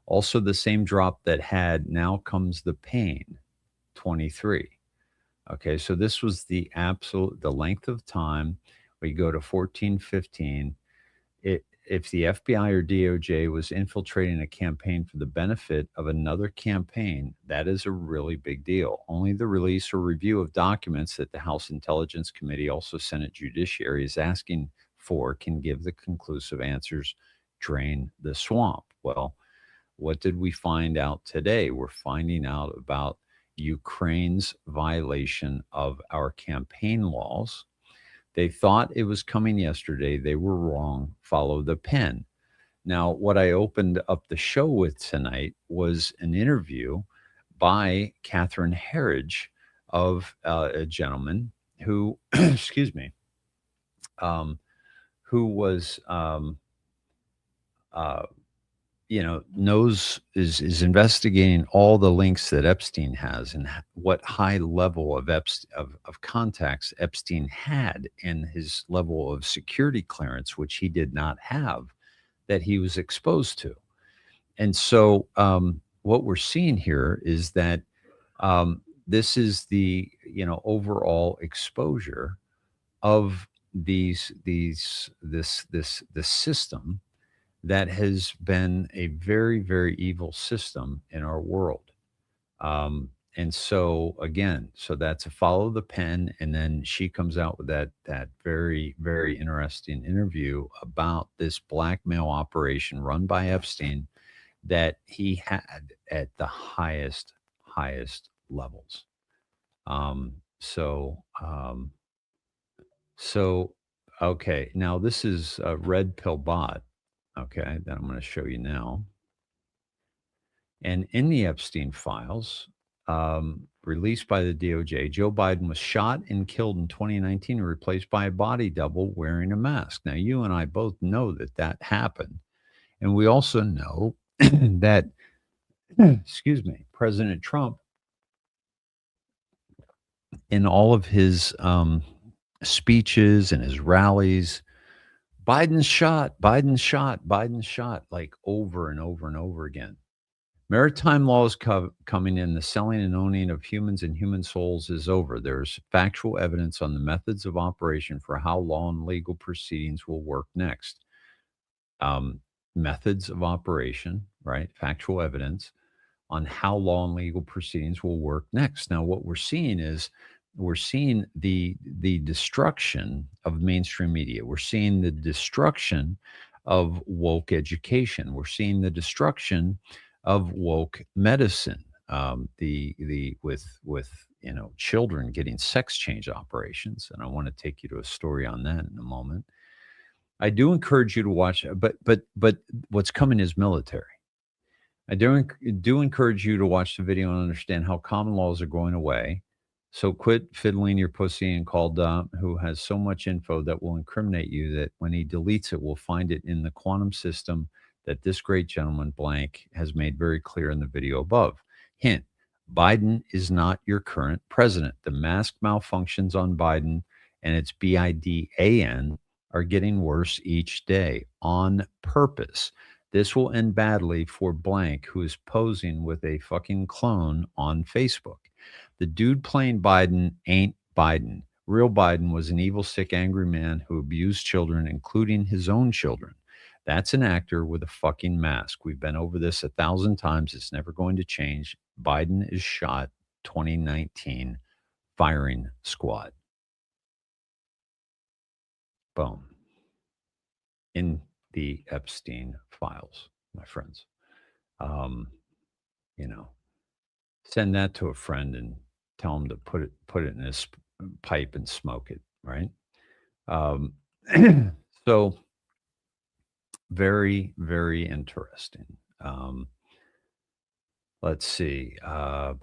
Also the same drop that had Now Comes the Pain, 23. Okay, so this was the length of time. We go to 14-15. If the FBI or DOJ was infiltrating a campaign for the benefit of another campaign, that is a really big deal. Only the release or review of documents that the House Intelligence Committee, also Senate Judiciary, is asking for can give the conclusive answers, drain the swamp. Well, what did we find out today? We're finding out about Ukraine's violation of our campaign laws. They thought it was coming yesterday. They were wrong. Follow the pen. Now, what I opened up the show with tonight was an interview by Catherine Herridge of a gentleman who, excuse me, who was, is investigating all the links that Epstein has and what high level of contacts Epstein had and his level of security clearance, which he did not have, that he was exposed to. And so what we're seeing here is that this is the overall exposure of this system that has been a very, very evil system in our world. And so again, so that's a follow the pen. And then she comes out with that very, very interesting interview about this blackmail operation run by Epstein that he had at the highest levels. So okay, now this is a red pill bot. Okay, that I'm going to show you now. And in the Epstein files, released by the DOJ, Joe Biden was shot and killed in 2019 and replaced by a body double wearing a mask. Now, you and I both know that that happened. And we also know that, excuse me, President Trump, in all of his speeches and his rallies, Biden's shot, Biden's shot, Biden's shot, like over and over and over again. Maritime laws coming in, the selling and owning of humans and human souls is over. There's factual evidence on the methods of operation for how law and legal proceedings will work next. Methods of operation, right? Factual evidence on how law and legal proceedings will work next. Now, what we're seeing is the destruction of mainstream media. We're seeing the destruction of woke education. We're seeing the destruction of woke medicine, with children getting sex change operations, and I want to take you to a story on that in a moment. I do encourage you to watch, but what's coming is military. I do encourage you to watch the video and understand how common laws are going away. So quit fiddling your pussy and call Dom, who has so much info that will incriminate you that when he deletes it, we'll find it in the quantum system that this great gentleman blank has made very clear in the video above. Hint, Biden is not your current president. The mask malfunctions on Biden and its BIDAN are getting worse each day on purpose. This will end badly for blank, who is posing with a fucking clone on Facebook. The dude playing Biden ain't Biden. Real Biden was an evil, sick, angry man who abused children, including his own children. That's an actor with a fucking mask. We've been over this 1,000 times. It's never going to change. Biden is shot 2019 firing squad. Boom. In the Epstein files, my friends. Send that to a friend and tell him to put it in his pipe and smoke it, right? So very, very interesting. Let's see. Colonel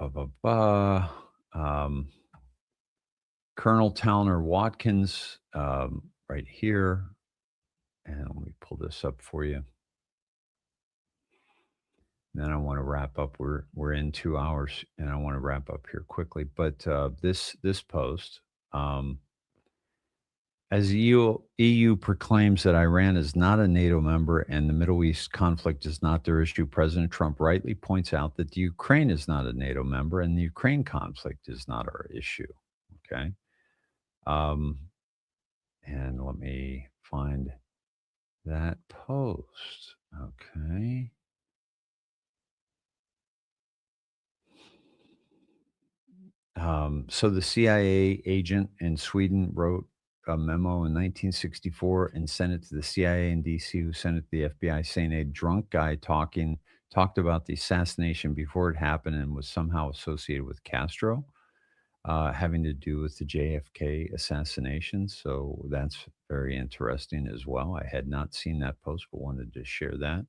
Towner Watkins, right here. And let me pull this up for you. Then I want to wrap up. We're in 2 hours, and I want to wrap up here quickly. But this post, as the EU proclaims that Iran is not a NATO member and the Middle East conflict is not their issue, President Trump rightly points out that the Ukraine is not a NATO member and the Ukraine conflict is not our issue. Okay. And let me find that post. Okay. So the CIA agent in Sweden wrote a memo in 1964 and sent it to the CIA in DC, who sent it to the FBI, saying a drunk guy talked about the assassination before it happened and was somehow associated with Castro, having to do with the JFK assassination. So that's very interesting as well. I had not seen that post, but wanted to share that.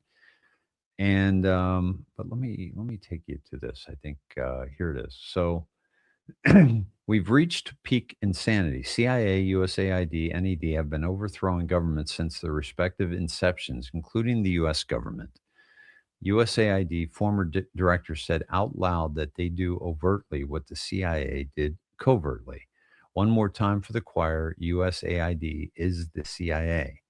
And but let me take you to this. I think here it is. So we've reached peak insanity. CIA, USAID, NED have been overthrowing governments since their respective inceptions, including the U.S. government. USAID former director said out loud that they do overtly what the CIA did covertly. One more time for the choir, USAID is the CIA.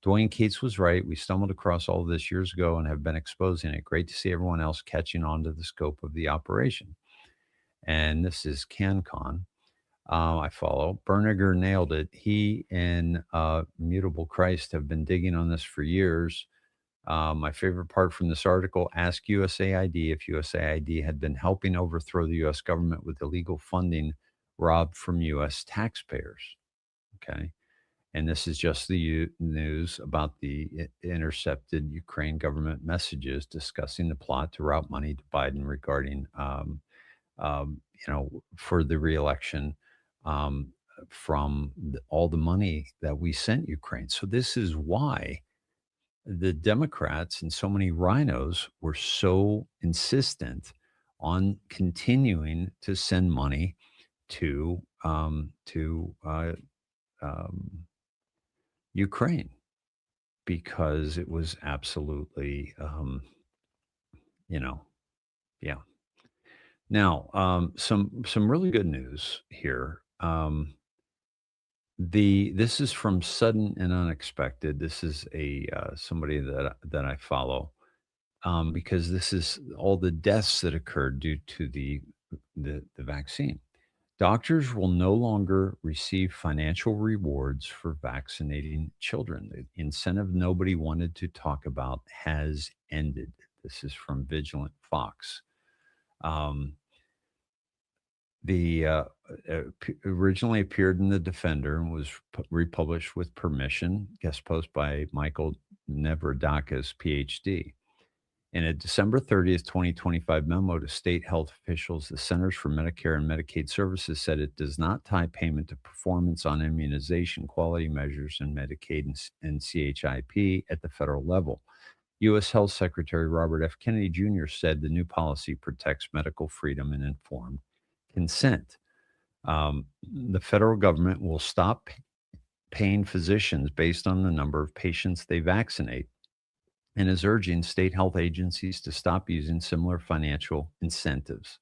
Dwayne Cates was right. We stumbled across all of this years ago and have been exposing it. Great to see everyone else catching on to the scope of the operation. And this is CanCon. I follow. Berniger nailed it. He and Mutable Christ have been digging on this for years. My favorite part from this article, ask USAID if USAID had been helping overthrow the U.S. government with illegal funding robbed from U.S. taxpayers. Okay. And this is just the news about the intercepted Ukraine government messages discussing the plot to route money to Biden regarding, for the reelection um, from all the money that we sent Ukraine. So this is why the Democrats and so many rhinos were so insistent on continuing to send money to Ukraine, because it was absolutely, yeah. Now, some really good news here. This is from Sudden and Unexpected. This is a somebody that I follow, because this is all the deaths that occurred due to the vaccine. Doctors will no longer receive financial rewards for vaccinating children. The incentive nobody wanted to talk about has ended. This is from Vigilant Fox. Um, originally appeared in The Defender and was republished with permission, guest post by Michael Nevradakis, PhD. In a December 30th, 2025 memo to state health officials, the Centers for Medicare and Medicaid Services said it does not tie payment to performance on immunization quality measures in Medicaid and CHIP at the federal level. U.S. Health Secretary Robert F. Kennedy Jr. said the new policy protects medical freedom and informed consent. The federal government will stop paying physicians based on the number of patients they vaccinate, and is urging state health agencies to stop using similar financial incentives.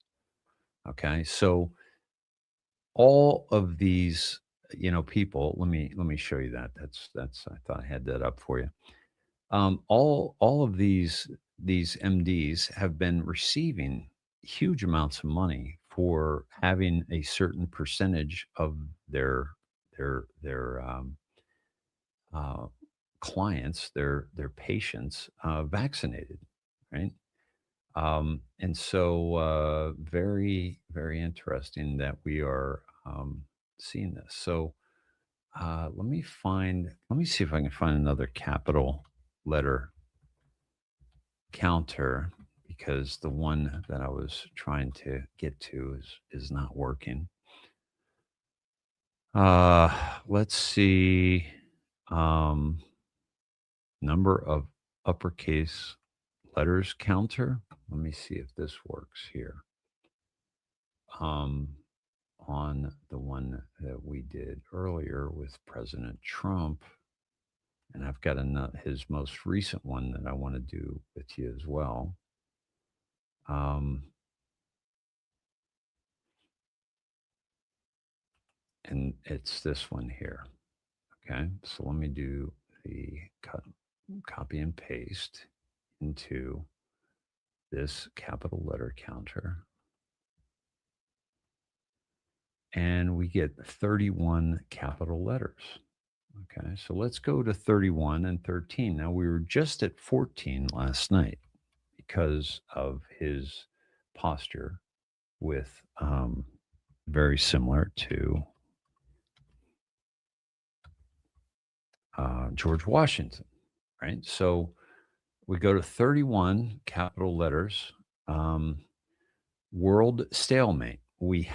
Okay, so all of these, people. Let me show you that. That's. I thought I had that up for you. All of these MDs have been receiving huge amounts of money for having a certain percentage of their clients, their patients, vaccinated, right? And so, very, very interesting that we are seeing this. So, let me see if I can find another capital letter counter, because the one that I was trying to get to is not working. Let's see. Number of uppercase letters counter. Let me see if this works here. On the one that we did earlier with President Trump, and I've got his most recent one that I want to do with you as well. And it's this one here. Okay, so let me do the copy and paste into this capital letter counter. And we get 31 capital letters. Okay, so let's go to 31 and 13. Now, we were just at 14 last night because of his posture with very similar to George Washington, right? So we go to 31 capital letters. World stalemate. We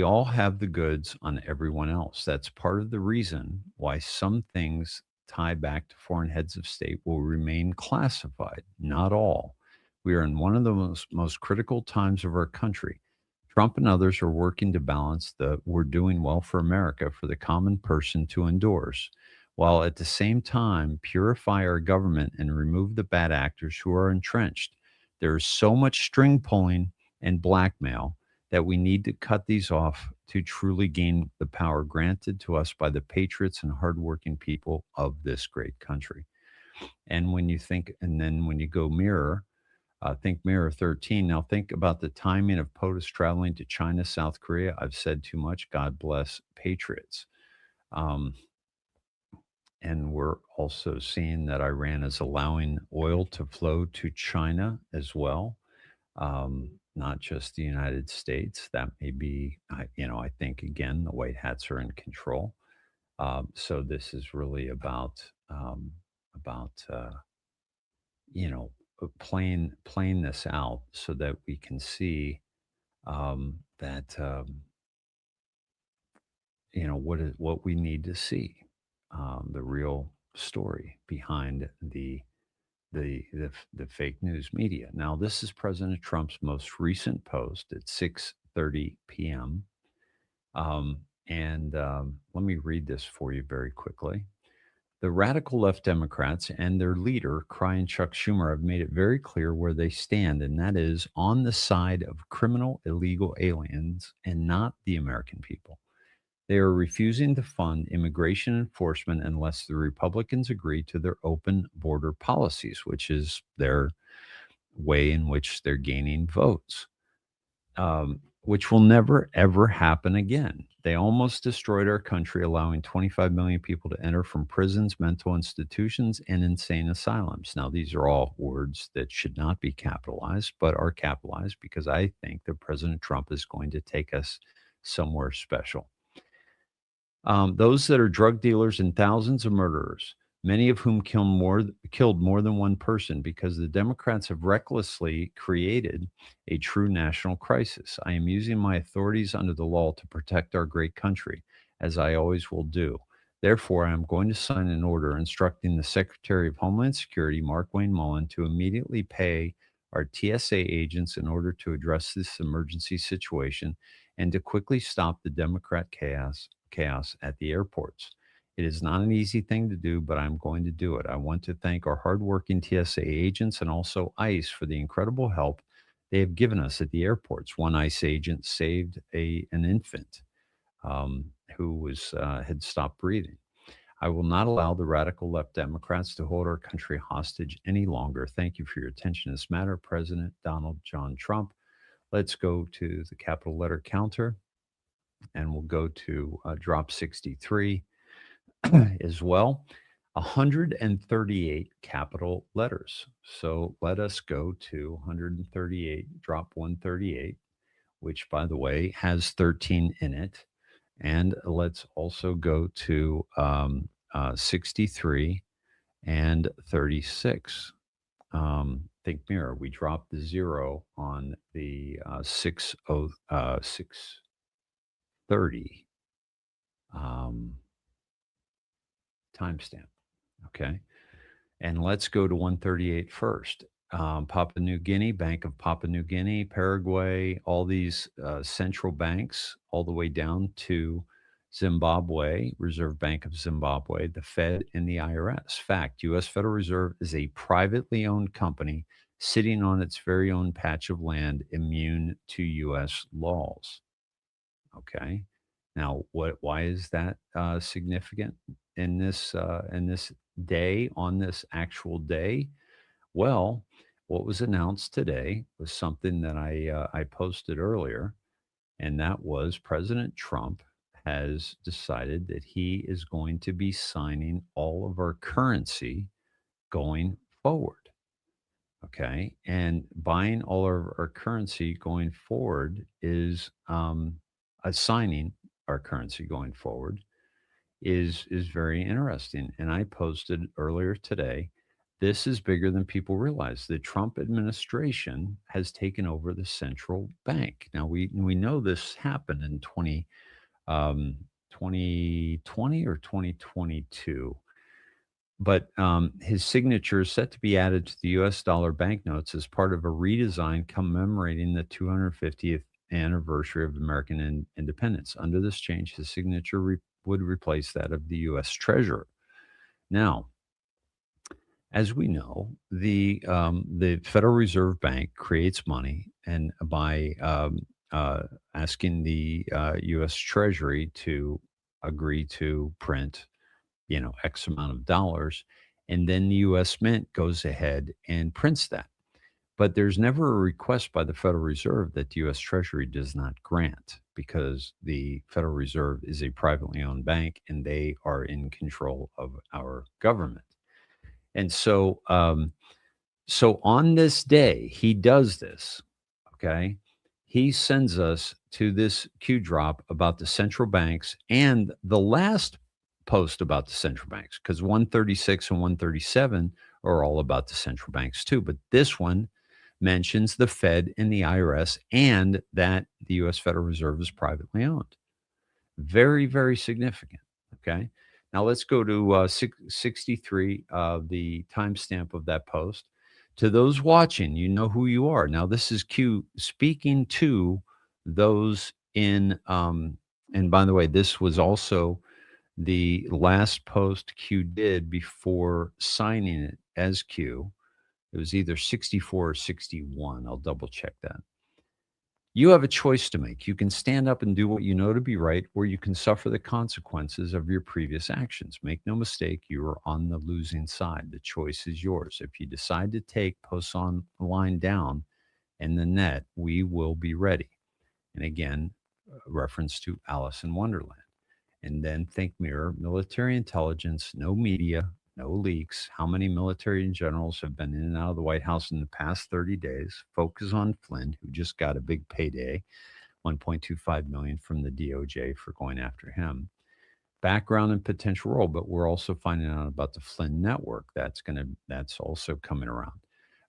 all have the goods on everyone else. That's part of the reason why some things tied back to foreign heads of state will remain classified. Not all. We are in one of the most critical times of our country. Trump and others are working to balance the "we're doing well for America" for the common person to endorse, while at the same time purify our government and remove the bad actors who are entrenched. There is so much string pulling and blackmail that we need to cut these off to truly gain the power granted to us by the patriots and hardworking people of this great country. And when you think, and then when you go mirror, think mirror 13. Now think about the timing of POTUS traveling to China, South Korea. I've said too much. God bless patriots. And we're also seeing that Iran is allowing oil to flow to China as well. Not just the United States. That may be, I think, again, the white hats are in control. So this is really about you know, playing this out so that we can see that you know what we need to see, the real story behind the fake news media. Now, this is President Trump's most recent post at 6:30 p.m. Let me read this for you very quickly. The radical left Democrats and their leader, crying Chuck Schumer, have made it very clear where they stand, and that is on the side of criminal illegal aliens and not the American people. They are refusing to fund immigration enforcement unless the Republicans agree to their open border policies, which is their way in which they're gaining votes, which will never, ever happen again. They almost destroyed our country, allowing 25 million people to enter from prisons, mental institutions, and insane asylums. Now, these are all words that should not be capitalized, but are capitalized because I think that President Trump is going to take us somewhere special. Those that are drug dealers and thousands of murderers, many of whom killed more than one person because the Democrats have recklessly created a true national crisis. I am using my authorities under the law to protect our great country, as I always will do. Therefore, I am going to sign an order instructing the Secretary of Homeland Security, Mark Wayne Mullen, to immediately pay our TSA agents in order to address this emergency situation and to quickly stop the Democrat chaos at the airports. It is not an easy thing to do, but I'm going to do it. I want to thank our hardworking TSA agents and also ICE for the incredible help they have given us at the airports. One ICE agent saved an infant who had stopped breathing. I will not allow the radical left Democrats to hold our country hostage any longer. Thank you for your attention to this matter, President Donald John Trump. Let's go to the capital letter counter, and we'll go to drop 63 as well. 138 capital letters. So let us go to 138, drop 138, which, by the way, has 13 in it. And let's also go to 63 and 36. Think mirror. We dropped the 0 on the 6:30 timestamp. Okay. And let's go to 138 first. Papua New Guinea, Bank of Papua New Guinea, Paraguay, all these central banks, all the way down to Zimbabwe, Reserve Bank of Zimbabwe, the Fed, and the IRS. Fact, U.S. Federal Reserve is a privately owned company sitting on its very own patch of land, immune to U.S. laws. Okay. Now, why is that significant in this day, on this actual day? Well, what was announced today was something that I posted earlier, and that was President Trump has decided that he is going to be signing all of our currency going forward. Okay, and buying all of our currency going forward is assigning our currency going forward is very interesting. And I posted earlier today, this is bigger than people realize. The Trump administration has taken over the central bank. Now we know this happened in 2020 or 2022. But his signature is set to be added to the U.S. dollar banknotes as part of a redesign commemorating the 250th anniversary of American independence. Under this change, his signature would replace that of the U.S. Treasurer. Now, as we know, the Federal Reserve Bank creates money, and by asking the U.S. Treasury to agree to print, X amount of dollars, and then the U.S. Mint goes ahead and prints that. But there's never a request by the Federal Reserve that the U.S. Treasury does not grant, because the Federal Reserve is a privately owned bank and they are in control of our government. And so, so on this day, he does this, okay? He sends us to this Q drop about the central banks, and the last post about the central banks, because 136 and 137 are all about the central banks too. But this one mentions the Fed and the IRS and that the U.S. Federal Reserve is privately owned. Very, very significant. Okay. Now let's go to 63, the timestamp of that post. To those watching, you know who you are. Now, this is Q speaking to those in, and by the way, this was also the last post Q did before signing it as Q. It was either 64 or 61. I'll double check that. You have a choice to make. You can stand up and do what you know to be right, or you can suffer the consequences of your previous actions. Make no mistake, you are on the losing side. The choice is yours. If you decide to take posts on line down in the net, we will be ready. And again, reference to Alice in Wonderland. And then think mirror, military intelligence, no media, no leaks. How many military generals have been in and out of the White House in the past 30 days? Focus on Flynn, who just got a big payday, $1.25 million from the DOJ for going after him. Background and potential role, but we're also finding out about the Flynn network. That's also coming around.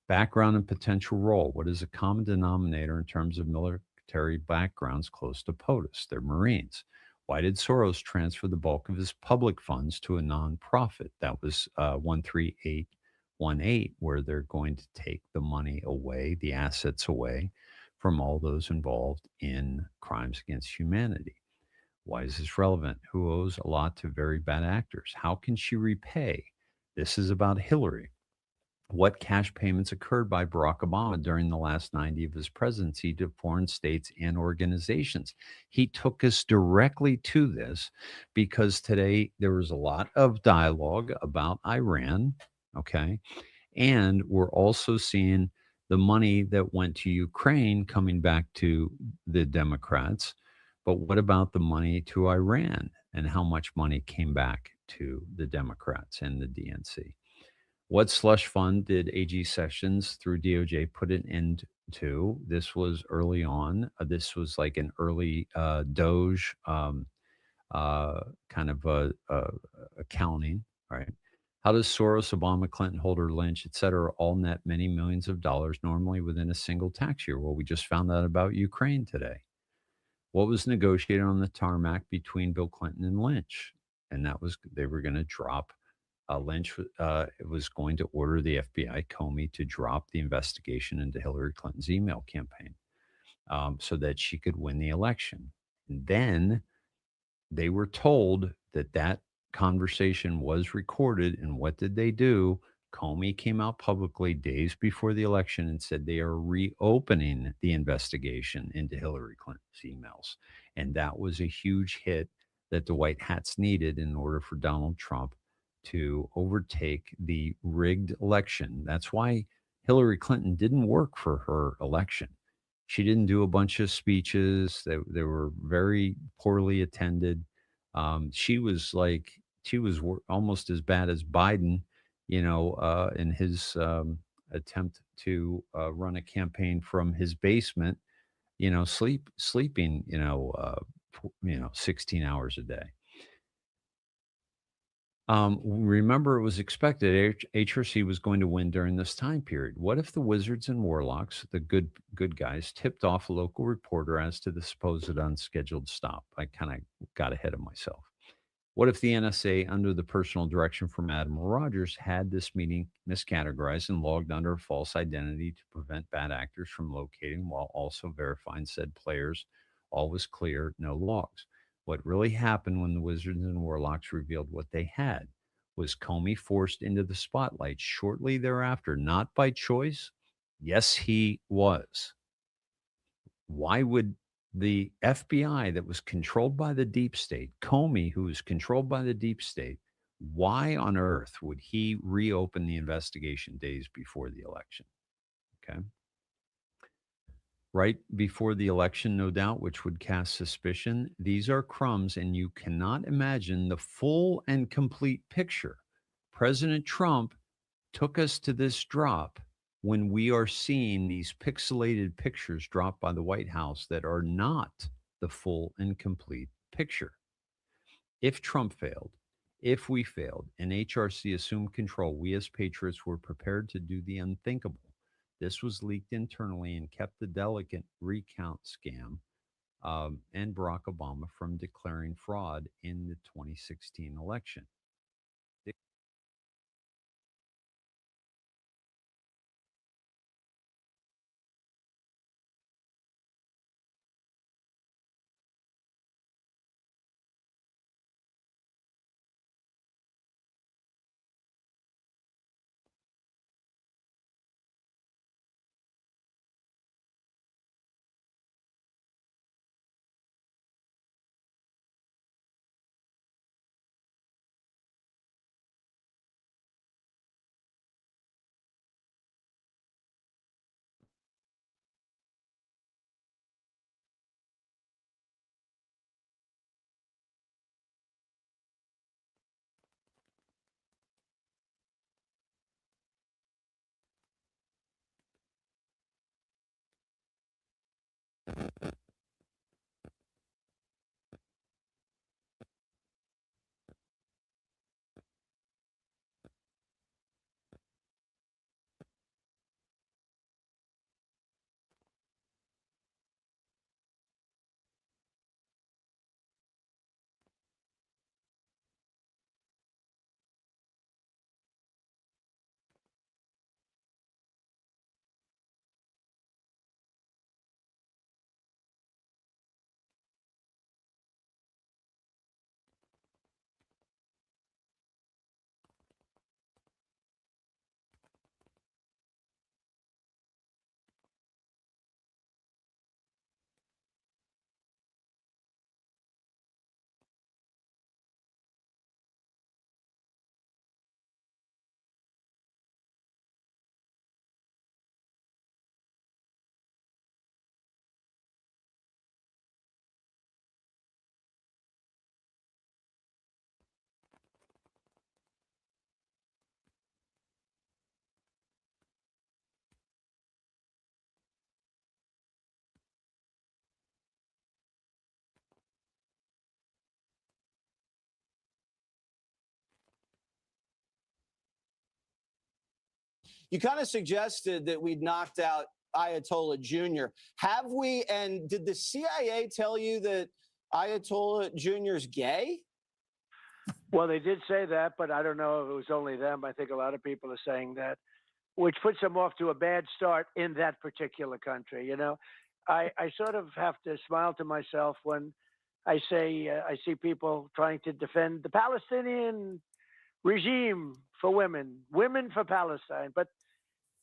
Background and potential role. What is a common denominator in terms of military backgrounds close to POTUS? They're Marines. Why did Soros transfer the bulk of his public funds to a nonprofit? That was 13818, where they're going to take the money away, the assets away from all those involved in crimes against humanity. Why is this relevant? Who owes a lot to very bad actors? How can she repay? This is about Hillary. What cash payments occurred by Barack Obama during the last 90 of his presidency to foreign states and organizations? He took us directly to this because today there was a lot of dialogue about Iran, okay? And we're also seeing the money that went to Ukraine coming back to the Democrats. But what about the money to Iran and how much money came back to the Democrats and the DNC? What slush fund did AG Sessions through DOJ put an end to? This was early on. This was like an early Doge kind of accounting, right? How does Soros, Obama, Clinton, Holder, Lynch, et cetera, all net many millions of dollars normally within a single tax year? Well, we just found out about Ukraine today. What was negotiated on the tarmac between Bill Clinton and Lynch? And that was they were going to drop. Lynch was going to order the FBI, Comey, to drop the investigation into Hillary Clinton's email campaign so that she could win the election. And then they were told that that conversation was recorded. And what did they do? Comey came out publicly days before the election and said they are reopening the investigation into Hillary Clinton's emails. And that was a huge hit that the White Hats needed in order for Donald Trump to overtake the rigged election. That's why Hillary Clinton didn't work for her election. She didn't do a bunch of speeches. They were very poorly attended. She was almost as bad as Biden, in his attempt to run a campaign from his basement, sleeping, 16 hours a day. Remember, it was expected HRC was going to win during this time period. What if the wizards and warlocks, the good guys, tipped off a local reporter as to the supposed unscheduled stop? I kind of got ahead of myself. What if the NSA, under the personal direction from Admiral Rogers, had this meeting miscategorized and logged under a false identity to prevent bad actors from locating while also verifying said players? All was clear, no logs. What really happened when the wizards and warlocks revealed what they had was Comey forced into the spotlight shortly thereafter, not by choice. Yes, he was. Why would the FBI that was controlled by the deep state, Comey, who was controlled by the deep state, why on earth would he reopen the investigation days before the election? Okay. Right before the election, no doubt, which would cast suspicion. These are crumbs, and you cannot imagine the full and complete picture. President Trump took us to this drop when we are seeing these pixelated pictures dropped by the White House that are not the full and complete picture. If Trump failed, If we failed and HRC assumed control, we as patriots were prepared to do the unthinkable. This was leaked internally and kept the delicate recount scam and Barack Obama from declaring fraud in the 2016 election. You kind of suggested that we'd knocked out Ayatollah Jr. Have we? And did the CIA tell you that Ayatollah Jr. is gay? Well, they did say that, but I don't know if it was only them. I think a lot of people are saying that, which puts them off to a bad start in that particular country. You know, I sort of have to smile to myself when I say I see people trying to defend the Palestinian regime for women for Palestine, but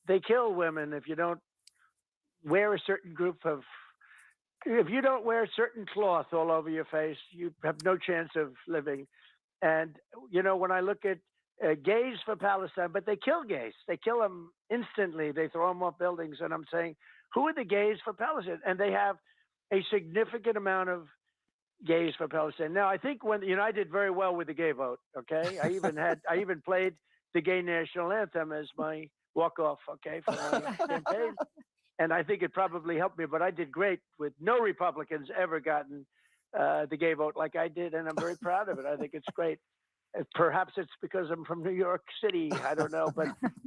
they kill women if you don't wear a certain if you don't wear a certain cloth all over your face, you have no chance of living. And, you know, when I look at gays for Palestine, but they kill gays. They kill them instantly. They throw them off buildings. And I'm saying, who are the gays for Palestine? And they have a significant amount of gays for Palestine. Now, I think I did very well with the gay vote. Okay. I even played the gay national anthem as my walk-off, okay, for my campaign. And I think it probably helped me, but I did great with no Republicans ever gotten the gay vote like I did, and I'm very proud of it. I think it's great. Perhaps it's because I'm from New York City. I don't know,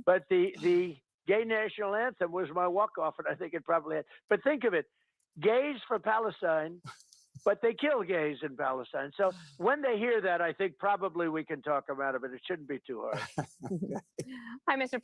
but the gay national anthem was my walk-off, and I think it probably had. But think of it, gays for Palestine, but they kill gays in Palestine. So when they hear that, I think probably we can talk them out of it. It shouldn't be too hard. Hi, Mr.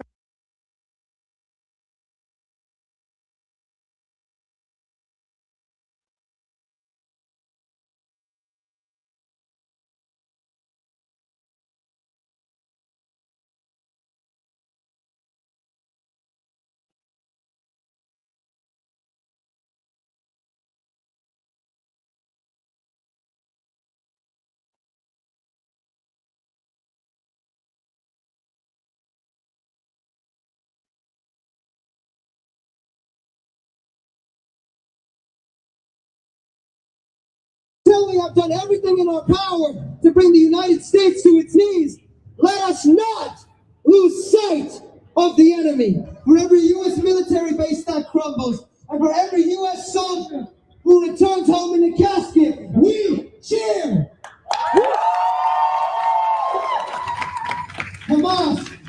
Until we have done everything in our power to bring the United States to its knees, let us not lose sight of the enemy. For every U.S. military base that crumbles, and for every U.S. soldier who returns home in a casket, we cheer.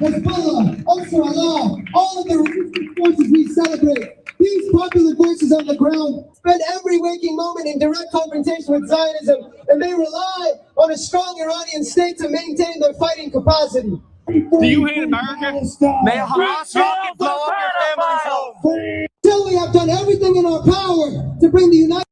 Hezbollah, Ansarallah, all of the resistance forces we celebrate. These popular voices on the ground spend every waking moment in direct confrontation with Zionism, and they rely on a strong Iranian state to maintain their fighting capacity. Do you hate America? May a Hamas rocket blow up your family's home. Till we have done everything in our power to bring the United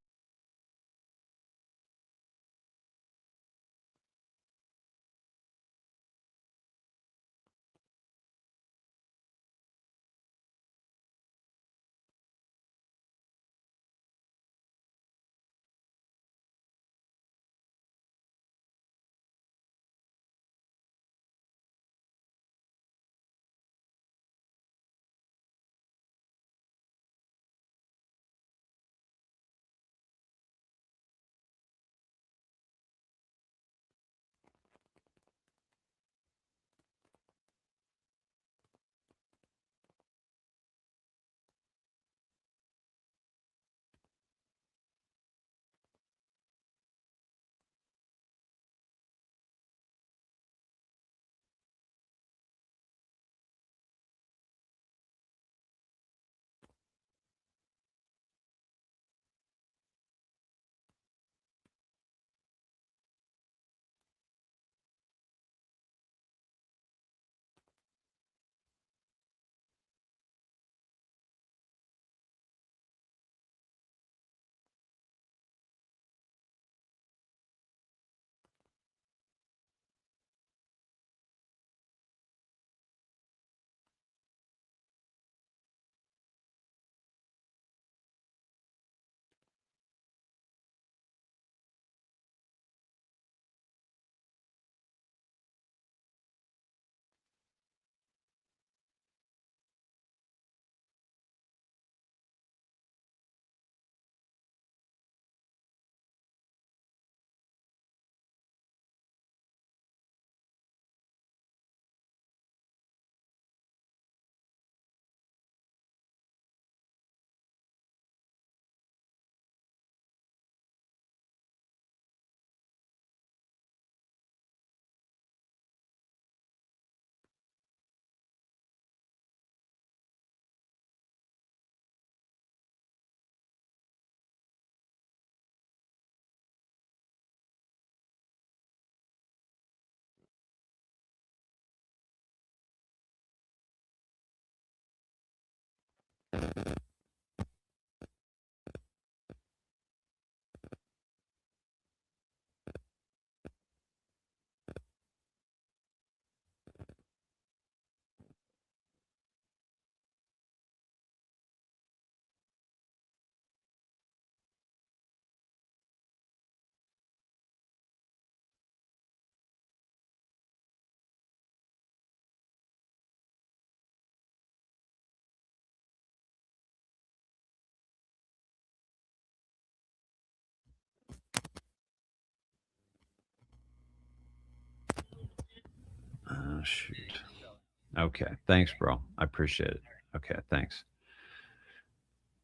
Oh, shoot. Okay. Thanks, bro. I appreciate it. Okay. Thanks.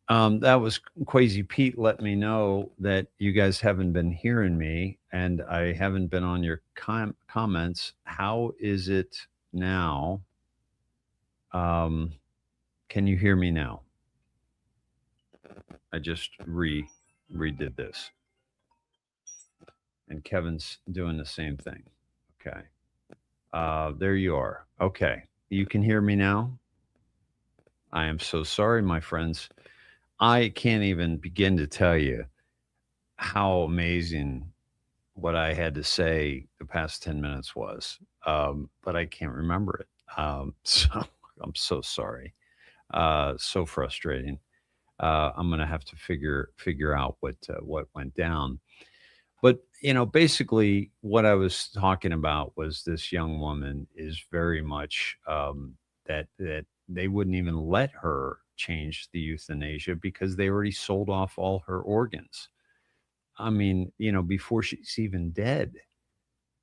That was Crazy Pete let me know that you guys haven't been hearing me and I haven't been on your comments. How is it now? Can you hear me now? I just redid this. And Kevin's doing the same thing. Okay. There you are. Okay. You can hear me now? I am so sorry, my friends. I can't even begin to tell you how amazing what I had to say the past 10 minutes was. But I can't remember it. So I'm so sorry. So frustrating. I'm going to have to figure out what went down. But, basically what I was talking about was this young woman is very much that they wouldn't even let her change the euthanasia because they already sold off all her organs. I mean, before she's even dead.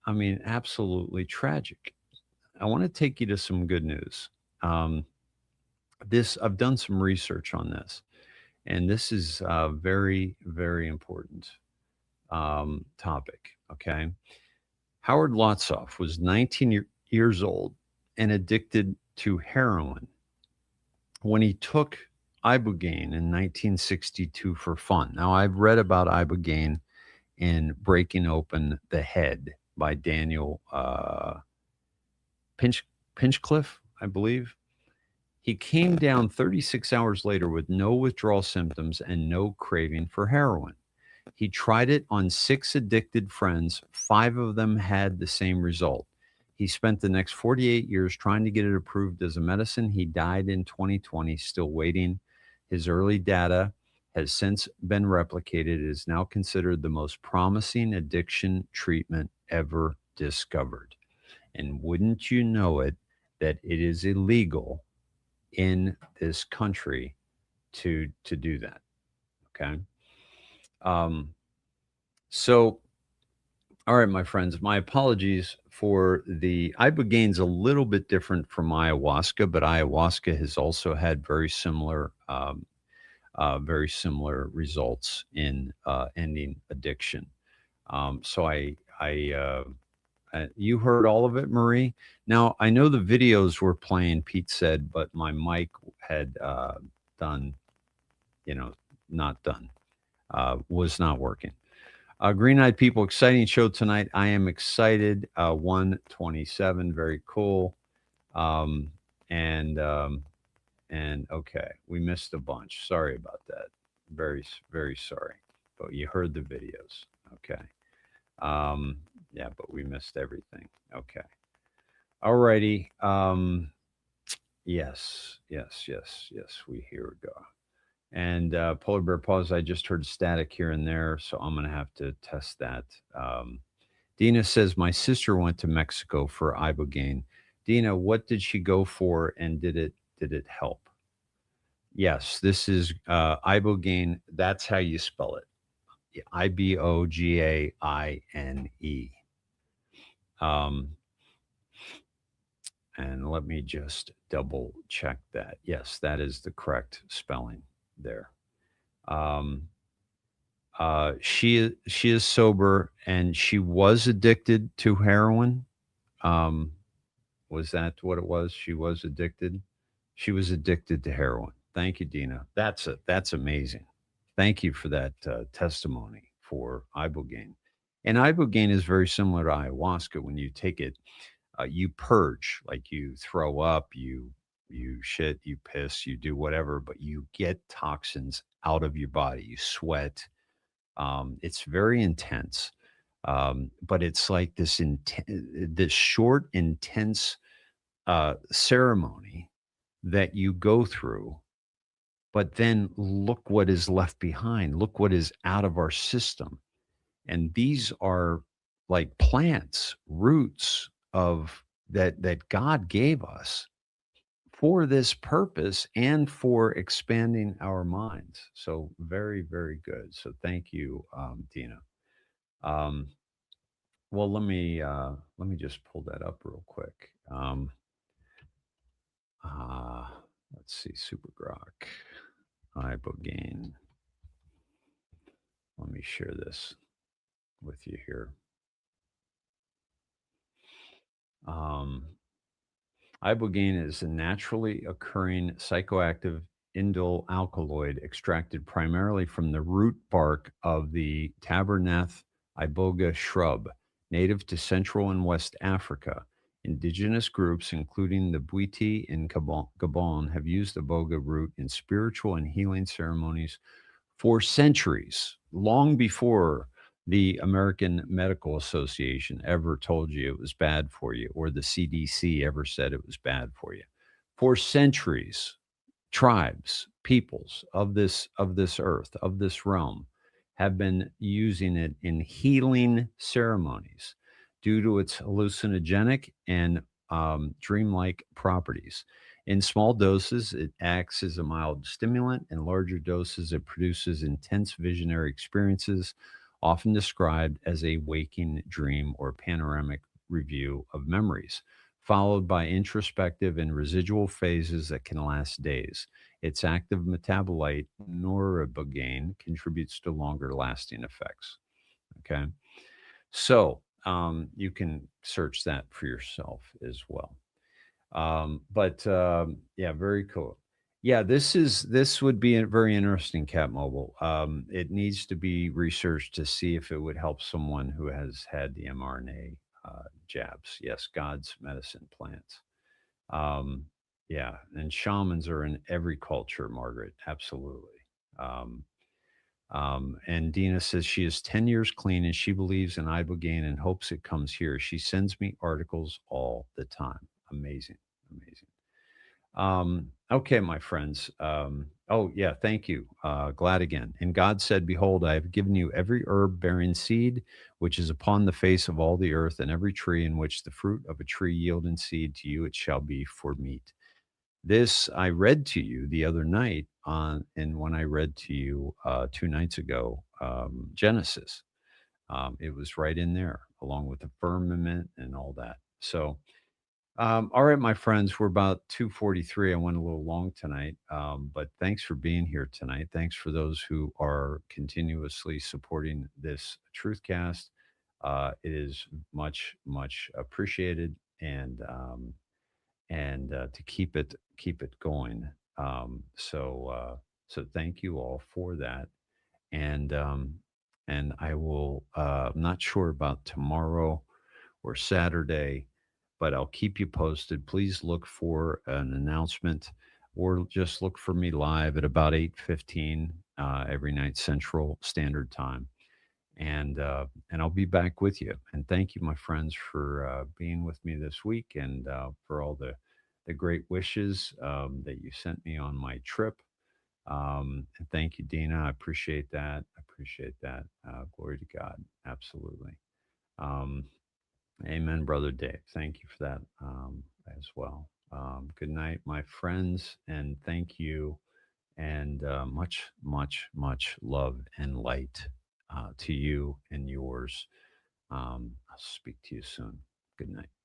I mean, absolutely tragic. I want to take you to some good news. I've done some research on this, and this is a very, very important topic. Okay. Howard Lotsof was 19 years old and addicted to heroin when he took ibogaine in 1962 for fun. Now, I've read about ibogaine in Breaking Open the Head by Daniel Pinchcliffe, I believe. He came down 36 hours later with no withdrawal symptoms and no craving for heroin. He tried it on 6 addicted friends. 5 of them had the same result. He spent the next 48 years trying to get it approved as a medicine. He died in 2020, still waiting. His early data has since been replicated. It is now considered the most promising addiction treatment ever discovered. And wouldn't you know it, that it is illegal in this country to do that. Okay. So, all right, my friends, my apologies for the ibogaine's a little bit different from ayahuasca, but ayahuasca has also had very similar results in ending addiction. So you heard all of it, Marie. Now, I know the videos were playing, Pete said, but my mic had was not working. Green Eyed People, exciting show tonight. I am excited. 127, very cool. And okay, we missed a bunch. Sorry about that. Very, very sorry. But you heard the videos. Okay. Yeah, but we missed everything. Okay. All righty. Yes. Here we go. And Polar Bear Pause, I just heard static here and there, so I'm going to have to test that. Dina says, my sister went to Mexico for ibogaine. Dina, what did she go for, and did it help? Yes, this is ibogaine. That's how you spell it. ibogaine. And let me just double check that. Yes, that is the correct spelling there. She is sober, and she was addicted to heroin. Was that what it was? She was addicted. She was addicted to heroin. Thank you, Dina. That's amazing. Thank you for that testimony for ibogaine. And ibogaine is very similar to ayahuasca. When you take it, you purge, like you throw up, you shit, you piss, you do whatever, but you get toxins out of your body. You sweat. It's very intense, but it's like this short, intense ceremony that you go through. But then look what is left behind. Look what is out of our system. And these are like plants, roots of that God gave us for this purpose and for expanding our minds. So very, very good. So thank you, Dina. Well, let me just pull that up real quick. Let's see, Super Grok, ibogaine. Let me share this with you here. Ibogaine is a naturally occurring psychoactive indole alkaloid extracted primarily from the root bark of the Tabernath iboga shrub, native to Central and West Africa. Indigenous groups, including the Bwiti in Gabon, have used iboga root in spiritual and healing ceremonies for centuries, long before the American Medical Association ever told you it was bad for you, or the CDC ever said it was bad for you. For centuries, tribes, peoples of this earth, of this realm, have been using it in healing ceremonies due to its hallucinogenic and dreamlike properties. In small doses, it acts as a mild stimulant. In larger doses, it produces intense visionary experiences, often described as a waking dream or panoramic review of memories, followed by introspective and residual phases that can last days. Its active metabolite, noribogaine, contributes to longer lasting effects. Okay. So you can search that for yourself as well. Yeah, very cool. Yeah, this would be a very interesting, Cat Mobile. It needs to be researched to see if it would help someone who has had the mRNA jabs. Yes, God's medicine plants. Yeah, and shamans are in every culture, Margaret. Absolutely. Um, and Dina says she is 10 years clean and she believes in ibogaine and hopes it comes here. She sends me articles all the time. Amazing, amazing. Okay, my friends. Oh, yeah, thank you. Glad again. And God said, behold, I have given you every herb bearing seed, which is upon the face of all the earth, and every tree in which the fruit of a tree yielding seed, to you it shall be for meat. This I read to you the other night and when I read to you 2 nights ago, Genesis. It was right in there, along with the firmament and all that. So, all right, my friends, we're about 2:43. I went a little long tonight, but thanks for being here tonight. Thanks for those who are continuously supporting this Truthcast. It is much, much appreciated, and to keep it going. So thank you all for that, and I will. I'm not sure about tomorrow or Saturday, but I'll keep you posted. Please look for an announcement, or just look for me live at about 8:15 every night Central Standard Time, and I'll be back with you. And thank you, my friends, for being with me this week, and for all the great wishes that you sent me on my trip. And thank you, Dina. I appreciate that. I appreciate that. Glory to God. Absolutely. Um, Amen, Brother Dave. Thank you for that as well. Good night, my friends, and thank you. And much, much, much love and light to you and yours. I'll speak to you soon. Good night.